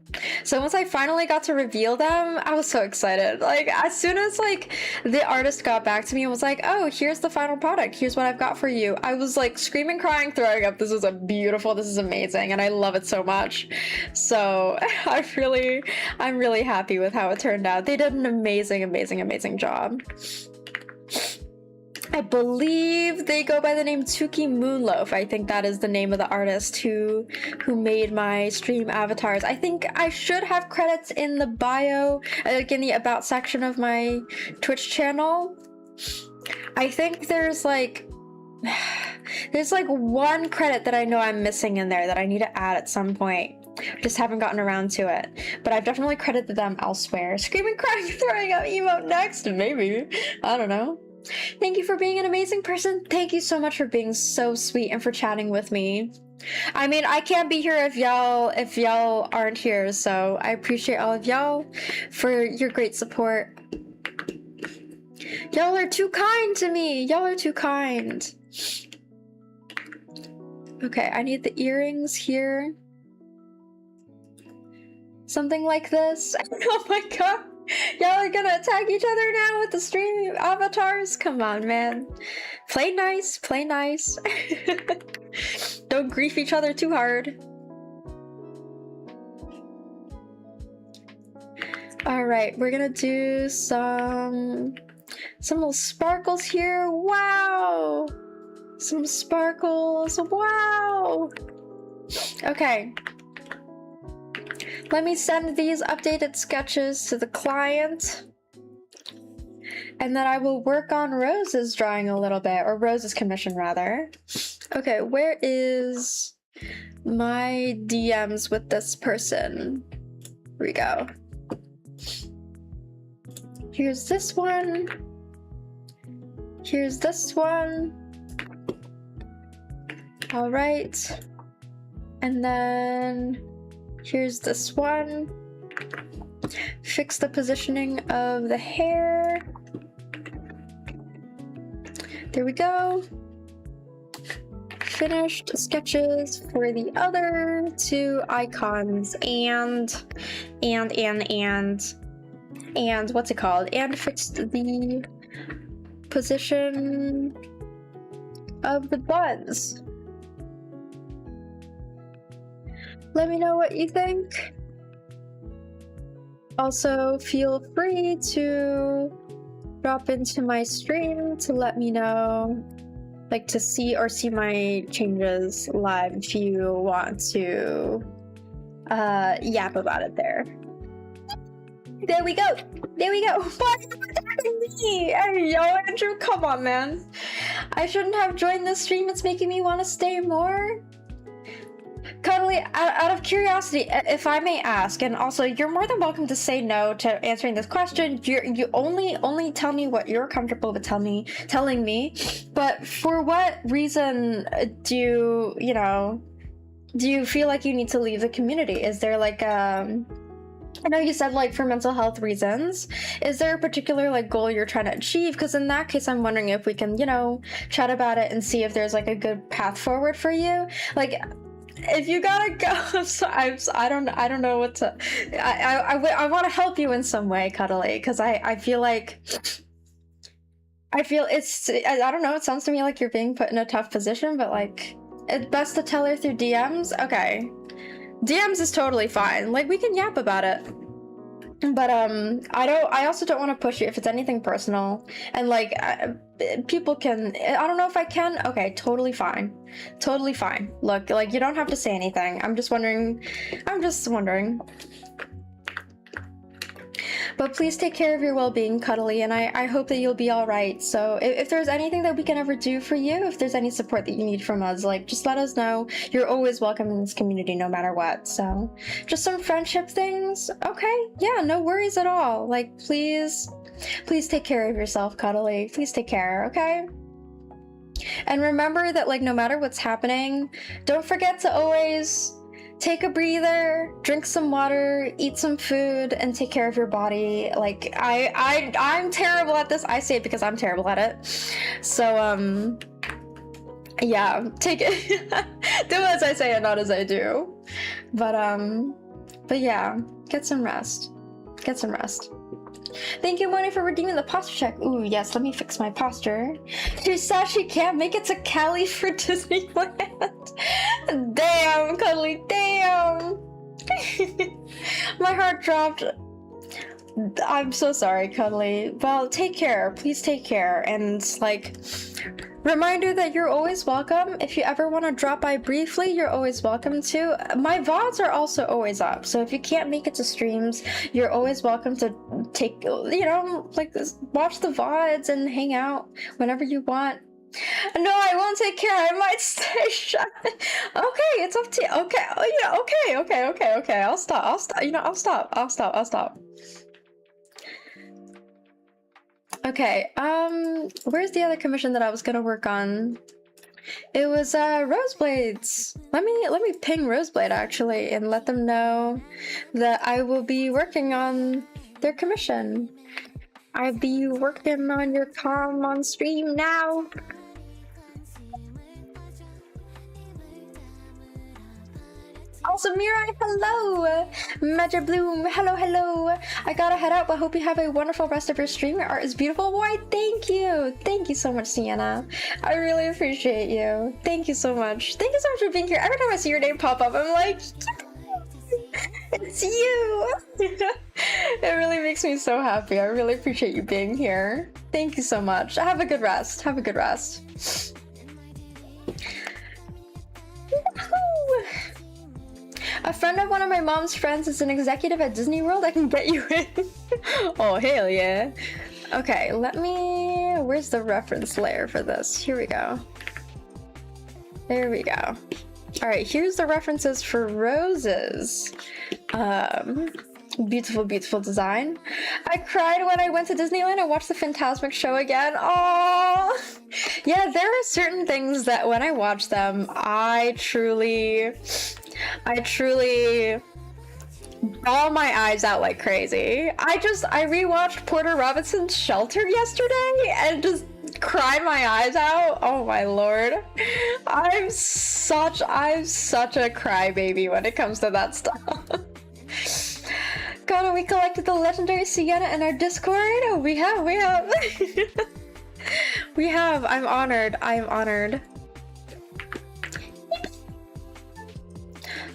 So once I finally got to reveal them, I was so excited. Like, as soon as like the artist got back to me and was like, oh, here's the final product, here's what I've got for you, I was like screaming, crying, throwing up. This is beautiful, this is amazing, and I love it so much. So I'm really happy with how it turned out. They did an amazing job. I believe they go by the name Tuki Moonloaf. I think that is the name of the artist who made my stream avatars. I think I should have credits in the bio, like in the about section of my Twitch channel. I think there's like one credit that I know I'm missing in there that I need to add at some point. Just haven't gotten around to it, but I've definitely credited them elsewhere. Screaming, crying, throwing up emote next, maybe. I don't know. Thank you for being an amazing person. Thank you so much for being so sweet and for chatting with me. I mean, I can't be here if y'all aren't here, so I appreciate all of y'all for your great support. Y'all are too kind to me. Y'all are too kind. Okay, I need the earrings here. Something like this. Oh my god. Y'all are gonna attack each other now with the stream avatars? Come on, man. Play nice, play nice. Don't grief each other too hard. Alright, we're gonna do some Some little sparkles here. Wow! Some sparkles. Wow! Okay. Let me send these updated sketches to the client. And then I will work on Rose's drawing a little bit, or Rose's commission rather. Okay, where is my DMs with this person? Here we go. Here's this one. Here's this one. All right. And then here's this one. Fix the positioning of the hair. There we go. Finished sketches for the other two icons and what's it called? And fixed the position of the buns. Let me know what you think. Also, feel free to drop into my stream to let me know, like to see my changes live if you want to yap about it there. There we go. There we go. Why are you attacking me? Hey, yo, Andrew, come on, man. I shouldn't have joined this stream. It's making me want to stay more. Cuddly, out of curiosity, if I may ask, and also you're more than welcome to say no to answering this question. You only tell me what you're comfortable with telling me. But for what reason do you feel like you need to leave the community? Is there like I know you said like for mental health reasons. Is there a particular like goal you're trying to achieve? Because in that case, I'm wondering if we can, chat about it and see if there's like a good path forward for you. Like, if you gotta go, I don't know what to. I want to help you in some way, Cuddly, because I feel it's. I don't know. It sounds to me like you're being put in a tough position, but like it's best to tell her through DMs. Okay, DMs is totally fine. Like we can yap about it. But I also don't want to push you if it's anything personal, and like people can. I don't know if I can. Okay, totally fine. Look, like you don't have to say anything. I'm just wondering. But please take care of your well-being, Cuddly, and I hope that you'll be all right. So if there's anything that we can ever do for you, if there's any support that you need from us, like just let us know. You're always welcome in this community no matter what. So just some friendship things. Okay, yeah, no worries at all. Like please take care of yourself, Cuddly. Please take care, okay? And remember that like no matter what's happening, don't forget to always take a breather, drink some water, eat some food, and take care of your body. Like I'm terrible at this. I say it because I'm terrible at it. So yeah, take it. Do as I say and not as I do. But yeah, get some rest. Thank you, Moni, for redeeming the posture check. Ooh, yes, let me fix my posture. She says she can't make it to Cali for Disneyland. Damn, Cuddly, damn. My heart dropped. I'm so sorry, Cuddly. Well, take care. Please take care. And, like, reminder that you're always welcome. If you ever want to drop by briefly, you're always welcome to. My VODs are also always up. So if you can't make it to streams, you're always welcome to take, like, watch the VODs and hang out whenever you want. No, I won't take care. I might stay shy. Okay, it's up to you. Okay. Oh, yeah. Okay. I'll stop. I'll stop. Okay, where's the other commission that I was gonna work on? It was Roseblades. Let me ping Roseblade actually and let them know that I will be working on their commission. I'll be working on your comm on stream now. Also, Mirai, hello! Magic Bloom, hello! I gotta head out, but hope you have a wonderful rest of your stream. Your art is beautiful. Why, thank you! Thank you so much, Sienna. I really appreciate you. Thank you so much. Thank you so much for being here. Every time I see your name pop up, I'm like, It's you! It really makes me so happy. I really appreciate you being here. Thank you so much. Have a good rest. Have a good rest. A friend of one of my mom's friends is an executive at Disney World. I can get you in. Oh, hell yeah. Okay, let me... Where's the reference layer for this? Here we go. There we go. Alright, here's the references for roses. Beautiful, beautiful design. I cried when I went to Disneyland and watched the Fantasmic show again. Oh, yeah, there are certain things that when I watch them, I truly bawl my eyes out like crazy. I rewatched Porter Robinson's Shelter yesterday and just cried my eyes out. Oh my lord. I'm such a crybaby when it comes to that stuff. God, we collected the legendary Sienna in our Discord. Oh, we have. We have. I'm honored.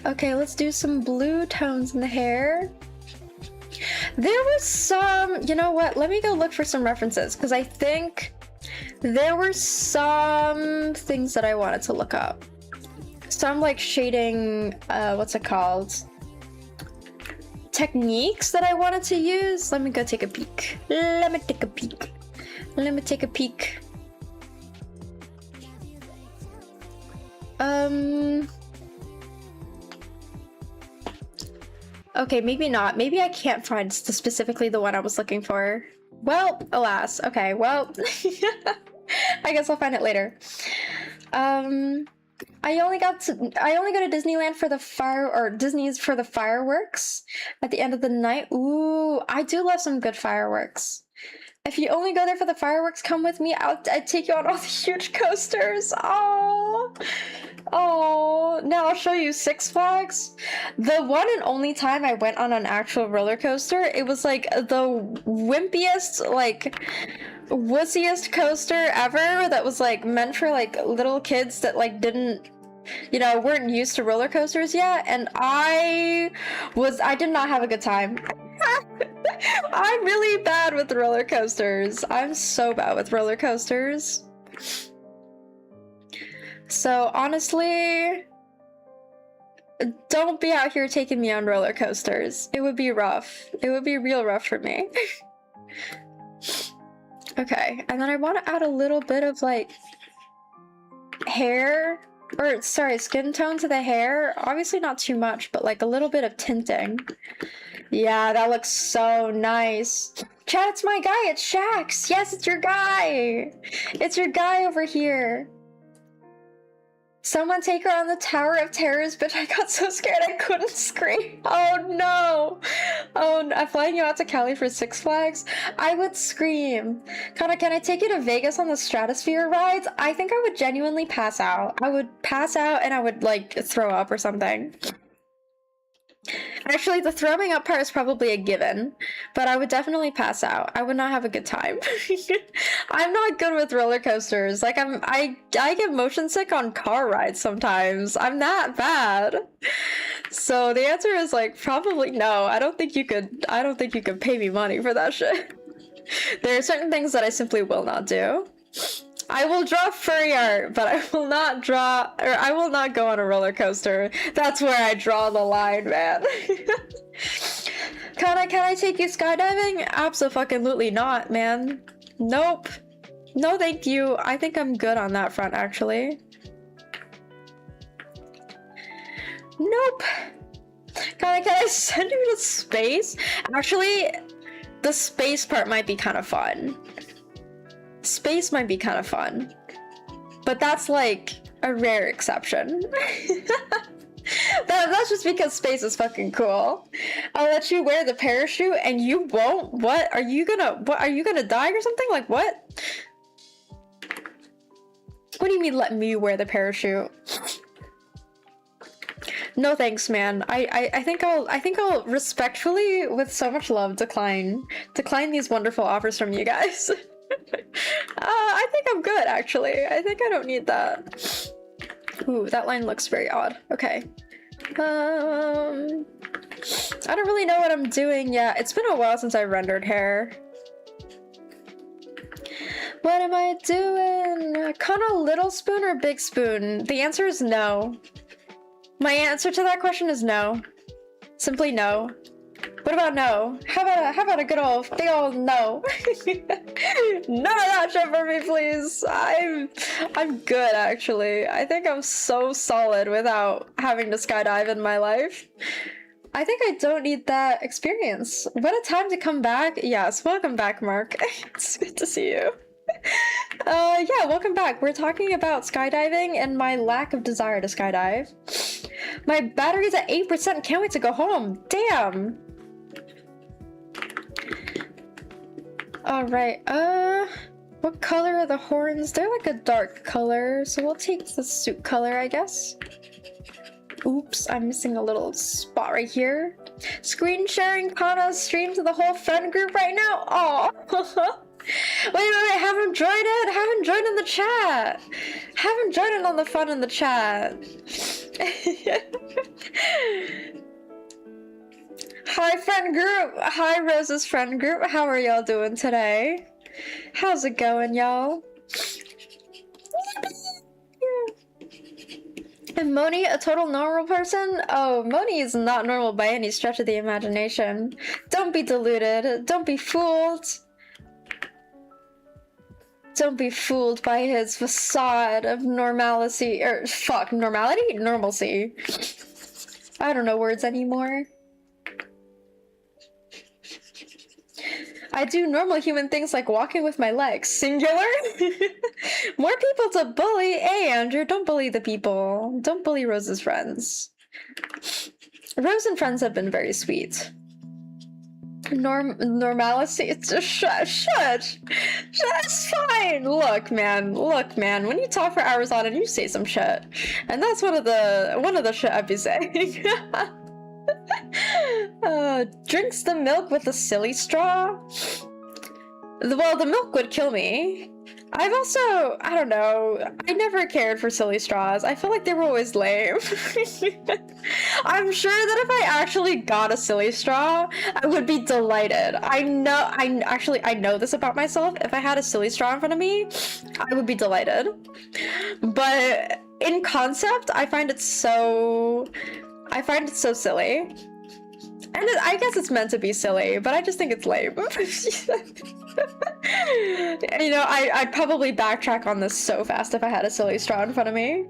Okay, let's do some blue tones in the hair. There was some, you know what? Let me go look for some references because I think there were some things that I wanted to look up. Some like shading, what's it called? Techniques that I wanted to use. Let me go take a peek. Let me take a peek. Okay, maybe not. Maybe I can't find specifically the one I was looking for. Well, alas. Okay, well, I guess I'll find it later. I only go to Disneyland for the Disney's for the fireworks at the end of the night. Ooh, I do love some good fireworks. If you only go there for the fireworks, come with me. I'd take you on all the huge coasters. Oh, now I'll show you Six Flags. The one and only time I went on an actual roller coaster, it was like the wimpiest, like wussiest coaster ever that was like meant for like little kids that like didn't, you know, weren't used to roller coasters yet, and I did not have a good time. I'm really bad with roller coasters. I'm so bad with roller coasters. So honestly, don't be out here taking me on roller coasters. It would be rough. It would be real rough for me. Okay, and then I want to add a little bit of like hair, or sorry, skin tone to the hair. Obviously not too much, but like a little bit of tinting. Yeah, that looks so nice. Chat, it's my guy, it's Shax. Yes, it's your guy. It's your guy over here. Someone take her on the Tower of Terrors, bitch. I got so scared I couldn't scream. Oh no. Oh, I'm flying you out to Cali for Six Flags. I would scream. Kana, can I take you to Vegas on the Stratosphere rides? I think I would genuinely pass out. I would pass out and I would like throw up or something. Actually, the throwing up part is probably a given, but I would definitely pass out. I would not have a good time. I'm not good with roller coasters. Like I get motion sick on car rides sometimes. I'm that bad. So the answer is like probably no. I don't think you could pay me money for that shit. There are certain things that I simply will not do. I will draw furry art, but I will not go on a roller coaster. That's where I draw the line, man. Can I take you skydiving? Absolutely not, man. Nope. No, thank you. I think I'm good on that front, actually. Nope. Can I send you to space? Actually, the space part might be kind of fun. Space might be kind of fun, but that's like a rare exception. That's just because space is fucking cool. I'll let you wear the parachute and you won't? What? Are you gonna die or something? Like what? What do you mean let me wear the parachute? No thanks, man. I think I'll respectfully, with so much love, decline these wonderful offers from you guys. I think I'm good, actually. I think I don't need that. Ooh, that line looks very odd. Okay. I don't really know what I'm doing yet. It's been a while since I rendered hair. What am I doing? Kind of little spoon or big spoon? The answer is no. My answer to that question is no. Simply no. What about no? How about a good old big old no? None of that shit for me, please. I'm good actually. I think I'm so solid without having to skydive in my life. I think I don't need that experience. What a time to come back. Yes, welcome back, Mark. It's good to see you. Yeah, welcome back. We're talking about skydiving and my lack of desire to skydive. My battery's at 8%. Can't wait to go home. Damn. Alright, what color are the horns? They're like a dark color, so we'll take the suit color, I guess. Oops, I'm missing a little spot right here. Screen sharing Kana's stream to the whole friend group right now? Aw. Wait, haven't joined it? Haven't joined in the chat. Haven't joined in on the fun in the chat. Hi, friend group. Hi, Rose's friend group. How are y'all doing today? How's it going, y'all? And Moni, a total normal person? Oh, Moni is not normal by any stretch of the imagination. Don't be deluded. Don't be fooled. Don't be fooled by his facade of normalcy. Or, fuck, normality? Normalcy. I don't know words anymore. I do normal human things like walking with my legs. Singular? More people to bully. Hey, Andrew, don't bully the people. Don't bully Rose's friends. Rose and friends have been very sweet. Normalcy? It's just shut. It's fine. Look, man. When you talk for hours on and you say some shit. And that's one of the shit I'd be saying. Drinks the milk with a silly straw? Well, the milk would kill me. I've also, I don't know, I never cared for silly straws. I feel like they were always lame. I'm sure that if I actually got a silly straw, I would be delighted. I know this about myself. If I had a silly straw in front of me, I would be delighted. But in concept, I find it so silly. And I guess it's meant to be silly, but I just think it's lame. You know, I'd probably backtrack on this so fast if I had a silly straw in front of me.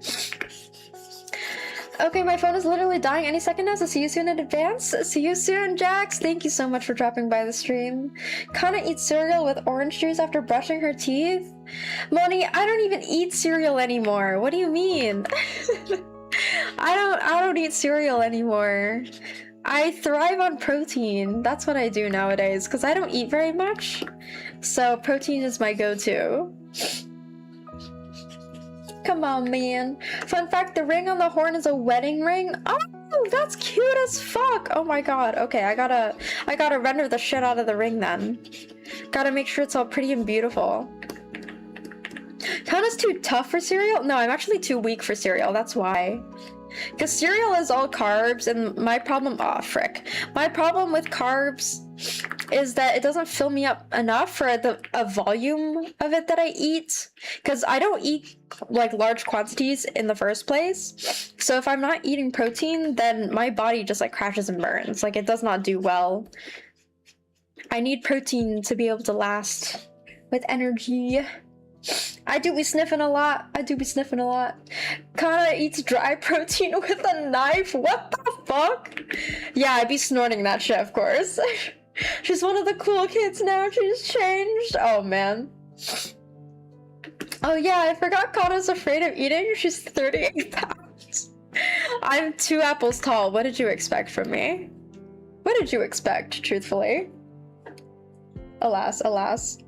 Okay, my phone is literally dying any second now, so see you soon in advance. See you soon, Jax. Thank you so much for dropping by the stream. Kana eats cereal with orange juice after brushing her teeth? Moni, I don't even eat cereal anymore. What do you mean? I don't eat cereal anymore. I thrive on protein. That's what I do nowadays, because I don't eat very much. So protein is my go-to. Come on, man. Fun fact, the ring on the horn is a wedding ring. Oh, that's cute as fuck. Oh my god. Okay, I gotta render the shit out of the ring then. Gotta make sure it's all pretty and beautiful. Kana's too tough for cereal? No, I'm actually too weak for cereal. That's why. Because cereal is all carbs, and my problem, my problem with carbs is that it doesn't fill me up enough for a volume of it that I eat. Because I don't eat like large quantities in the first place. So if I'm not eating protein, then my body just like crashes and burns. Like it does not do well. I need protein to be able to last with energy. I do be sniffing a lot. Kana eats dry protein with a knife. What the fuck? Yeah, I'd be snorting that shit, of course. She's one of the cool kids now. She's changed. Oh, man. Oh, yeah, I forgot Kana's afraid of eating. She's 38 pounds. I'm 2 apples tall. What did you expect from me? What did you expect, truthfully? Alas, alas.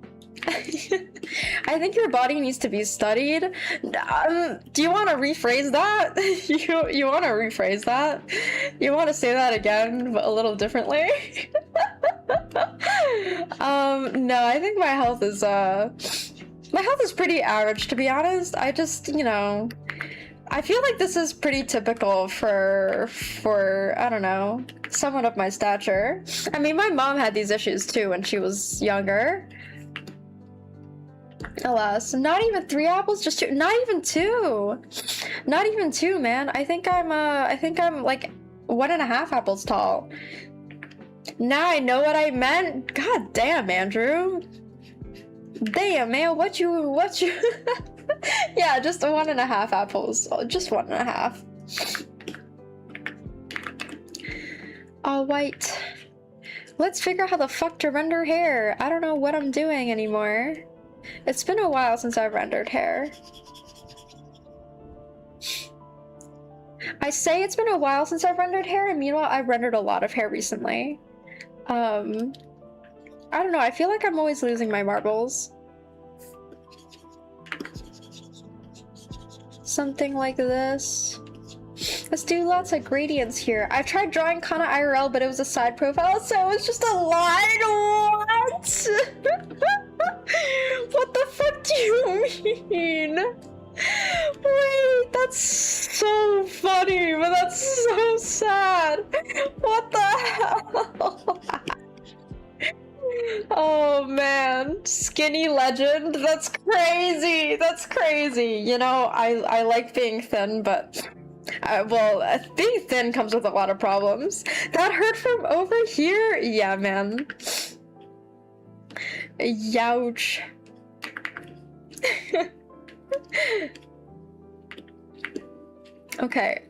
I think your body needs to be studied. Do you want to rephrase that? You want to rephrase that? You want to say that again, but a little differently? No, I think my health is pretty average, to be honest. I just, you know, I feel like this is pretty typical for I don't know, someone of my stature. I mean, my mom had these issues too when she was younger. Alas, not even 3 apples, just 2. Not even 2. Not even 2, man. I think I'm like 1.5 apples tall. Now I know what I meant. God damn, Andrew. Damn, man, what you yeah, just 1.5 apples. Just 1.5. All white. Let's figure out how the fuck to render hair. I don't know what I'm doing anymore. It's been a while since I've rendered hair. I say it's been a while since I've rendered hair, and meanwhile I've rendered a lot of hair recently. I don't know, I feel like I'm always losing my marbles. Something like this. Let's do lots of gradients here. I've tried drawing Kana IRL, but it was a side profile, so it was just a line. What? What the fuck do you mean? Wait, that's so funny, but that's so sad. What the hell? Oh man, skinny legend. That's crazy. That's crazy. You know, I like being thin, but well, being thin comes with a lot of problems. That hurt from over here? Yeah, man. Youch. Okay,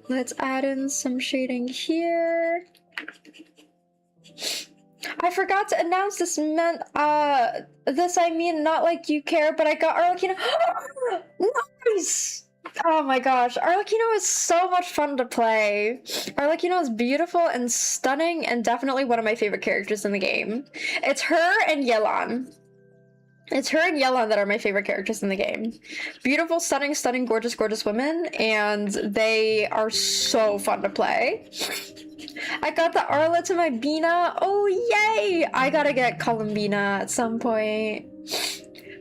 let's add in some shading here. I forgot to announce this meant, this I mean not like you care, but I got Arlecchino. Nice! Oh my gosh, Arlecchino is so much fun to play. Arlecchino is beautiful and stunning and definitely one of my favorite characters in the game. It's her and Yelan. It's her and Yelan that are my favorite characters in the game. Beautiful, stunning, stunning, gorgeous, gorgeous women, and they are so fun to play. I got the Arla to my Bina. Oh, yay! I gotta get Columbina at some point.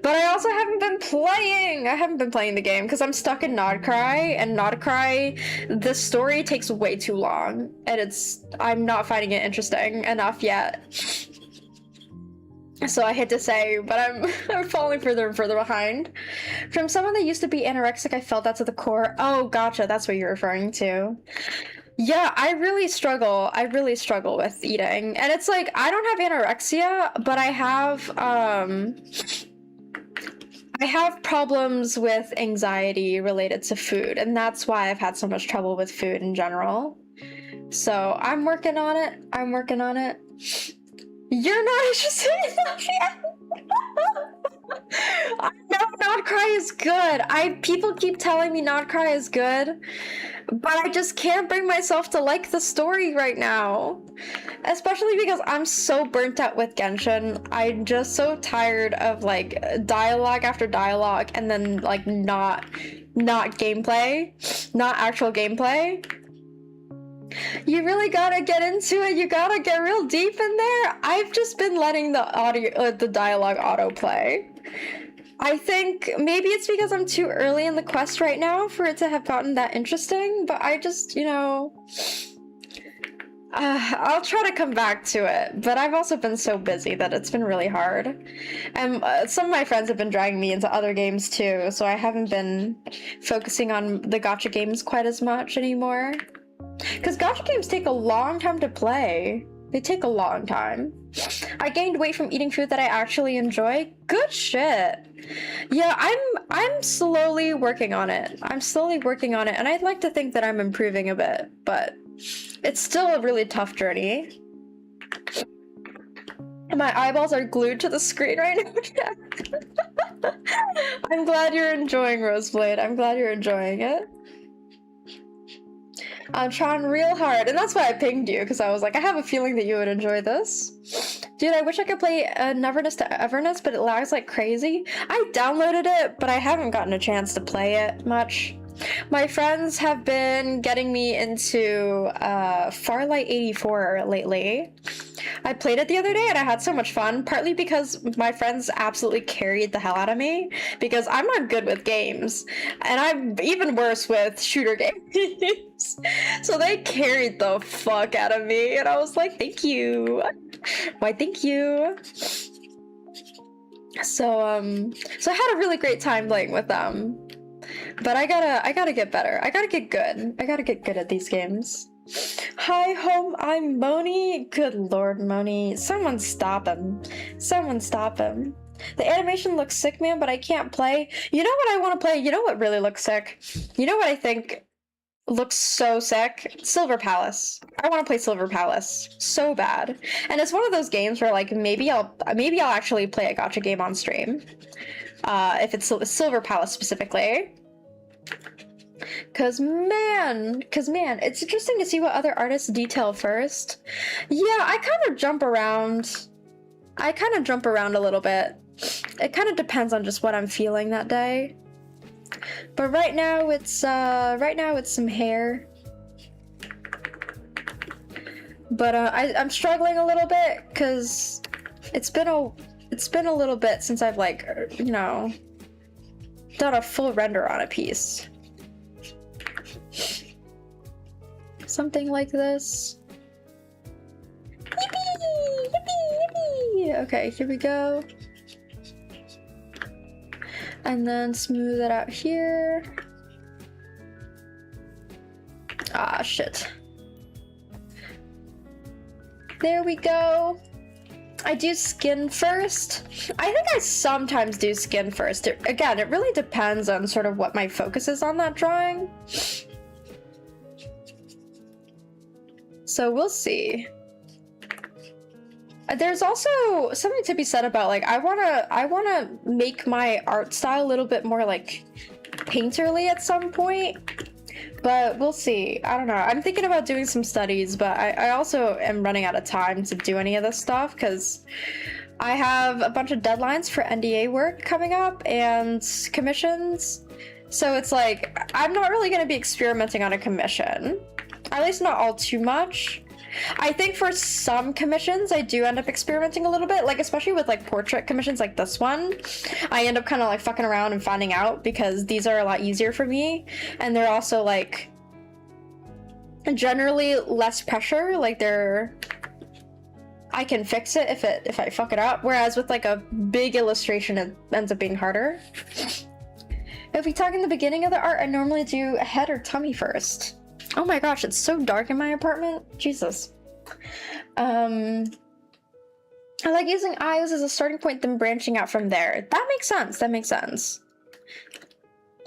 But I also haven't been playing! I haven't been playing the game because I'm stuck in Nodcry, and Nodcry, the story takes way too long, and I'm not finding it interesting enough yet. So I hate to say, but I'm falling further and further behind. From someone that used to be anorexic, I felt that to the core. Oh, gotcha, that's what you're referring to. Yeah, I really struggle with eating. And it's like, I don't have anorexia, but I have problems with anxiety related to food, and that's why I've had so much trouble with food in general. So I'm working on it. I'm working on it. You're not interested in that yet? I know Nodcry is good. People keep telling me Nodcry is good, but I just can't bring myself to like the story right now. Especially because I'm so burnt out with Genshin. I'm just so tired of like dialogue after dialogue and then like not gameplay, not actual gameplay. You really gotta get into it. You gotta get real deep in there. I've just been letting the dialogue autoplay. I think maybe it's because I'm too early in the quest right now for it to have gotten that interesting, but I just, you know, I'll try to come back to it, but I've also been so busy that it's been really hard. And some of my friends have been dragging me into other games too, so I haven't been focusing on the gacha games quite as much anymore. Because gacha games take a long time to play. They take a long time. I gained weight from eating food that I actually enjoy. Good shit. Yeah, I'm slowly working on it. I'm slowly working on it, and I'd like to think that I'm improving a bit, but it's still a really tough journey. My eyeballs are glued to the screen right now. I'm glad you're enjoying Roseblade. I'm glad you're enjoying it. I'm trying real hard, and that's why I pinged you, because I was like, I have a feeling that you would enjoy this. Dude, I wish I could play Neverness to Everness, but it lags like crazy. I downloaded it, but I haven't gotten a chance to play it much. My friends have been getting me into Farlight 84 lately, I played it the other day and I had so much fun, partly because my friends absolutely carried the hell out of me, because I'm not good with games, and I'm even worse with shooter games. So they carried the fuck out of me, and I was like, thank you. Why, thank you. So I had a really great time playing with them. But I gotta get better. I gotta get good. I gotta get good at these games. Hi home, I'm Moni. Good lord, Moni. Someone stop him. Someone stop him. The animation looks sick, man, but I can't play. You know what I want to play? You know what really looks sick? You know what I think looks so sick? Silver Palace. I want to play Silver Palace so bad. And it's one of those games where like maybe I'll actually play a gacha game on stream. If it's Silver Palace specifically. Cause man, it's interesting to see what other artists detail first. Yeah, I kind of jump around. A little bit. It kind of depends on just what I'm feeling that day. But right now it's some hair. But I'm struggling a little bit because it's been a little bit since I've like, you know, done a full render on a piece. Something like this. Yippee! Yippee! Yippee! Okay, here we go. And then smooth it out here. Ah, shit. There we go. I do skin first. I think I sometimes do skin first. Again, it really depends on sort of what my focus is on that drawing. So we'll see. There's also something to be said about like I wanna make my art style a little bit more like painterly at some point. But we'll see. I don't know. I'm thinking about doing some studies, but I also am running out of time to do any of this stuff because I have a bunch of deadlines for NDA work coming up and commissions. So it's like, I'm not really going to be experimenting on a commission. At least not all too much. I think for some commissions, I do end up experimenting a little bit, like especially with like portrait commissions like this one. I end up kind of like fucking around and finding out because these are a lot easier for me. And they're also like generally less pressure. Like I can fix it if I fuck it up. Whereas with like a big illustration, it ends up being harder. If we talk in the beginning of the art, I normally do head or tummy first. Oh my gosh, it's so dark in my apartment. Jesus. I like using eyes as a starting point, then branching out from there. That makes sense. That makes sense.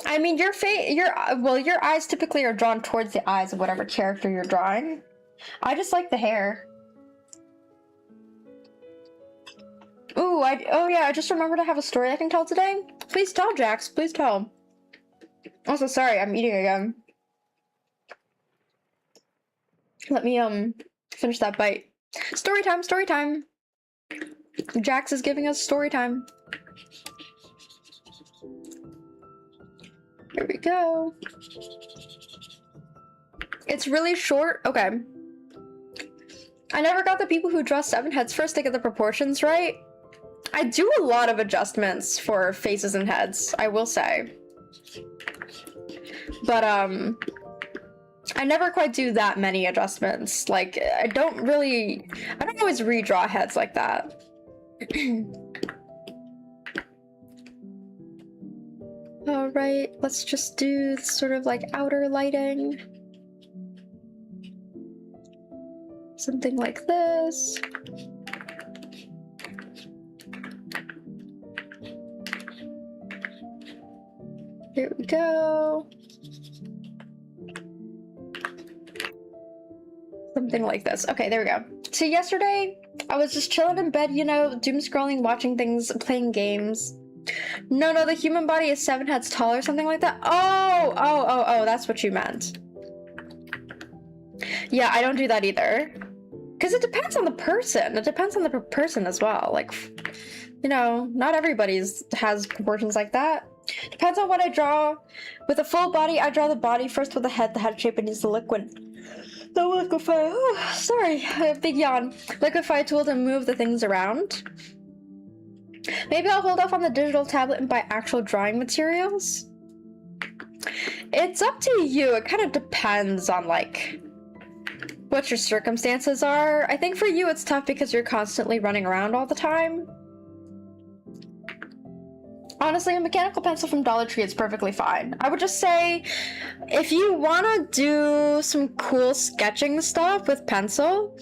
I mean, your eyes typically are drawn towards the eyes of whatever character you're drawing. I just like the hair. Ooh, oh yeah, I just remembered I have a story I can tell today. Please tell, Jax. Please tell. Also, sorry, I'm eating again. Let me finish that bite. Story time, story time. Jax is giving us story time. Here we go. It's really short. Okay. I never got the people who draw 7 heads first to get the proportions right. I do a lot of adjustments for faces and heads, I will say. But I never quite do that many adjustments. Like, I don't always redraw heads like that. All right, let's just do sort of like outer lighting. Something like this. Here we go. Something like this. Okay, there we go. So yesterday, I was just chilling in bed, you know, doom scrolling, watching things, playing games. No, the human body is 7 heads tall or something like that. Oh, that's what you meant. Yeah, I don't do that either. Because it depends on the person. It depends on the person as well. Like, you know, not everybody's has proportions like that. Depends on what I draw. With a full body, I draw the body first with the head shape, and use the liquid. The liquefy. Oh, sorry, big yawn. Liquefy tool to move the things around. Maybe I'll hold off on the digital tablet and buy actual drawing materials. It's up to you. It kind of depends on like what your circumstances are. I think for you it's tough because you're constantly running around all the time. Honestly, a mechanical pencil from Dollar Tree is perfectly fine. I would just say, if you want to do some cool sketching stuff with pencil,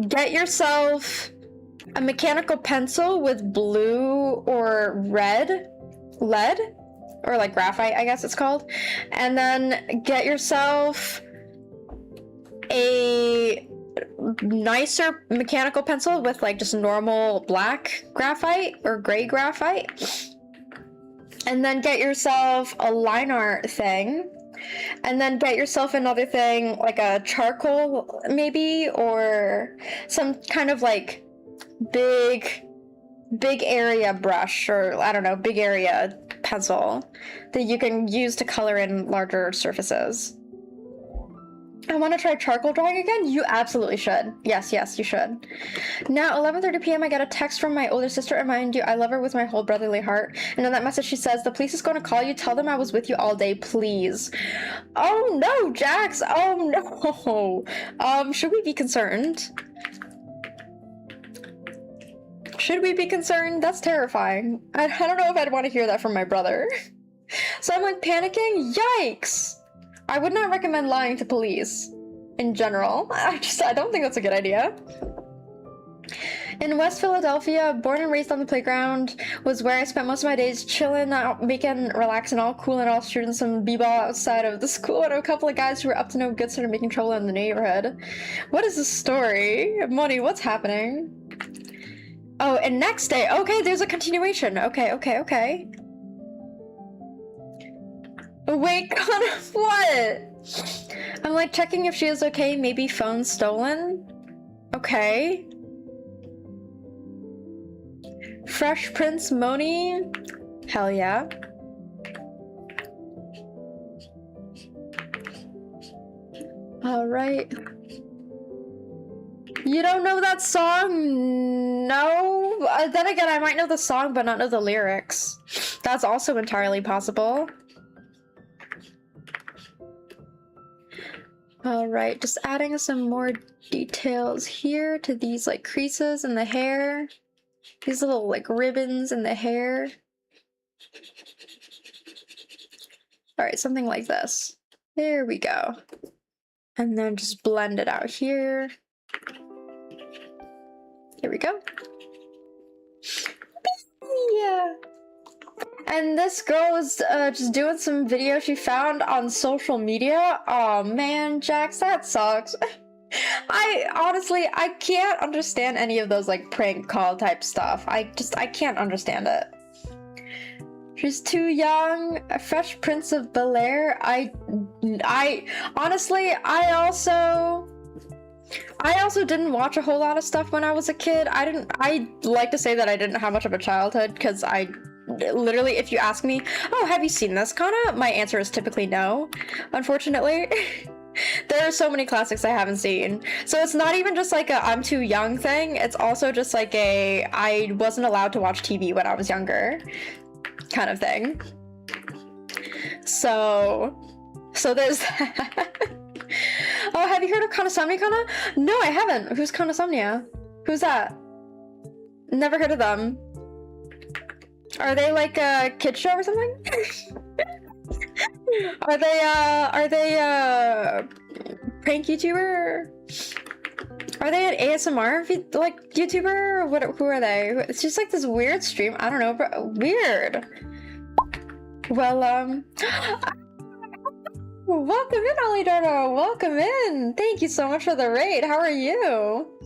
get yourself a mechanical pencil with blue or red lead, or like graphite, I guess it's called, and then get yourself a nicer mechanical pencil with like just normal black graphite or gray graphite. And then get yourself a line art thing, and then get yourself another thing like a charcoal maybe, or some kind of like big area brush, or I don't know, big area pencil that you can use to color in larger surfaces. I want to try charcoal drawing again? You absolutely should. Yes, you should. Now, 11:30 p.m. I get a text from my older sister reminding you I love her with my whole brotherly heart. And in that message she says, the police is going to call you. Tell them I was with you all day, please. Oh no, Jax. Oh no. Should we be concerned? Should we be concerned? That's terrifying. I don't know if I'd want to hear that from my brother. So I'm like panicking? Yikes! I would not recommend lying to police in general. I don't think that's a good idea. In West Philadelphia, born and raised on the playground, was where I spent most of my days chilling out, making, relaxing, all cool and all, shooting some b-ball outside of the school, and a couple of guys who were up to no good started making trouble in the neighborhood. What is this story? Money, what's happening? Oh, and next day. Okay, there's a continuation. Okay. Wait, Connor, what? I'm like checking if she is okay, maybe phone stolen. Okay. Fresh Prince Moni? Hell yeah. Alright. You don't know that song? No? Then again, I might know the song but not know the lyrics. That's also entirely possible. Alright, just adding some more details here to these like creases in the hair. These little like ribbons in the hair. Alright, something like this. There we go. And then just blend it out here. Here we go. Yeah. And this girl was just doing some video she found on social media. Oh man, Jax, that sucks. I can't understand any of those like prank call type stuff. I can't understand it. She's too young. A Fresh Prince of Bel-Air. I honestly, I also didn't watch a whole lot of stuff when I was a kid. I like to say that I didn't have much of a childhood because I literally, if you ask me, oh, have you seen this, Kana? My answer is typically no, unfortunately. There are so many classics I haven't seen. So it's not even just like a I'm too young thing. It's also just like a I wasn't allowed to watch TV when I was younger kind of thing. So there's that. Oh, have you heard of Kanasomnia, Kana? No, I haven't. Who's Kanasomnia? Who's that? Never heard of them. Are they like a kid show or something? Are they prank YouTuber? Are they an ASMR like YouTuber? What? Who are they? It's just like this weird stream. I don't know, but weird. Well, welcome in, Ollie. Welcome in. Thank you so much for the raid. How are you?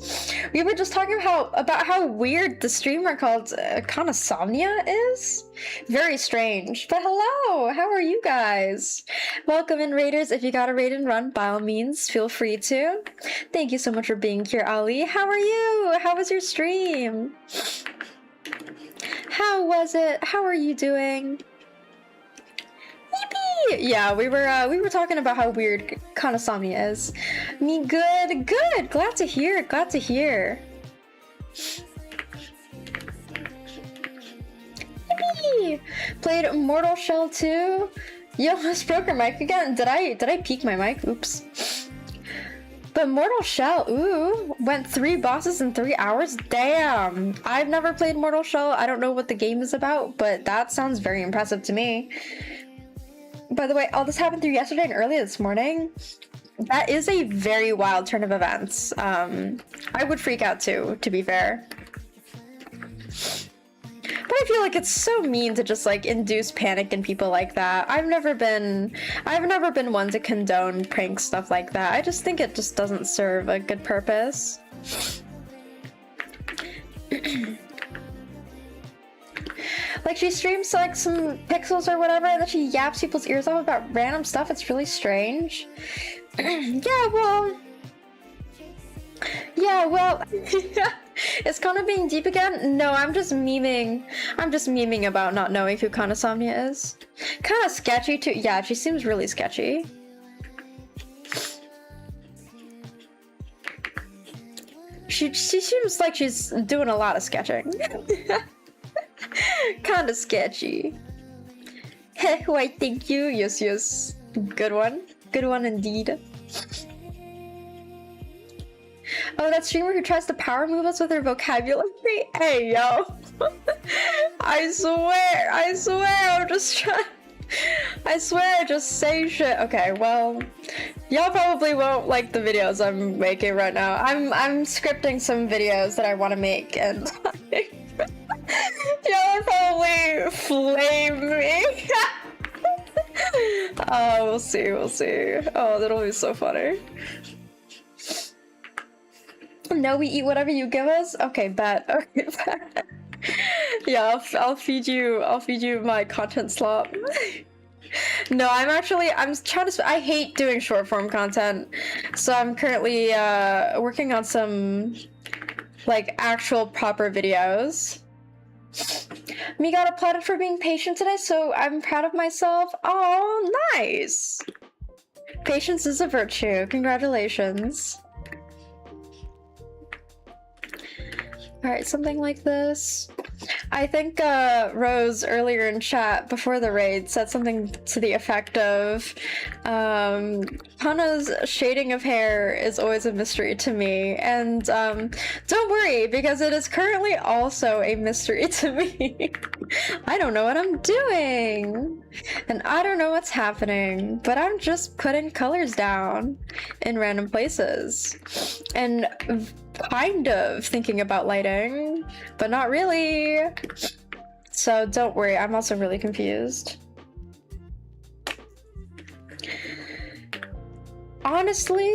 We were just talking about how weird the streamer called Kanasomnia is. Very strange. But hello, how are you guys? Welcome in, raiders. If you got a raid and run, by all means, feel free to. Thank you so much for being here, Ali. How are you? How was your stream? How was it? How are you doing? Yeah, we were talking about how weird Kanasami is. Me good. Glad to hear. Yippee! Played Mortal Shell 2. You almost broke your mic again. Did I peak my mic? Oops. But Mortal Shell, ooh, went 3 bosses in 3 hours? Damn! I've never played Mortal Shell. I don't know what the game is about, but that sounds very impressive to me. By the way, all this happened through yesterday and early this morning. That is a very wild turn of events. I would freak out too, to be fair. But I feel like it's so mean to just like induce panic in people like that. I've never been one to condone prank stuff like that. I just think it just doesn't serve a good purpose. Like she streams like some pixels or whatever, and then she yaps people's ears off about random stuff. It's really strange. Yeah, well, is Kana being deep again? No, I'm just memeing. I'm just memeing about not knowing who Kanasami is. Kind of sketchy too. Yeah, she seems really sketchy. She seems like she's doing a lot of sketching. Kind of sketchy. Heh, why thank you. Yes. Good one indeed. Oh, that streamer who tries to power move us with her vocabulary? Hey, yo. I swear, I'm just trying. I swear I just say shit. Okay, well, y'all probably won't like the videos I'm making right now. I'm scripting some videos that I want to make, and y'all will probably flame me. Oh, we'll see. Oh, that'll be so funny. No, we eat whatever you give us? Okay, bet. Yeah, I'll feed you my content slop. No, I'm trying to, I hate doing short form content. So I'm currently working on some like actual proper videos. Me got applauded for being patient today, so I'm proud of myself. Oh, nice. Patience is a virtue. Congratulations. Alright, something like this. I think Rose earlier in chat before the raid said something to the effect of Hana's shading of hair is always a mystery to me, and don't worry, because it is currently also a mystery to me. I don't know what I'm doing, and I don't know what's happening, but I'm just putting colors down in random places and kind of thinking about lighting, but not really. So don't worry, I'm also really confused. Honestly,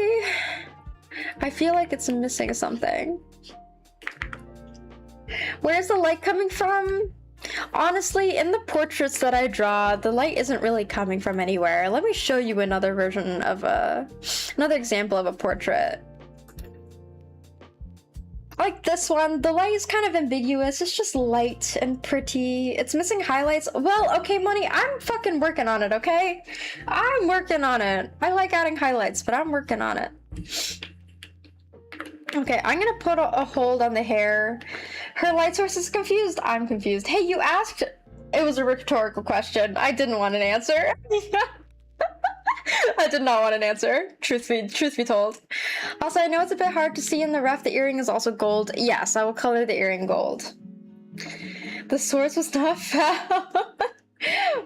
I feel like it's missing something. Where's the light coming from? Honestly, in the portraits that I draw, the light isn't really coming from anywhere. Let me show you another version of another example of a portrait. Like this one, the light is kind of ambiguous. It's just light and pretty. It's missing highlights. Well, okay, Money, I'm fucking working on it, okay? I'm working on it. I like adding highlights, but I'm working on it. Okay, I'm gonna put a hold on the hair. Her light source is confused. I'm confused. Hey, you asked. It was a rhetorical question. I didn't want an answer. I did not want an answer, truth be told. Also, I know it's a bit hard to see in the ref. The earring is also gold. Yes, I will color the earring gold. The source was not found.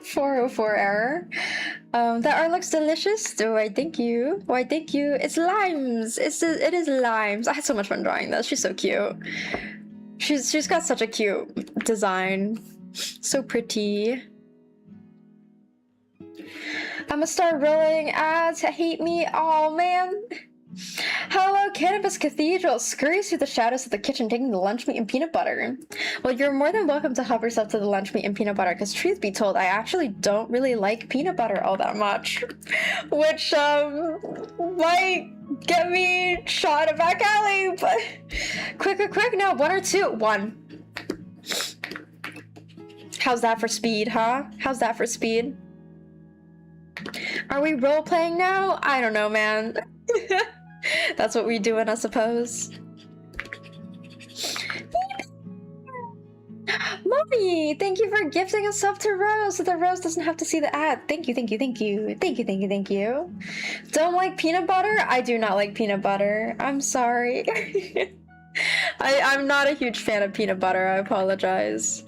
404 error. That art looks delicious. Why thank you. Why thank you. It's limes. It is limes. I had so much fun drawing this. She's so cute. She's got such a cute design. So pretty. I'ma start rolling ads. Hate me. Oh man. Hello, Cannabis Cathedral. Scurries through the shadows of the kitchen, taking the lunch meat and peanut butter. Well, you're more than welcome to help yourself to the lunch meat and peanut butter, because truth be told, I actually don't really like peanut butter all that much. Which, might get me shot at back alley, but... Quick, no, 1 or 2? 1. How's that for speed, huh? How's that for speed? Are we role-playing now? I don't know, man. That's what we doing, I suppose. Mommy, thank you for gifting a sub to Rose so that Rose doesn't have to see the ad. Thank you, thank you, thank you. Thank you, thank you, thank you. Don't like peanut butter? I do not like peanut butter. I'm sorry. I'm not a huge fan of peanut butter. I apologize.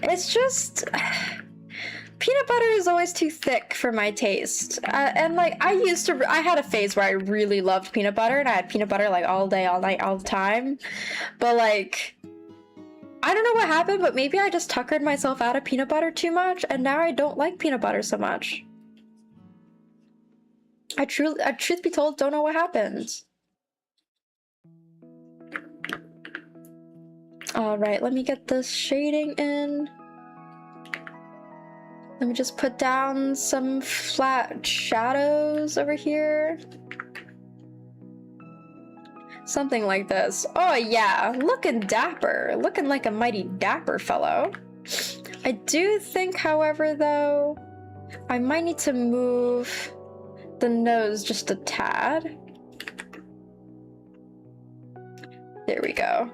It's just... Peanut butter is always too thick for my taste. And like, I had a phase where I really loved peanut butter and I had peanut butter like all day, all night, all the time. But like, I don't know what happened, but maybe I just tuckered myself out of peanut butter too much and now I don't like peanut butter so much. I truth be told, don't know what happened. All right, let me get this shading in. Let me just put down some flat shadows over here. Something like this. Oh yeah, looking dapper. Looking like a mighty dapper fellow. I do think, however, though, I might need to move the nose just a tad. There we go.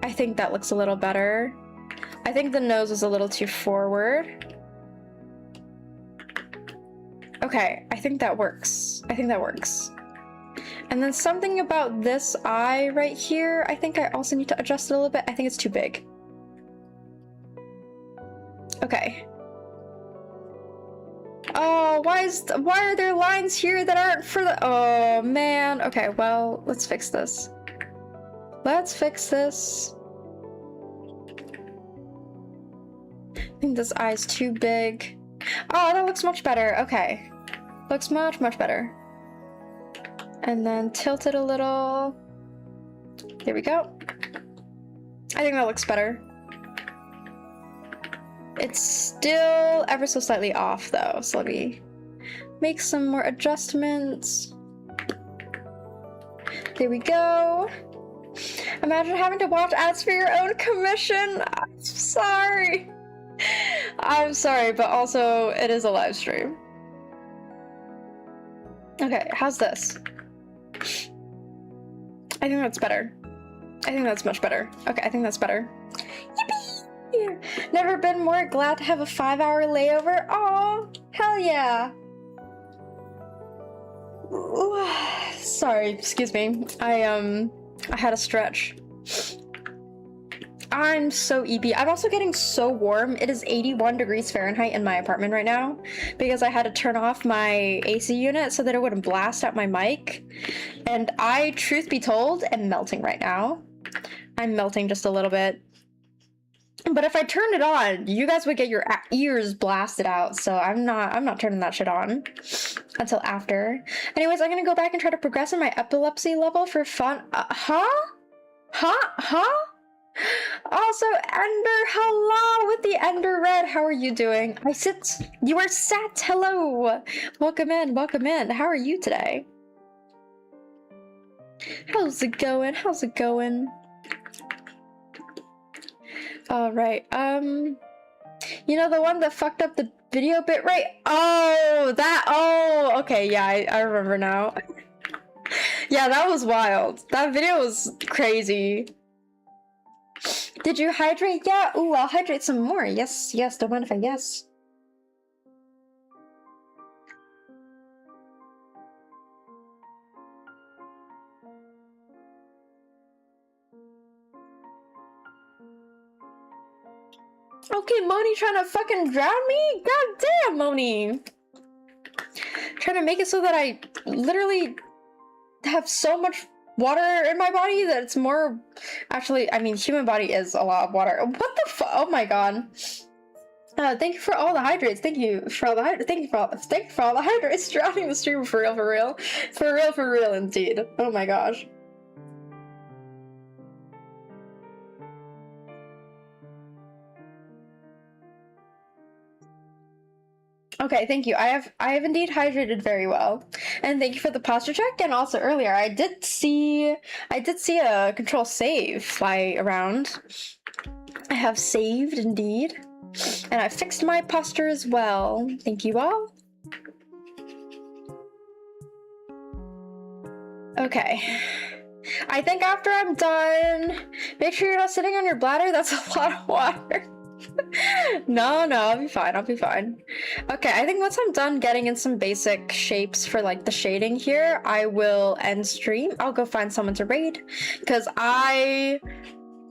I think that looks a little better. I think the nose is a little too forward. Okay, I think that works. I think that works. And then something about this eye right here, I think I also need to adjust it a little bit. I think it's too big. Okay. Oh, why are there lines here that aren't for the... Oh, man. Okay, well, let's fix this. Let's fix this. I think this eye's too big. Oh, that looks much better. Okay. Looks much, much better. And then tilt it a little. There we go. I think that looks better. It's still ever so slightly off though, so let me make some more adjustments. There we go. Imagine having to watch ads for your own commission. I'm sorry. I'm sorry, but also it is a live stream. Okay, how's this? I think that's better. I think that's much better. Okay, I think that's better. Yippee! Never been more glad to have a 5-hour layover. Aw, hell yeah. Ooh, sorry, excuse me. I had a stretch. I'm so EP. I'm also getting so warm. It is 81 degrees Fahrenheit in my apartment right now because I had to turn off my AC unit so that it wouldn't blast out my mic. And I, truth be told, am melting right now. I'm melting just a little bit. But if I turned it on, you guys would get your ears blasted out. So I'm not turning that shit on until after. Anyways, I'm gonna go back and try to progress in my epilepsy level for fun. Huh? Also, Ender, hello with the Ender Red. How are you doing? You are sat. Hello. Welcome in. Welcome in. How are you today? How's it going? How's it going? All right. You know the one that fucked up the video bitrate? Oh, that. Oh, okay. Yeah, I remember now. Yeah, that was wild. That video was crazy. Did you hydrate? Yeah. Ooh, I'll hydrate some more. Yes, yes. Don't mind if I guess. Okay, Moni trying to fucking drown me? God damn, Moni. Trying to make it so that I literally have so much water in my body that it's more... Actually, I mean, human body is a lot of water. What the fuck? Oh my god. Thank you for all the hydrates. Thank you for all the hydrates. Thank you for all the hydrates. Drowning the stream for real, for real. For real, for real indeed. Oh my gosh. Okay, thank you. I have indeed hydrated very well. And thank you for the posture check. And also earlier I did see a control save fly around. I have saved indeed. And I fixed my posture as well. Thank you all. Okay. I think after I'm done, make sure you're not sitting on your bladder. That's a lot of water. No, I'll be fine. I'll be fine. Okay, I think once I'm done getting in some basic shapes for like the shading here, I will end stream. I'll go find someone to raid because I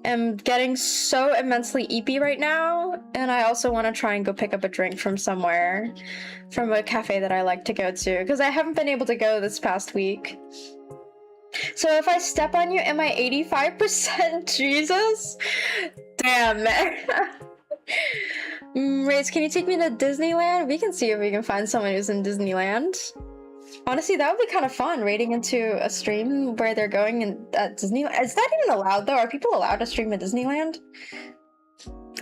am getting so immensely eepy right now, and I also want to try and go pick up a drink from somewhere, from a cafe that I like to go to, because I haven't been able to go this past week. So if I step on you, am I 85%? Jesus? Damn, man. Raids, can you take me to Disneyland? We can see if we can find someone who's in Disneyland. Honestly, that would be kind of fun, raiding into a stream where they're going at Disneyland. Is that even allowed though? Are people allowed to stream at Disneyland?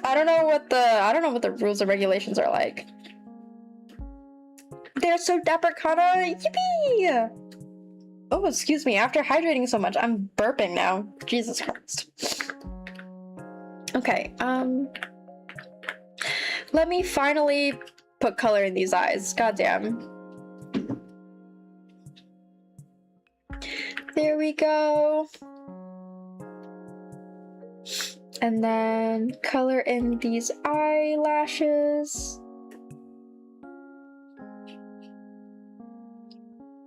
I don't know what the rules or regulations are like. They're so dapper, Kana. Yippee! Oh, excuse me. After hydrating so much, I'm burping now. Jesus Christ. Okay, let me finally put color in these eyes. Goddamn. There we go. And then color in these eyelashes.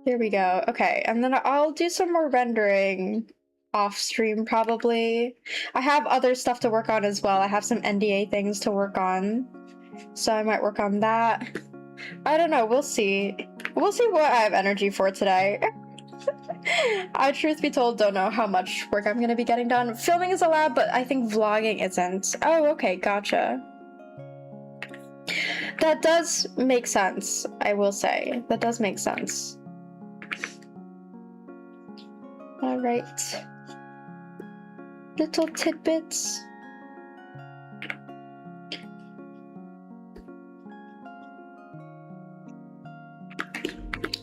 There we go. Okay, and then I'll do some more rendering off stream probably. I have other stuff to work on as well. I have some NDA things to work on, so I might work on that. I don't know, we'll see. We'll see what I have energy for today. I, truth be told, don't know how much work I'm gonna be getting done. Filming is allowed, but I think vlogging isn't. Oh, okay, gotcha. That does make sense, I will say. That does make sense. Alright. Little tidbits.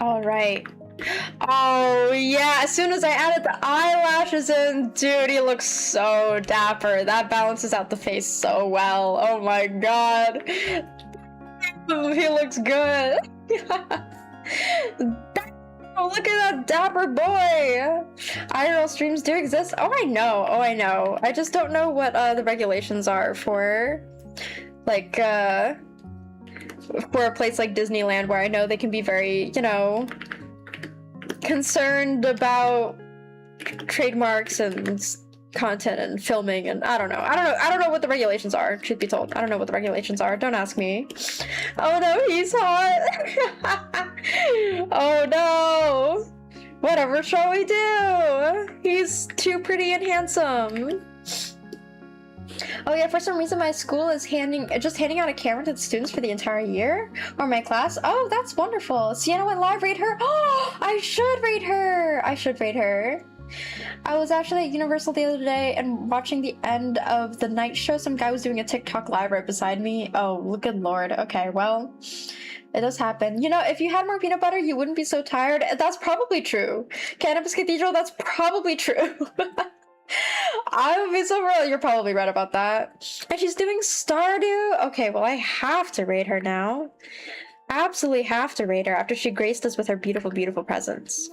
Alright. Oh yeah, as soon as I added the eyelashes in, dude, he looks so dapper. That balances out the face so well. Oh my god. He looks good. Oh, look at that dapper boy! IRL streams do exist. Oh, I know. Oh, I know. I just don't know what the regulations are for, like, for a place like Disneyland, where I know they can be very, you know, concerned about trademarks and content and filming, and I don't know what the regulations are, truth be told. I don't know what the regulations are. Don't ask me. Oh no, he's hot. Oh no. Whatever shall we do? He's too pretty and handsome. Oh yeah, for some reason my school is just handing out a camera to the students for the entire year, or my class. Oh, that's wonderful. Sienna went live. Rate her. Oh, I should rate her. I should rate her. I was actually at Universal the other day and watching the end of the night show. Some guy was doing a TikTok live right beside me. Oh, good lord. Okay, well, it does happen. You know, if you had more peanut butter, you wouldn't be so tired. That's probably true. Cannabis Cathedral, that's probably true. I would be so real. You're probably right about that. And she's doing Stardew. Okay, well, I have to rate her now. Absolutely have to rate her after she graced us with her beautiful, beautiful presence.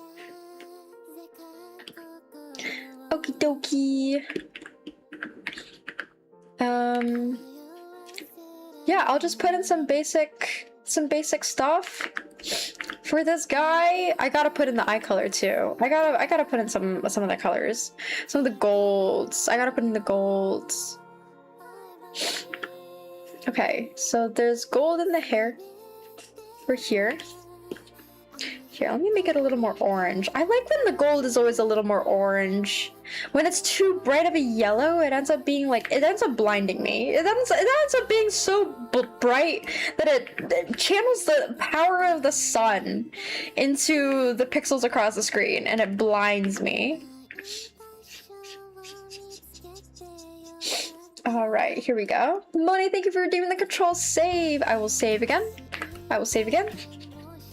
Okie dokie. Yeah, I'll just put in some basic stuff for this guy. I gotta put in the eye color too. I gotta put in some of the colors, some of the golds. I gotta put in the golds. Okay, so there's gold in the hair for here. Here, let me make it a little more orange. I like when the gold is always a little more orange. When it's too bright of a yellow, it ends up being like, it ends up blinding me. It ends up being so bright that it channels the power of the sun into the pixels across the screen, and it blinds me. Alright, here we go. Money, thank you for redeeming the control save. I will save again. I will save again.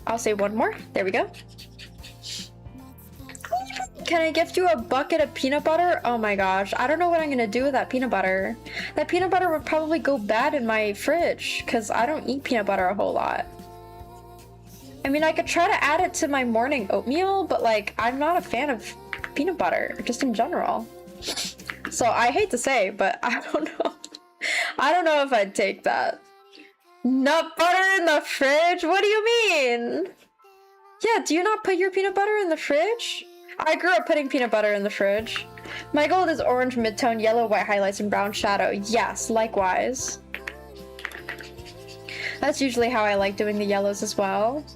I'll save one more. There we go. Can I gift you a bucket of peanut butter? Oh my gosh. I don't know what I'm gonna do with that peanut butter. That peanut butter would probably go bad in my fridge because I don't eat peanut butter a whole lot. I mean, I could try to add it to my morning oatmeal, but like, I'm not a fan of peanut butter, just in general. So I hate to say, but I don't know. I don't know if I'd take that. Nut butter in the fridge? What do you mean? Yeah, do you not put your peanut butter in the fridge? I grew up putting peanut butter in the fridge. My gold is orange midtone, yellow, white highlights, and brown shadow. Yes, likewise. That's usually how I like doing the yellows as well.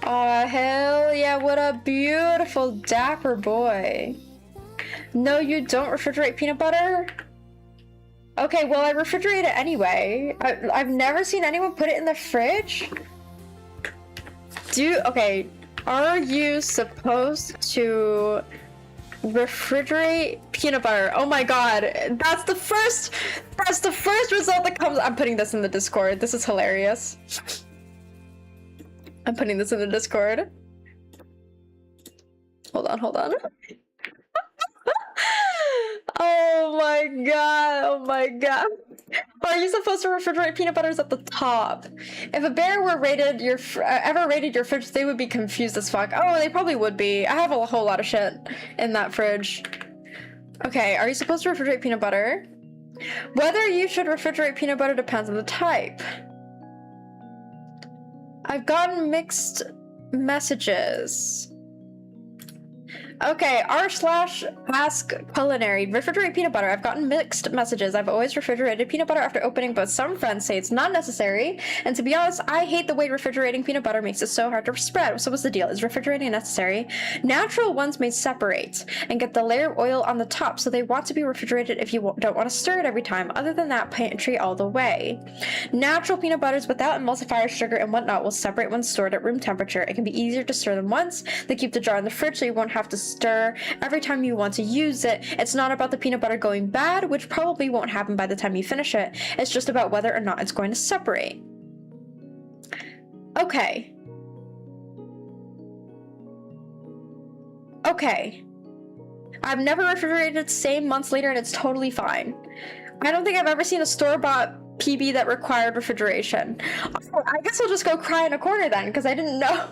Oh, hell yeah, what a beautiful dapper boy. No, you don't refrigerate peanut butter? Okay, well, I refrigerate it anyway. I've never seen anyone put it in the fridge. Okay, are you supposed to refrigerate peanut butter? Oh my god, that's the first result that comes. I'm putting this in the Discord. This is hilarious. I'm putting this in the Discord. Hold on. Oh my god. Are you supposed to refrigerate peanut butters at the top? If a bear were rated ever rated your fridge, they would be confused as fuck. Oh, they probably would be. I have a whole lot of shit in that fridge. Okay, are you supposed to refrigerate peanut butter? Whether you should refrigerate peanut butter depends on the type. I've gotten mixed messages. Okay, r/ask culinary. Refrigerate peanut butter. I've gotten mixed messages. I've always refrigerated peanut butter after opening, but some friends say it's not necessary. And to be honest, I hate the way refrigerating peanut butter makes it so hard to spread. So what's the deal? Is refrigerating necessary? Natural ones may separate and get the layer of oil on the top, so they want to be refrigerated if you don't want to stir it every time. Other than that, pantry all the way. Natural peanut butters without emulsifiers, sugar, and whatnot will separate when stored at room temperature. It can be easier to stir them once. They keep the jar in the fridge so you won't have to stir every time you want to use it. It's not about the peanut butter going bad, which probably won't happen by the time you finish it. It's just about whether or not it's going to separate. Okay. I've never refrigerated the same months later and it's totally fine. I don't think I've ever seen a store-bought PB that required refrigeration. I guess I'll just go cry in a corner then, because I didn't know.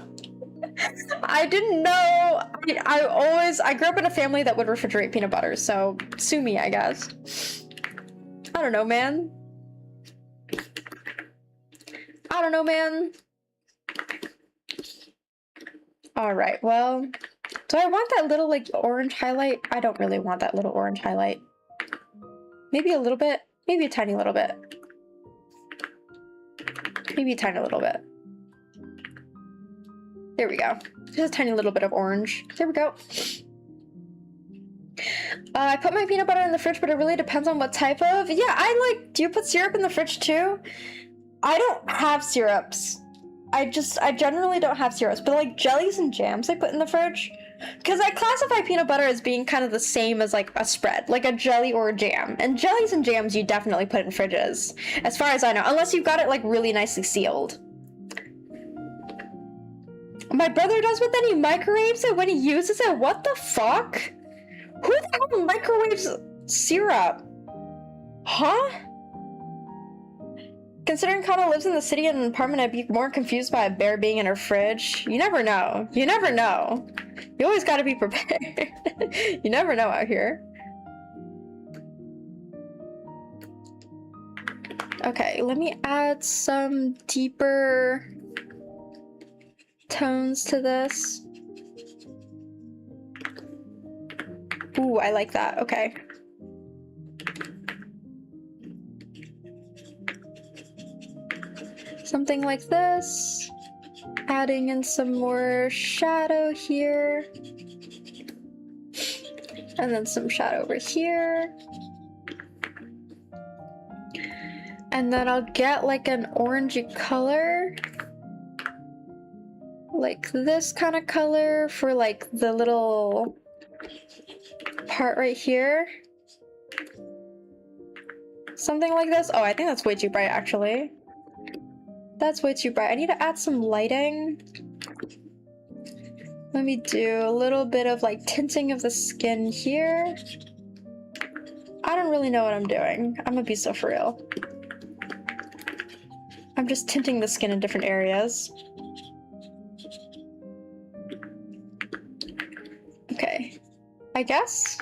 I didn't know. I grew up in a family that would refrigerate peanut butter, so sue me, I guess. I don't know, man. Alright, well, do I want that little, like, orange highlight? I don't really want that little orange highlight. Maybe a little bit. Maybe a tiny little bit. Maybe a tiny little bit. There we go. Just a tiny little bit of orange. There we go. I put my peanut butter in the fridge, but it really depends on what type of. Yeah, do you put syrup in the fridge too? I don't have syrups. I generally don't have syrups, but like jellies and jams I put in the fridge. Because I classify peanut butter as being kind of the same as like a spread, like a jelly or a jam. And jellies and jams you definitely put in fridges, as far as I know, unless you've got it like really nicely sealed. My brother does, but then he microwaves it when he uses it? What the fuck? Who the hell microwaves syrup? Huh? Considering Kana lives in the city in an apartment, I'd be more confused by a bear being in her fridge. You never know. You never know. You always gotta be prepared. You never know out here. Okay, let me add some deeper tones to this. Ooh, I like that. Okay. Something like this. Adding in some more shadow here. And then some shadow over here. And then I'll get like an orangey color. Like this kind of color for like the little part right here. Something like this. Oh, I think that's way too bright actually. That's way too bright. I need to add some lighting. Let me do a little bit of like tinting of the skin here. I don't really know what I'm doing. I'm gonna be so for real. I'm just tinting the skin in different areas. Okay, I guess.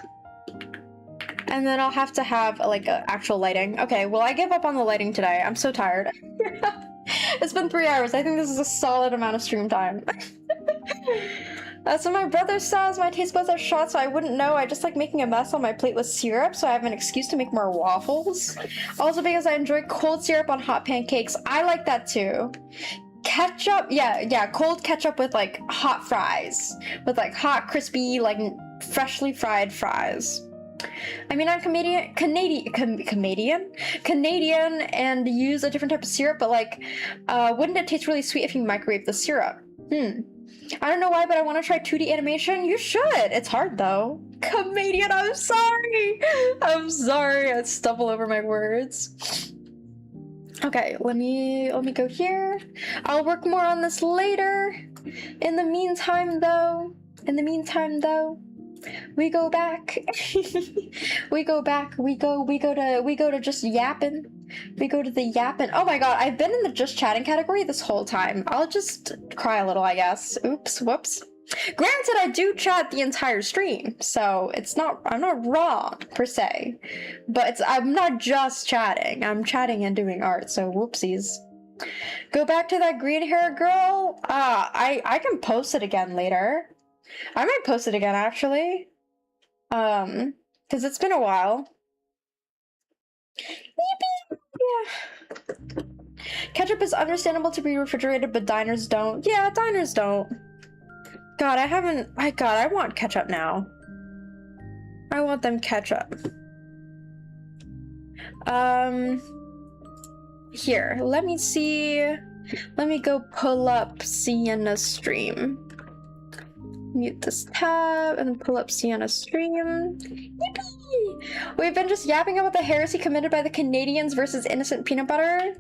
And then I'll have to have like actual lighting. Okay, well I give up on the lighting today. I'm so tired. It's been 3 hours. I think this is a solid amount of stream time. So my brother says my taste buds are shot, so I wouldn't know. I just like making a mess on my plate with syrup, so I have an excuse to make more waffles. Also because I enjoy cold syrup on hot pancakes. I like that too. Ketchup, yeah, cold ketchup with like hot fries. With like hot, crispy, like freshly fried fries. I mean, I'm Canadian and use a different type of syrup, but like, wouldn't it taste really sweet if you microwave the syrup? I don't know why, but I want to try 2D animation. You should. It's hard though. Canadian, I'm sorry. I'm sorry. I stumble over my words. Okay, let me go here. I'll work more on this later. In the meantime, though, we go back. we go to just yapping. We go to the yapping. Oh my god, I've been in the just chatting category this whole time. I'll just cry a little, I guess. Oops, whoops. Granted, I do chat the entire stream, so I'm not wrong per se, but I'm not just chatting. I'm chatting and doing art, so whoopsies. Go back to that green hair girl. I can post it again later. I might post it again actually, because it's been a while. Yeah. Ketchup is understandable to be refrigerated, but diners don't. Yeah, diners don't. God, I want ketchup now. I want them ketchup. Here, let me see. Let me go pull up Sienna's stream. Mute this tab and then pull up Sienna's stream. Yippee! We've been just yapping about the heresy committed by the Canadians versus innocent peanut butter.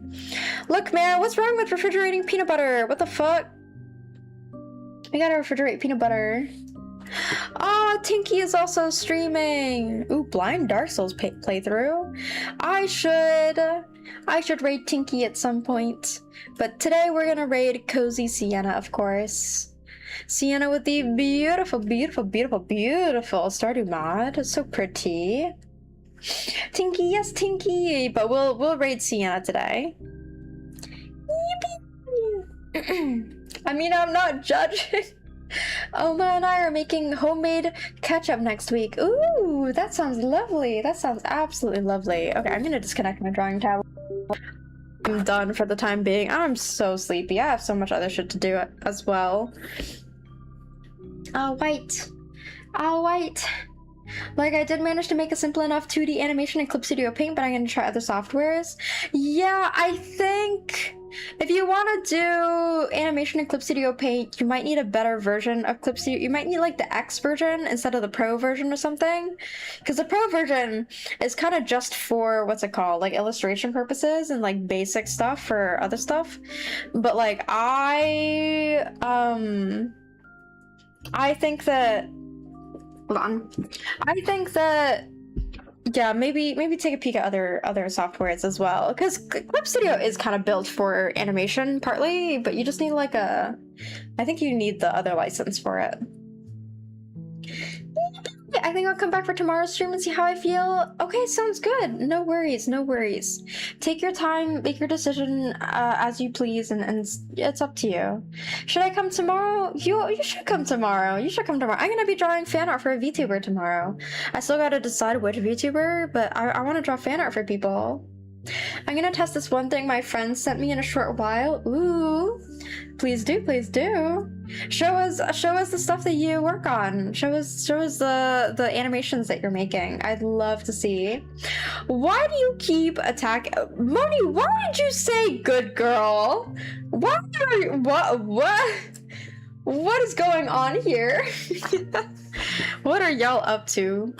Look, man, what's wrong with refrigerating peanut butter? What the fuck? We gotta refrigerate peanut butter. Oh, Tinky is also streaming. Ooh, blind Dark Souls playthrough. I should raid Tinky at some point. But today we're gonna raid Cozy Sienna, of course. Sienna with the beautiful, beautiful, beautiful, beautiful Stardew mod. It's so pretty. Tinky, yes, Tinky. But we'll raid Sienna today. Yippee! I mean, I'm not judging. Oma and I are making homemade ketchup next week. Ooh, that sounds lovely. That sounds absolutely lovely. Okay, I'm gonna disconnect my drawing tab. I'm done for the time being. I'm so sleepy. I have so much other shit to do as well. I'll wait. Like, I did manage to make a simple enough 2D animation in Clip Studio Paint, but I'm gonna try other softwares. Yeah, I think if you want to do animation in Clip Studio Paint, you might need a better version of Clip Studio. You might need like the X version instead of the Pro version or something. Because the Pro version is kind of just for, what's it called? Like illustration purposes and like basic stuff for other stuff. But like, I think that, hold on. I think that, yeah, maybe take a peek at other softwares as well, because Clip Studio is kind of built for animation partly, but you just need like I think you need the other license for it. I think I'll come back for tomorrow's stream and see how I feel. Okay, sounds good. No worries, no worries. Take your time, make your decision as you please, and it's up to you. Should I come tomorrow? You should come tomorrow. You should come tomorrow. I'm gonna be drawing fan art for a VTuber tomorrow. I still gotta decide which VTuber, but I want to draw fan art for people. I'm gonna test this one thing my friend sent me in a short while. Ooh, please do, please do. Show us the stuff that you work on. Show us the animations that you're making. I'd love to see. Why do you keep attacking Moni? Why did you say good girl? What is going on here? What are y'all up to?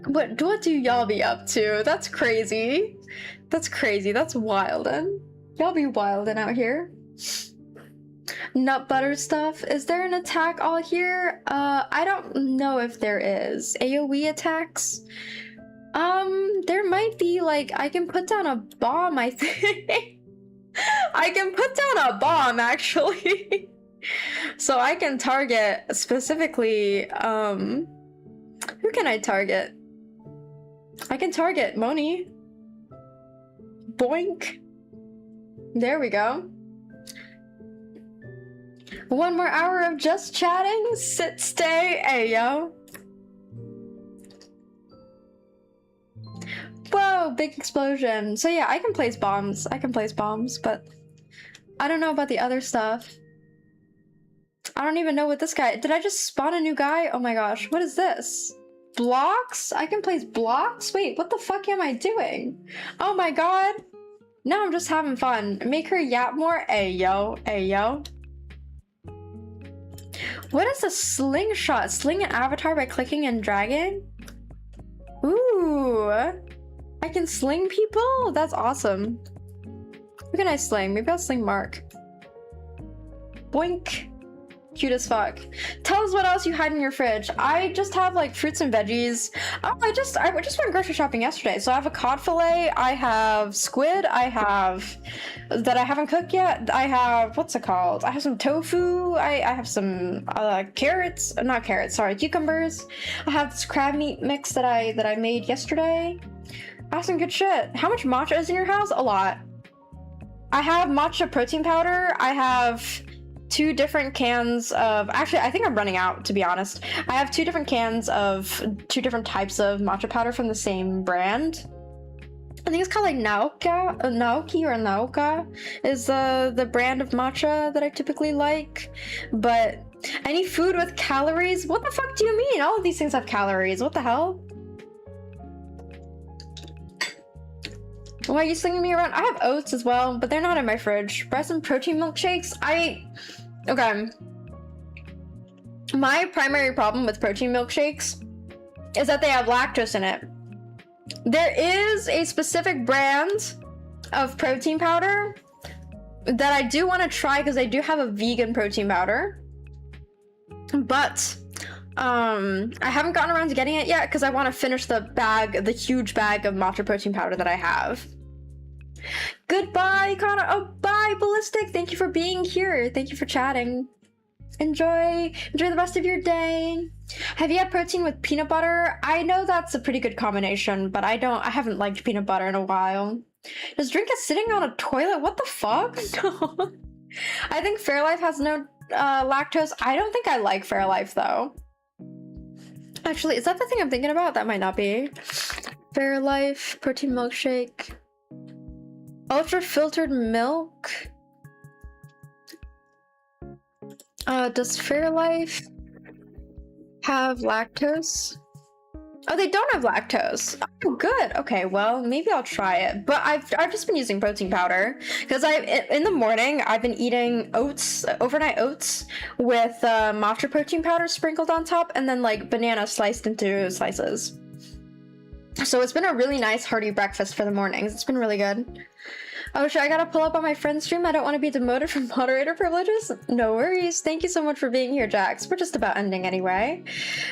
What do y'all be up to? That's crazy. That's crazy. That's wildin'. Y'all be wildin' out here. Nut butter stuff. Is there an attack all here? I don't know if there is. AoE attacks? There might be, like, I can put down a bomb, I think. I can put down a bomb, actually. So I can target specifically, who can I target? I can target Moni. Boink. There we go. 1 more hour of just chatting. Sit, stay, ayo. Whoa, big explosion. So yeah, I can place bombs. I can place bombs, but I don't know about the other stuff. I don't even know what this guy... Did I just spawn a new guy? Oh my gosh, what is this? Blocks? I can place blocks? Wait, what the fuck am I doing? Oh my god. Now I'm just having fun. Make her yap more? Ayo, ayo. What is a slingshot? Sling an avatar by clicking and dragging? Ooh. I can sling people? That's awesome. Who can I sling? Maybe I'll sling Mark. Boink. Cute as fuck. Tell us what else you hide in your fridge. I just have like fruits and veggies. Oh, I just went grocery shopping yesterday. So I have a cod fillet, I have squid, I have that I haven't cooked yet. I have, what's it called? I have some tofu. I have some carrots, not carrots, sorry, cucumbers. I have this crab meat mix that I made yesterday. I have some good shit. How much matcha is in your house? A lot. I have matcha protein powder. I have 2 different cans of, actually I think I'm running out, to be honest. I have 2 different cans of 2 different types of matcha powder from the same brand. I think it's called like Naoki or Naoka is the brand of matcha that I typically like. But any food with calories? What the fuck do you mean? All of these things have calories. What the hell? Why are you slinging me around? I have oats as well, but they're not in my fridge. Breast and protein milkshakes? Okay. My primary problem with protein milkshakes is that they have lactose in it. There is a specific brand of protein powder that I do want to try because I do have a vegan protein powder. But I haven't gotten around to getting it yet because I want to finish the huge bag of matcha protein powder that I have. Goodbye, Connor. Oh, bye, Ballistic. Thank you for being here. Thank you for chatting. Enjoy the rest of your day. Have you had protein with peanut butter? I know that's a pretty good combination, but I haven't liked peanut butter in a while. Does drink it sitting on a toilet? What the fuck? No. I think Fairlife has no lactose. I don't think I like Fairlife though. Actually, is that the thing I'm thinking about? That might not be. Fairlife protein milkshake. Ultra filtered milk. Does Fairlife have lactose? Oh, they don't have lactose. Oh, good. Okay, well, maybe I'll try it. But I've just been using protein powder because in the morning I've been eating oats, overnight oats with matcha protein powder sprinkled on top, and then like banana sliced into slices. So it's been a really nice hearty breakfast for the mornings. It's been really good. Oh shit, I gotta pull up on my friend's stream. I don't want to be demoted from moderator privileges. No worries. Thank you so much for being here, Jax. We're just about ending anyway.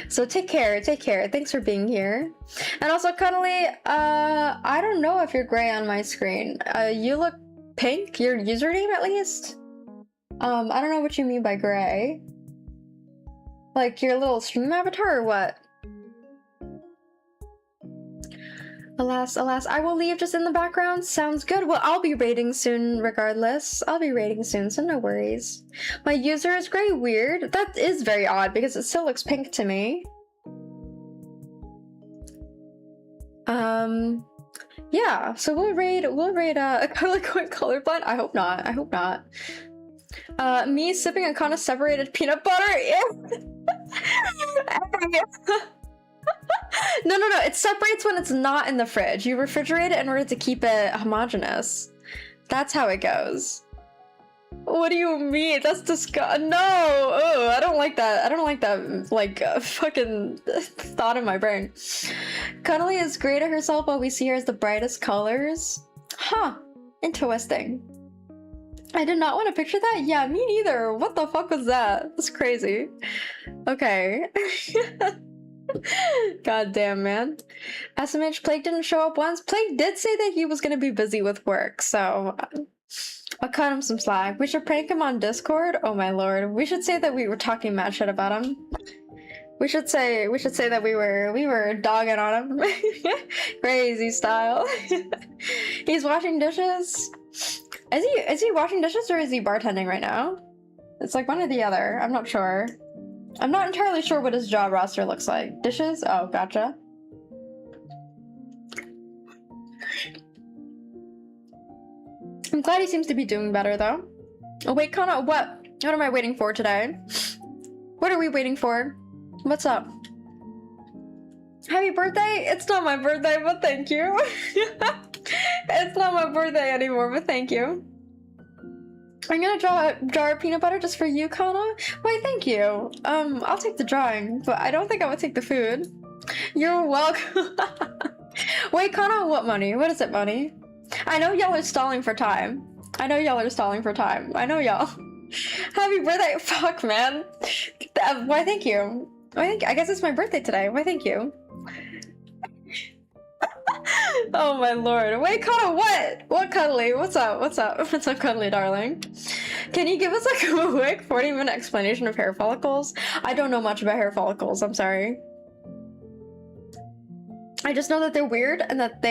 So take care, take care. Thanks for being here. And also, Cuddly, I don't know if you're gray on my screen. You look pink, your username at least. I don't know what you mean by gray. Like your little stream avatar or what? Alas, alas, I will leave just in the background. Sounds good. Well, I'll be raiding soon regardless. I'll be raiding soon, so no worries. My user is gray. Weird. That is very odd because it still looks pink to me. Yeah, so we'll raid a color going colorblind. I hope not. I hope not. Me sipping a kind of separated peanut butter. No, it separates when it's not in the fridge. You refrigerate it in order to keep it homogeneous. That's how it goes. What do you mean? That's disgusting. No! Oh, I don't like that. I don't like that, like, fucking thought in my brain. Cuddly is great at herself while we see her as the brightest colors. Huh. Interesting. I did not want to picture that? Yeah, me neither. What the fuck was that? That's crazy. Okay. God damn, man. SMH, Plague didn't show up once. Plague did say that he was gonna be busy with work, so I'll cut him some slack. We should prank him on Discord. Oh my lord. We should say that we were talking mad shit about him. We should say that we were dogging on him. Crazy style. He's washing dishes. Is he washing dishes or is he bartending right now? It's like one or the other. I'm not sure. I'm not entirely sure what his job roster looks like. Dishes? Oh, gotcha. I'm glad he seems to be doing better though. Oh wait, Kana, what am I waiting for today? What are we waiting for? What's up? Happy birthday? It's not my birthday, but thank you. It's not my birthday anymore, but thank you. I'm gonna draw a jar of peanut butter just for you, Kana. Wait, thank you. I'll take the drawing, but I don't think I would take the food. You're welcome. Wait, Kana, what money? What is it, money? I know y'all are stalling for time. I know y'all. Happy birthday! Fuck, man. Why, thank you. I guess it's my birthday today. Why, thank you. Oh my lord. Wait, Kana, what? What, Cuddly? What's up? What's up, Cuddly, darling? Can you give us like a quick 40-minute explanation of hair follicles? I don't know much about hair follicles, I'm sorry. I just know that they're weird and that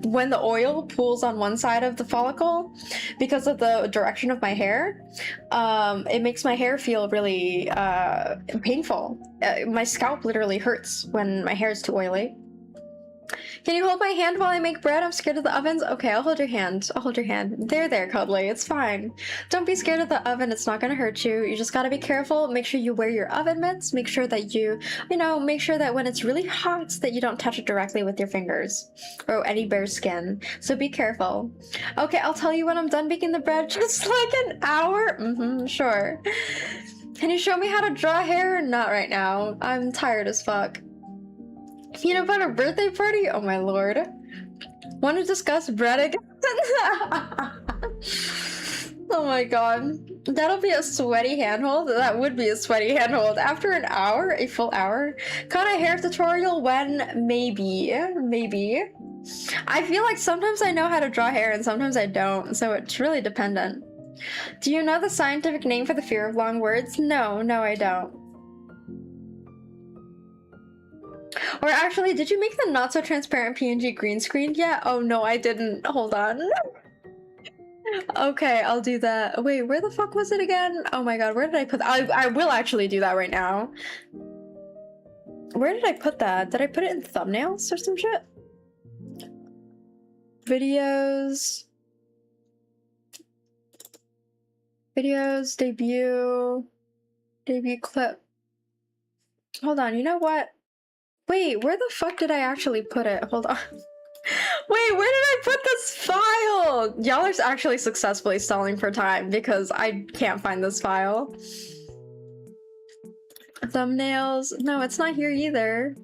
when the oil pools on one side of the follicle, because of the direction of my hair, it makes my hair feel really painful. My scalp literally hurts when my hair is too oily. Can you hold my hand while I make bread? I'm scared of the ovens. Okay, I'll hold your hand. There, Cuddly. It's fine. Don't be scared of the oven. It's not gonna hurt you. You just gotta be careful. Make sure you wear your oven mitts. Make sure that make sure that when it's really hot that you don't touch it directly with your fingers or any bare skin. So be careful. Okay, I'll tell you when I'm done baking the bread. Just like an hour? Sure. Can you show me how to draw hair? Not right now. I'm tired as fuck. Peanut butter birthday party? Oh my lord. Want to discuss bread again? Oh my god. That'll be a sweaty handhold. That would be a sweaty handhold. After an hour? A full hour? Kind of hair tutorial when? Maybe. I feel like sometimes I know how to draw hair and sometimes I don't, so it's really dependent. Do you know the scientific name for the fear of long words? No, I don't. Or actually, did you make the not so transparent PNG green screen yet? Oh no, I didn't. Hold on. Okay, I'll do that. Wait, where the fuck was it again? Oh my god, where did I put that? I will actually do that right now. Where did I put that? Did I put it in thumbnails or some shit? Videos, debut clip. Hold on, you know what? Wait, where the fuck did I actually put it? Hold on. Wait, where did I put this file? Y'all are actually successfully stalling for time because I can't find this file. Thumbnails. No, it's not here either.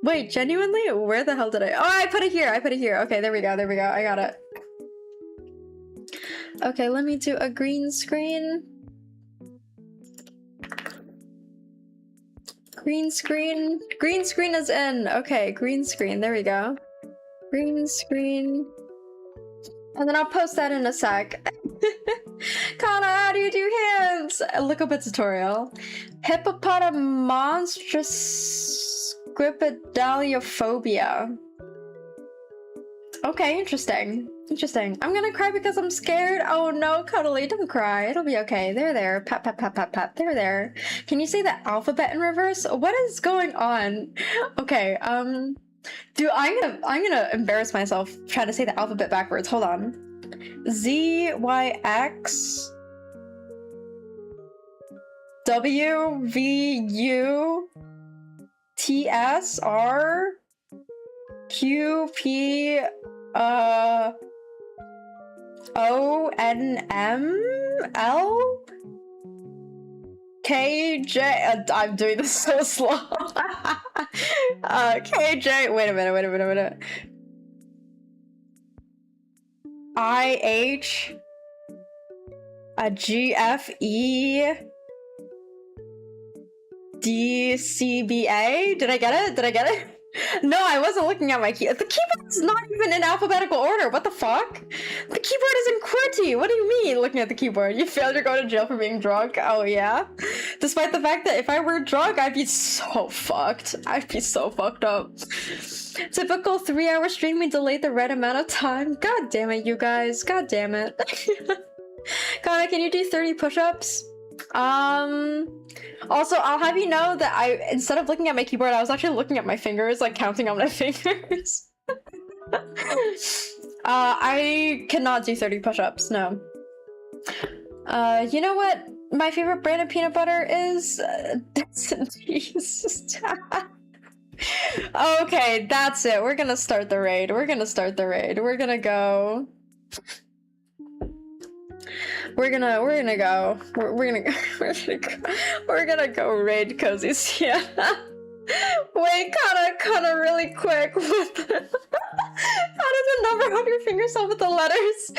Wait, genuinely? Where the hell did I? Oh, I put it here. Okay, there we go. I got it. Okay, let me do a green screen. Green screen is in. Okay, green screen. There we go. Green screen. And then I'll post that in a sec. Kana, how do you do hands? Look up a tutorial. Hippopotamonstroscripidaliophobia. Okay, interesting. I'm gonna cry because I'm scared. Oh no, Cuddly, don't cry. It'll be okay. There. Pat. There. Can you say the alphabet in reverse? What is going on? Okay, dude, I'm gonna embarrass myself trying to say the alphabet backwards. Hold on. Z, Y, X, W, V, U, T, S, R, Q, P, O, N, M, L, K, J. I'm doing this so slow. K, J. Wait a minute. I, H, G, F, E, D, DCBA? Did I get it? Did I get it? No, I wasn't looking at my key. The keyboard is not even in alphabetical order. What the fuck? The keyboard is in QWERTY. What do you mean, looking at the keyboard? You failed, you're going to jail for being drunk? Oh, yeah? Despite the fact that if I were drunk, I'd be so fucked. I'd be so fucked up. Typical 3-hour stream, we delayed the right amount of time. God damn it, you guys. God damn it. Connor, can you do 30 push-ups? Also, I'll have you know that instead of looking at my keyboard, I was actually looking at my fingers, like counting on my fingers. I cannot do 30 push-ups, no. You know what my favorite brand of peanut butter is? Jesus. Okay, that's it. We're gonna start the raid. We're gonna start the raid. We're gonna go. We're gonna go raid Cozy Sienna. Wait, kinda really quick. What the... How does a number on your finger start with the letters?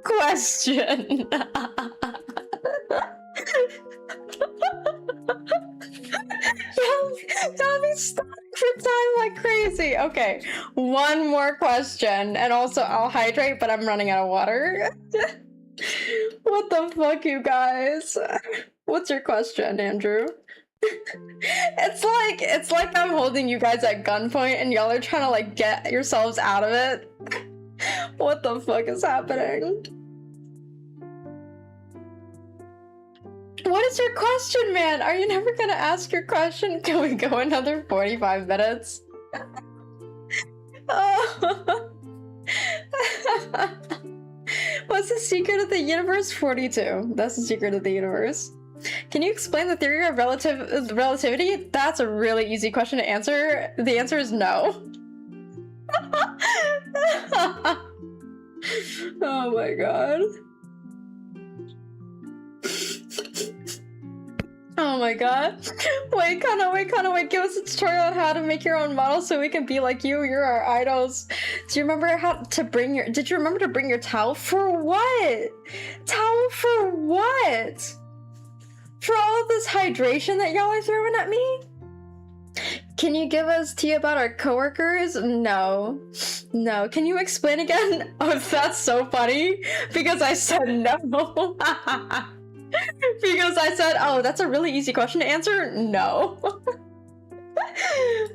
Question. Y'all be stalling for time like crazy. Okay, one more question, and also I'll hydrate, but I'm running out of water. What the fuck, you guys? What's your question, Andrew? It's like I'm holding you guys at gunpoint and y'all are trying to like get yourselves out of it. What the fuck is happening? What is your question, man? Are you never gonna ask your question? Can we go another 45 minutes? Oh. What's the secret of the universe? 42. That's the secret of the universe. Can you explain the theory of relativity? That's a really easy question to answer. The answer is no. Oh my god. Oh my god. Wait, wait, give us a tutorial on how to make your own model so we can be like you. You're our idols. Do you remember did you remember to bring your towel? For what? Towel for what? For all of this hydration that y'all are throwing at me? Can you give us tea about our coworkers? No. No. Can you explain again? Oh, that's so funny. Because I said no. Because I said, oh, that's a really easy question to answer? No.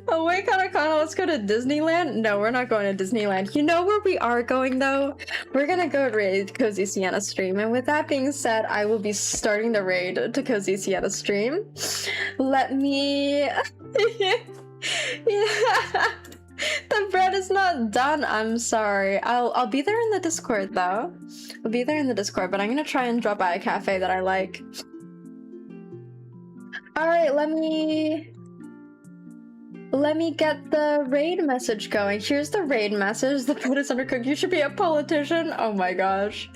Oh, wait, Kana, let's go to Disneyland? No, we're not going to Disneyland. You know where we are going, though? We're gonna go raid Cozy Sienna stream, and with that being said, I will be starting the raid to Cozy Sienna stream. Let me... Yeah. The bread is not done. I'm sorry. I'll be there in the Discord, though. I'll be there in the Discord, but I'm gonna try and drop by a cafe that I like. Alright, let me get the raid message going. Here's the raid message. The food is undercooked. You should be a politician. Oh my gosh.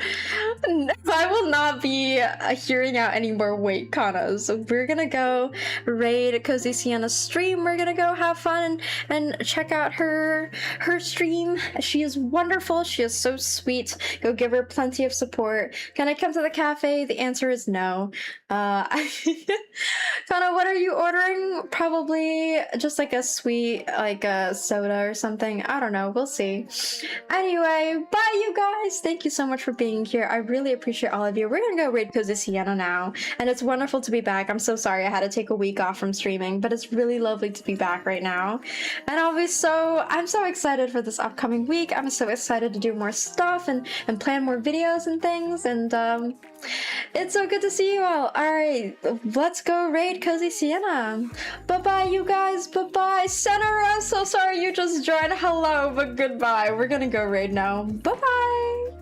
I will not be hearing out any more wait kanas. So we're gonna go raid Cozy Sienna's stream. We're gonna go have fun and check out her stream. She is wonderful. She is so sweet. Go give her plenty of support. Can I come to the cafe? The answer is no. Kana, what are you ordering? Probably just like a sweet, like a soda or something. I don't know. We'll see. Anyway, bye you guys. Thank you so much for being here. I really appreciate all of you. We're gonna go raid Cozy Sienna now, and it's wonderful to be back. I'm so sorry I had to take a week off from streaming, but it's really lovely to be back right now. And I'm so excited for this upcoming week. I'm so excited to do more stuff and plan more videos and things, and it's so good to see you all. Alright, let's go raid Cozy Sienna. Bye-bye, you guys. Bye-bye. Senna, I'm so sorry you just joined. Hello, but goodbye. We're gonna go raid now. Bye-bye.